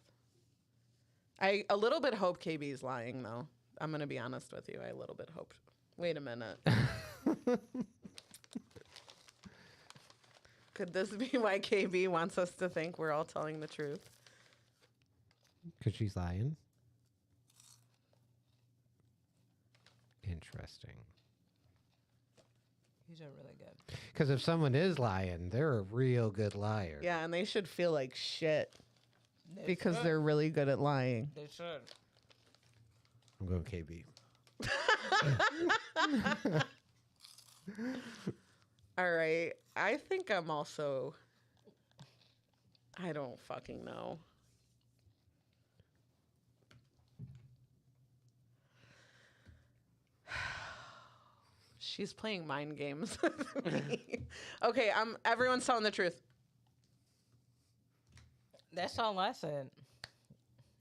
I a little bit hope KB's lying though. I'm gonna be honest with you. I a little bit hope. Wait a minute. Could this be why KB wants us to think we're all telling the truth? Because she's lying. Interesting. These are really good. Because if someone is lying, they're a real good liar. Yeah, and they should feel like shit They because should. they're really good at lying. They should. I'm going KB. All right. I think I'm also. I don't fucking know. She's playing mind games with me. Okay, everyone's telling the truth. That's all I said.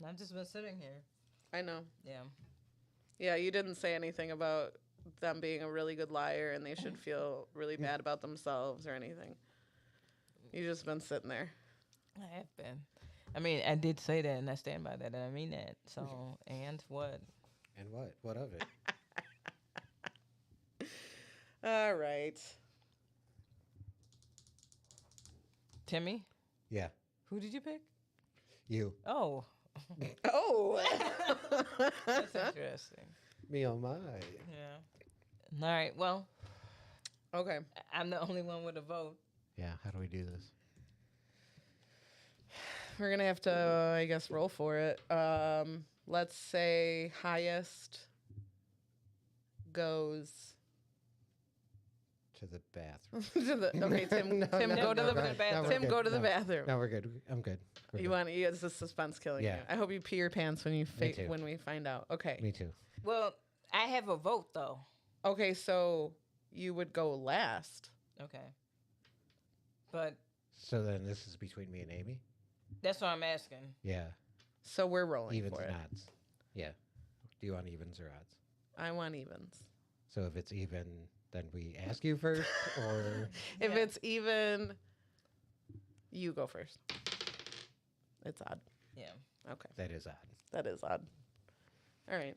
I've just been sitting here. I know. Yeah. Yeah, you didn't say anything about them being a really good liar and they should feel really bad about themselves or anything. You just been sitting there. I have been. I mean, I did say that, and I stand by that, and I mean that. So, and what? And what? What of it? All right. Timmy, Yeah. who did you pick? You. Oh, Oh. that's interesting. Me oh my. Yeah. All right. Well, Okay. I'm the only one with a vote. Yeah, how do we do this? We're going to have to, I guess, roll for it. Let's say highest goes To the bathroom. to the. Okay, Tim. No, Tim, no, go to no, the go bathroom. ahead. No, we're Tim, good. go to the No. bathroom. No, we're good. I'm good. We're You good. want? It's the suspense killing Yeah. you. I hope you pee your pants when you too. when we find out. Okay. Me too. Well, I have a vote though. Okay, so you would go last. Okay. But So then this is between me and Amy? that's what I'm asking. Yeah. So we're rolling Evens for and it. odds. Yeah. Do you want evens or odds? I want evens. So if it's even, then we ask you first, or If Yeah. it's even, you go first. It's odd. Yeah. Okay, that is odd. that is odd. All right.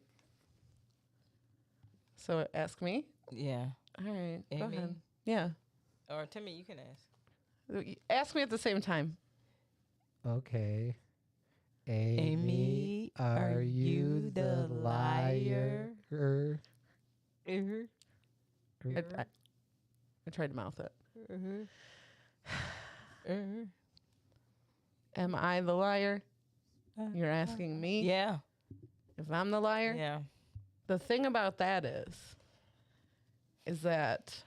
So ask me. Yeah. All right. Go Amy? ahead. Yeah. Or Timmy, you can ask. Ask me at the same time. Okay. Aimee, are you the liar? I tried to mouth it. Am I the liar? You're asking me Yeah. if I'm the liar? Yeah. The thing about that is that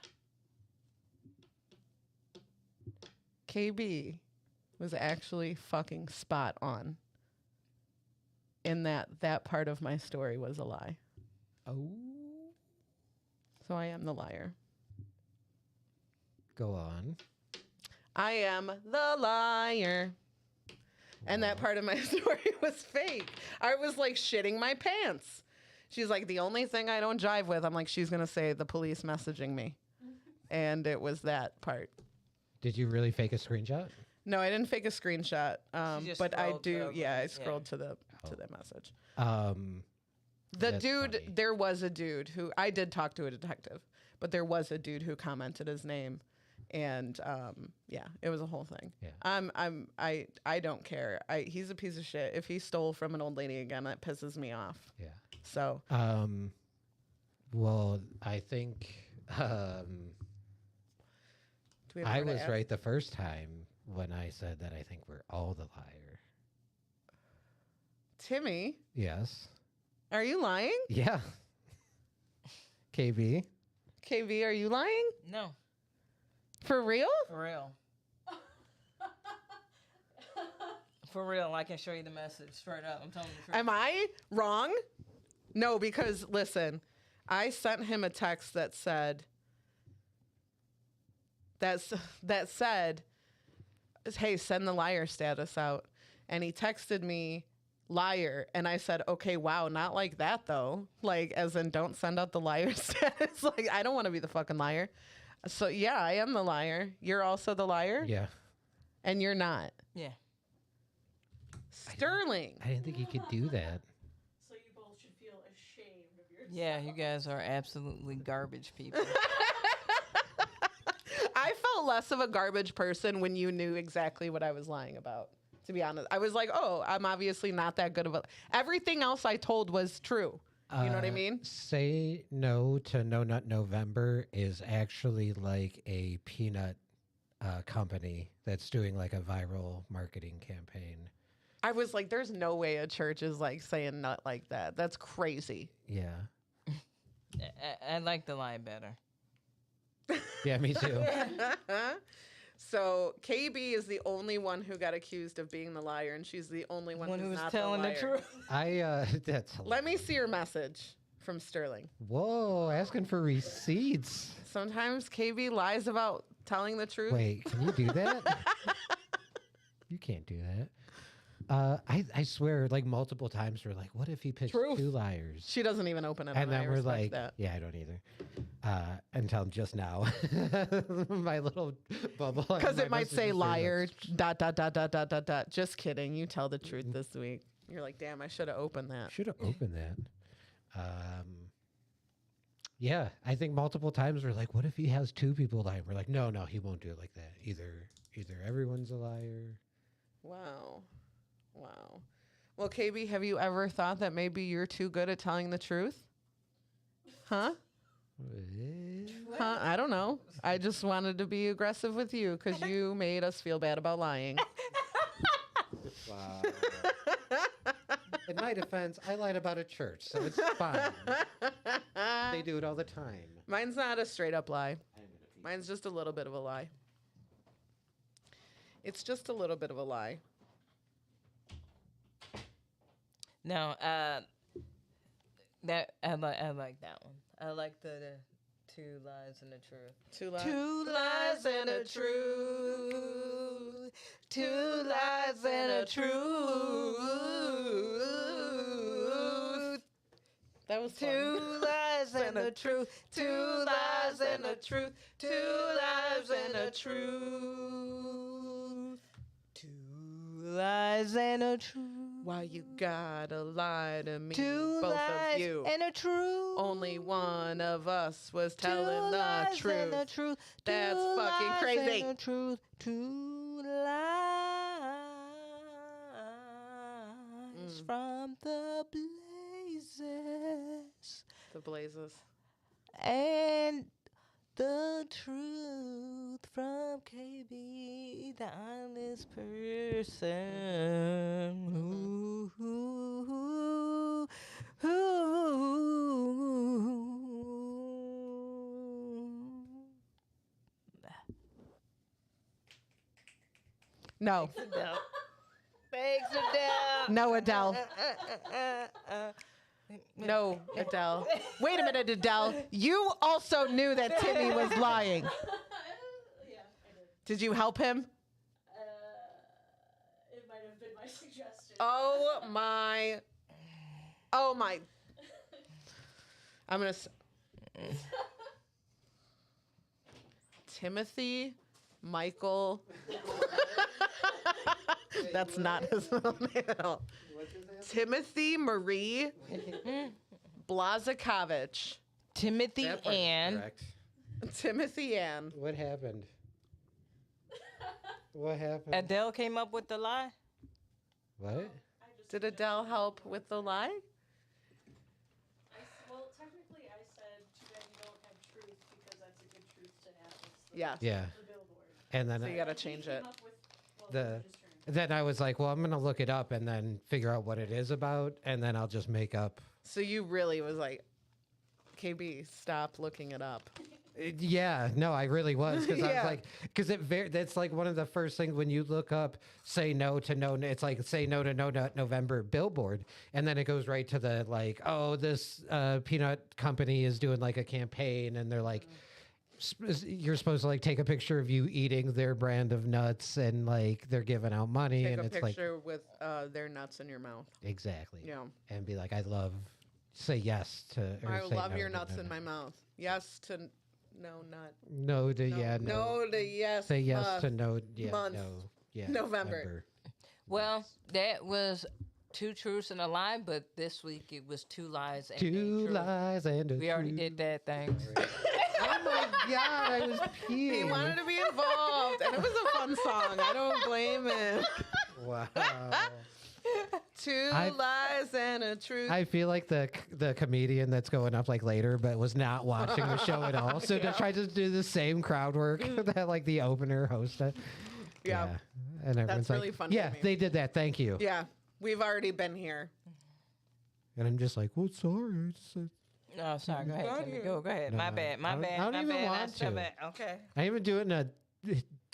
KB was actually fucking spot on in that part of my story was a lie. Oh. So I am the liar. Go on. I am the liar. And that part of my story was fake. I was like shitting my pants. She's like, the only thing I don't jive with, I'm like, she's going to say the police messaging me. And it was that part. Did you really fake a screenshot? No, I didn't fake a screenshot. just But I scrolled do. to Yeah, I yeah. scrolled to the message. The That's dude, funny. there was a dude who, I did talk to a detective, but there was a dude who commented his name. And yeah, it was a whole thing. Yeah. I don't care. He's a piece of shit. If he stole from an old lady again, that pisses me off. Yeah. So Well, I think do we have I more to was add? right the first time when I said that I think we're all the liar. Timmy, Yes. are you lying? Yeah. KB. KV, are you lying? No. For real? For real. For real. I can show you the message straight up. I'm telling you the truth. Am I wrong? No, because listen, I sent him a text that said, hey, send the liar status out. And he texted me liar. And I said, okay, wow, not like that though. Like, as in, don't send out the liar status. Like, I don't want to be the fucking liar. So yeah, I am the liar. You're also the liar? Yeah. And you're not. Yeah. Sterling. I didn't think you could do that. So you both should feel ashamed of yourself. Yeah, you guys are absolutely garbage people. I felt less of a garbage person when you knew exactly what I was lying about, to be honest. I was like, oh, I'm obviously not that good of a... Everything else I told was true. You know what I mean? Say no to No Nut November is actually like a peanut company that's doing like a viral marketing campaign. I was like, there's no way a church is like saying nut like that. That's crazy. Yeah. I like the lie better. Yeah, me too. So KB is the only one who got accused of being the liar, and she's the only one One who who's was not telling the the liar. truth. That's Let me hilarious. see your message from Sterling. Whoa, asking for receipts. Sometimes KB lies about telling the truth. Wait, can you do that? You can't do that. I swear, like multiple times, we're like, what if he picked Truth. two liars? She doesn't even open it. And then I we're respect like, that. yeah, I don't either. Until just now, my little bubble. on Because my it might say messages liar, ... Just kidding. You tell the truth this week. You're like, damn, I should have opened that. Should have opened that. Yeah, I think multiple times we're like, what if he has two people lying? We're like, no, he won't do it like that. Either everyone's a liar. Wow. Well, KB, have you ever thought that maybe you're too good at telling the truth? Huh? Huh? I don't know. I just wanted to be aggressive with you because you made us feel bad about lying. Wow. In my defense, I lied about a church, so it's fine. They do it all the time. Mine's not a straight up lie. Mine's just a little bit of a lie. It's just a little bit of a lie. No, that I like that one. I like the two lies and the truth. Two lies. Two lies and a truth. Two lies and a truth. That was Two fun. lies and a truth. Two lies and a truth. Two lies and a truth. Two lies and a truth. Why you gotta lie to me, Two both lies of you. and a truth. Only one of us was Two telling the lies truth. and the truth. That's Two fucking lies crazy. And the truth. Two lies from the blazes. The blazes. And the truth from KB, the honest person. No. Thanks, Adele. No, Adele. No, Adele. Wait a minute, Adele. You also knew that Timmy was lying. Yeah, I did. Did you help him? It might have been my suggestion. Oh my. Oh my. I'm going to. Timothy Michael. That's not his middle name at all. Timothy Marie Blazakovich. Timothy That part's and correct. Timothy Ann. What happened? What happened? Adele came up with the lie. What? Did Adele help with the lie? Well, technically, I said too bad you don't have truth because that's a good truth to have. It's the, Yeah. Yeah. the billboard. And then So you got to change it. Came up with, well, The- just turned. then I was like, well, I'm gonna look it up and then figure out what it is about, and then I'll just make up. So you really was like, KB, stop looking it up. Yeah, no, I really was because I Yeah. was like, because that's like one of the first things when you look up, say no to no. It's like say no to no November billboard, and then it goes right to the like, oh, this peanut company is doing like a campaign, and they're like, you're supposed to like take a picture of you eating their brand of nuts, and like they're giving out money, Take and a it's like picture with their nuts in your mouth. exactly, Yeah. and be like, I love, say yes to. Or I say love no your to nuts no, in no. my mouth. Yes to no nut. No to No, yeah, no to yes. Say yes to no, yeah, month, no, yeah. November. Well, that was 2 truths and a lie, but this week it was 2 lies and a 2 truth. lies and a We already truth. did that. Thanks. Oh my god, I was He peeing. wanted to be involved, and it was a fun song. I don't blame him. Wow. 2 I've- lies and a truth. I feel like the comedian that's going up like later, but was not watching the show at all. So to try to do the same crowd work that like the opener hosted. Yeah. And everyone's really like, funny to yeah, me. they did that. Thank you. Yeah, we've already been here. And I'm just like, well, sorry. I just said- No, sorry. Go ahead, Timmy. Go ahead. No, My bad. My I don't- bad. I don't my even bad. want My to. bad. Okay. I even do it in a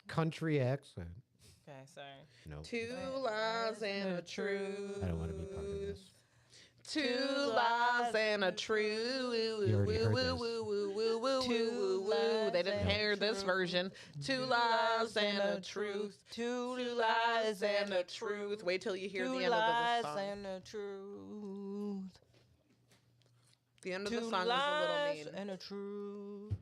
country accent. Okay. Sorry. No, 2 lies and a truth. I don't want to be part of this. 2 lies and a truth. You already heard this. Two lies They didn't and a hear this truth. version. 2 lies and a truth. 2 lies and a truth. Wait till you hear 2 the end of the lies song. and a truth. The end of 2 the song is a lies little mean. and a truth.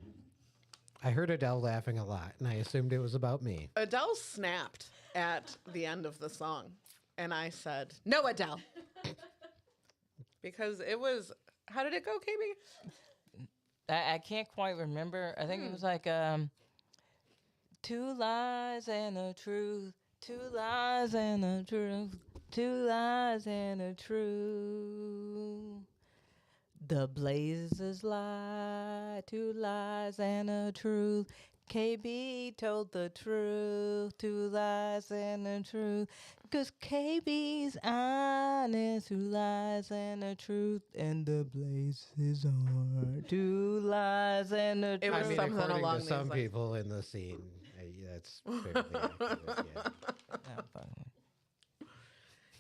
I heard Adele laughing a lot, and I assumed it was about me. Adele snapped at the end of the song, and I said, "No, Adele," because it was. How did it go, KB? I can't quite remember. I think it was like 2 lies and a truth. 2 lies and a truth. 2 lies and a truth. The blazes lie. 2 lies and a truth. KB told the truth. 2 lies and a truth. Cause KB's honest. 2 lies and a truth. And the blazes are 2 lies and a truth. It was I mean, something according along to these some lines. people in the scene, that's fairly accurate, yeah. Yeah, fuck.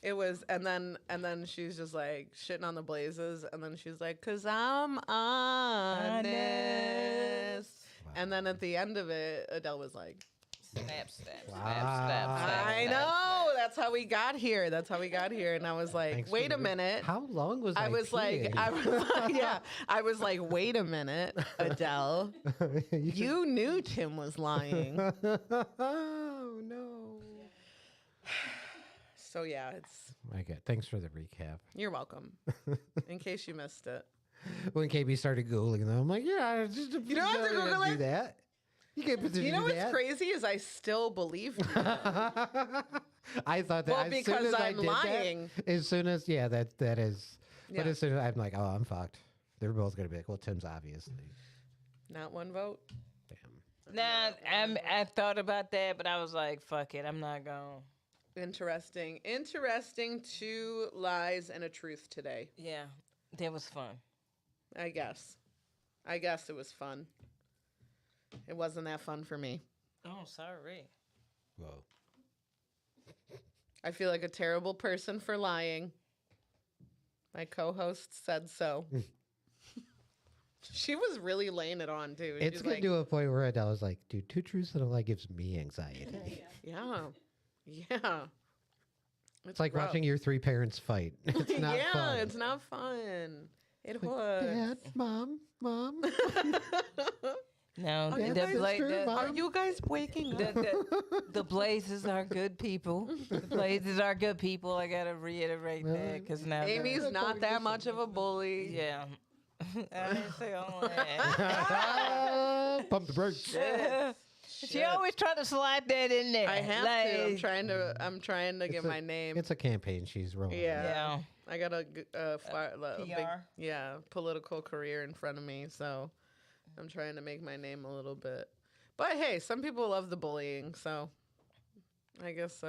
It was, and then she's just like shitting on the blazes, and then she's like, "Cause I'm honest." And then at the end of it, Adele was like, Snap, snap, Wow. snap, snap, snap. "I snap, know, that's how we got here. That's how we got here." And I was like, Thanks for "Wait a the- minute." How long was I was like, peeing? I was like, yeah, I was like, "Wait a minute, Adele, you knew Tim was lying." Oh no. So yeah, it's Okay, thanks for the recap. you're welcome. In case you missed it. when KB started Googling them, I'm like, yeah, just You don't have to Google do it. that. You can't put You know what's crazy is I still believed you. I thought that Well, as soon because as I I'm did lying. that, as soon as that is. But Yeah. as soon as I'm like, oh, I'm fucked. They're both gonna be like, well, Tim's obviously. Not one vote. Damn. Nah, I thought about that, but I was like, fuck it, I'm not going. Interesting. Interesting. 2 lies and a truth today. Yeah, that was fun. I guess. I guess it was fun. It wasn't that fun for me. Oh, sorry. Whoa. I feel like a terrible person for lying. My co-host said so. She was really laying it on too. It's She's getting like, to a point where I was like, dude, 2 truths and a lie gives me anxiety. yeah, yeah. It's like rough. watching your 3 parents fight. It's not yeah, fun. it's not fun. It Like, was. Dad, mom. No, Are you the, guys bla- Mom? Are you guys waking up? the Blazes are good people. The Blazes are good people. I gotta reiterate that because now Amy's not that much of a bully. Yeah. I didn't say all that. Pump the brakes. She always tried to slide that in there. I have to. I'm trying to It's get a- my name. It's a campaign she's rolling. Yeah. Yeah. I got a big PR. political career in front of me, so I'm trying to make my name a little bit. But hey, some people love the bullying, so I guess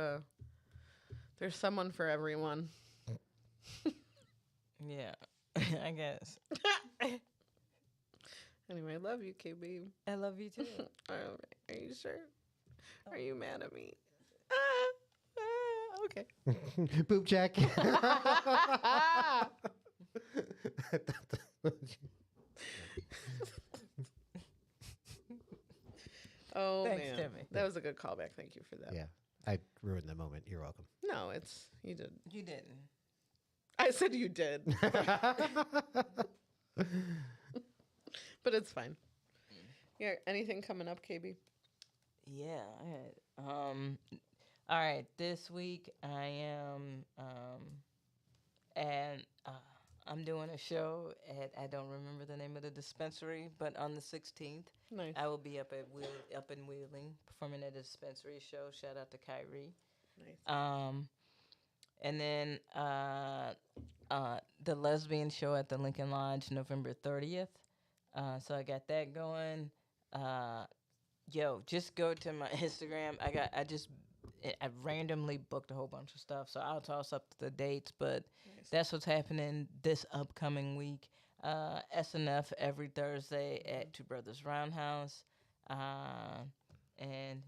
there's someone for everyone. Yeah. I guess. Anyway, love you, KB. I love you too. Are you sure? Are you mad at me? Okay. Boob check. Oh Thanks, man, Timmy. that was a good callback. Thank you for that. Yeah, I ruined the moment. You're welcome. No, you did. You didn't. I said you did, but it's fine. Yeah. Anything coming up, KB? Yeah. I had, all right. This week I am and I'm doing a show at I don't remember the name of the dispensary, but on the 16th Nice. I will be up in Wheeling performing at a dispensary show. Shout out to Kyrie. Nice. And then the lesbian show at the Lincoln Lodge, November 30th. So I got that going. Yo, just go to my Instagram. I randomly booked a whole bunch of stuff, so I'll toss up the dates. But that's what's happening this upcoming week. SNF every Thursday at Two Brothers Roundhouse, and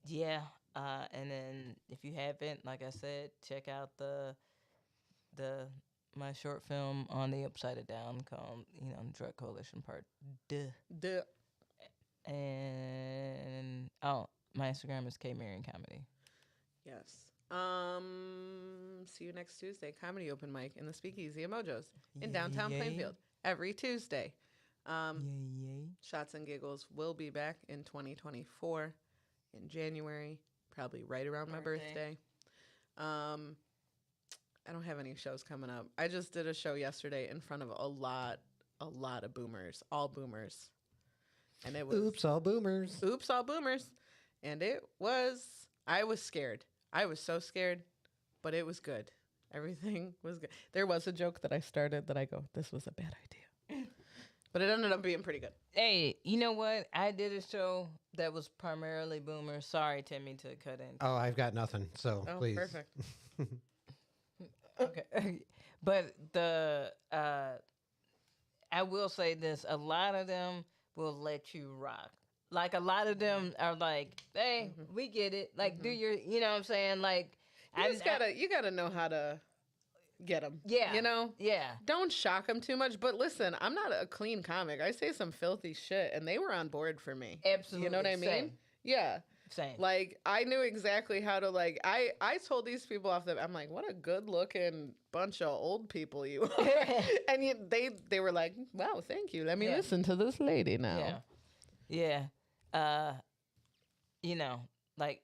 yeah. And then if you haven't, like I said, check out my short film on the Upside It Down called Drug Coalition Part Duh. And my Instagram is KMarionComedy. Yes. See you next Tuesday. Comedy open mic in the Speakeasy at Mojo's in downtown Yay. Plainfield every Tuesday. Yay. Shots and Giggles will be back in 2024 in January, probably right around my birthday. I don't have any shows coming up. I just did a show yesterday in front of a lot of boomers, all boomers. And it was Oops, all boomers. Oops, all boomers. And I was scared. I was so scared, but it was good. Everything was good. There was a joke that I started that I go, this was a bad idea. But it ended up being pretty good. Hey, you know what? I did a show that was primarily boomers. Sorry, Timmy, to cut in. Oh, I've got nothing. So Oh, please. perfect. Okay. But I will say this, a lot of them will let you rock. Like a lot of them are like, hey, we get it. Like do your, you know what I'm saying? Like You gotta know how to get them. Yeah. You know? Yeah. Don't shock them too much. But listen, I'm not a clean comic. I say some filthy shit, and they were on board for me. Absolutely. You know what I mean? Same. Yeah. Same. Like I knew exactly how to I told these people off I'm like, what a good looking bunch of old people you are. And they were like, wow, thank you. Let me Yeah. listen to this lady now. Yeah. Like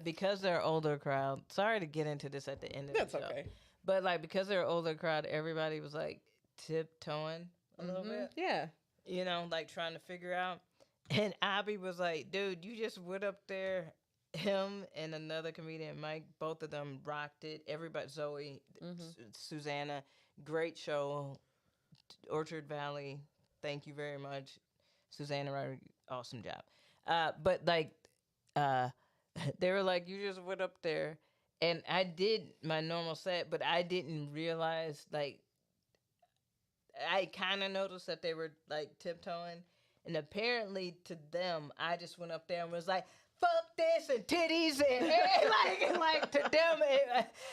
because they're older crowd. Sorry to get into this at the end of That's the show. okay. But like because they're older crowd, everybody was like tiptoeing a little bit. Yeah. You know, like trying to figure out. And Abby was like, dude, you just went up there. Him and another comedian, Mike, both of them rocked it. Everybody, Zoe, Susanna, great show. Orchard Valley, thank you very much. Susanna, awesome job. But like, they were like, you just went up there. And I did my normal set, but I didn't realize, like, I kind of noticed that they were like tiptoeing. And apparently to them, I just went up there and was like, fuck this and titties and like to them.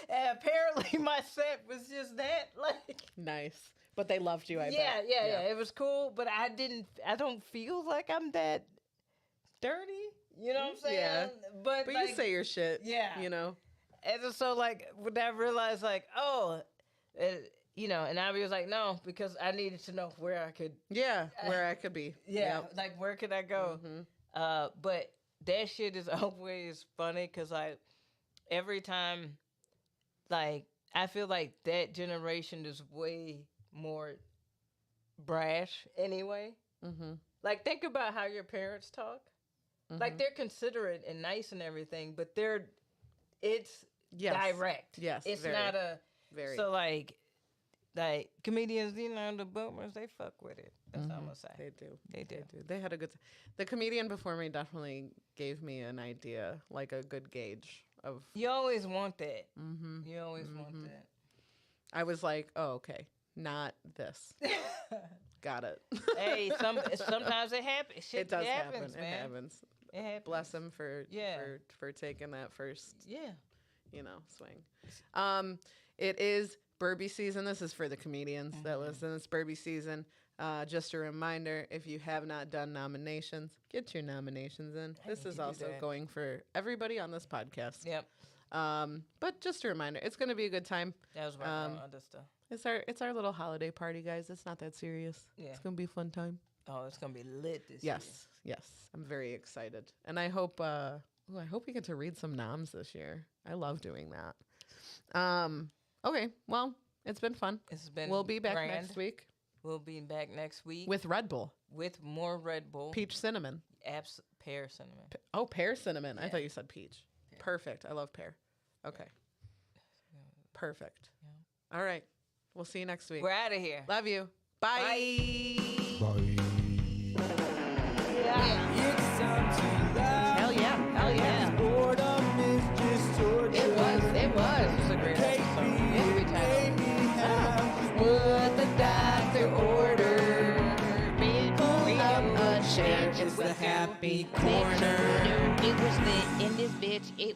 And apparently my set was just that. Like, Nice. But they loved you, I bet. Yeah. It was cool, but I don't feel like I'm that dirty. You know what I'm saying? Yeah. But But like, you say your shit. Yeah. You know? And so like when I realized like, you know, and Abby was like, no, because I needed to know where I could. Yeah. Where I could be. Yeah. Yep. Like where could I go? But that shit is always funny because like every time, like I feel like that generation is way more brash anyway. Like think about how your parents talk. Like they're considerate and nice and everything, but it's direct. Yes, it's very, not a very. So like comedians, you know, the boomers, they fuck with it. That's all I'm gonna say. They do. They do. They had a good. The comedian before me definitely gave me an idea, like a good gauge of. You always want that. You always want that. I was like, oh, okay, not this. Got it. Hey, sometimes it happens. Shit It does happens, happen. man. It happens. It happens. Bless him for Yeah. for taking that first, Yeah. swing. It is Burby season. This is for the comedians that listen. It's Burby season. Just a reminder, if you have not done nominations, get your nominations in. This need is to do also that. going for everybody on this podcast. Yep. But just a reminder, it's going to be a good time. That was right on other stuff. It's our little holiday party, guys. It's not that serious. Yeah. It's going to be a fun time. Oh, it's gonna be lit this year. Yes. I'm very excited. And I hope I hope we get to read some noms this year. I love doing that. Okay, well, it's been fun. It's been We'll be back grand. next week We'll be back next week with Red Bull, with more Red Bull. peach cinnamon. Pear cinnamon. Pear cinnamon. I Yeah. thought you said peach. Perfect. I love pear. Okay. Perfect. All right. We'll see you next week. We're out of here. Love you. Bye. Hell yeah. Hell yeah. It was. It was a great episode. Every time. What the doctor ordered. I'm unashamed. It's the happy corner. It was lit in this bitch. It was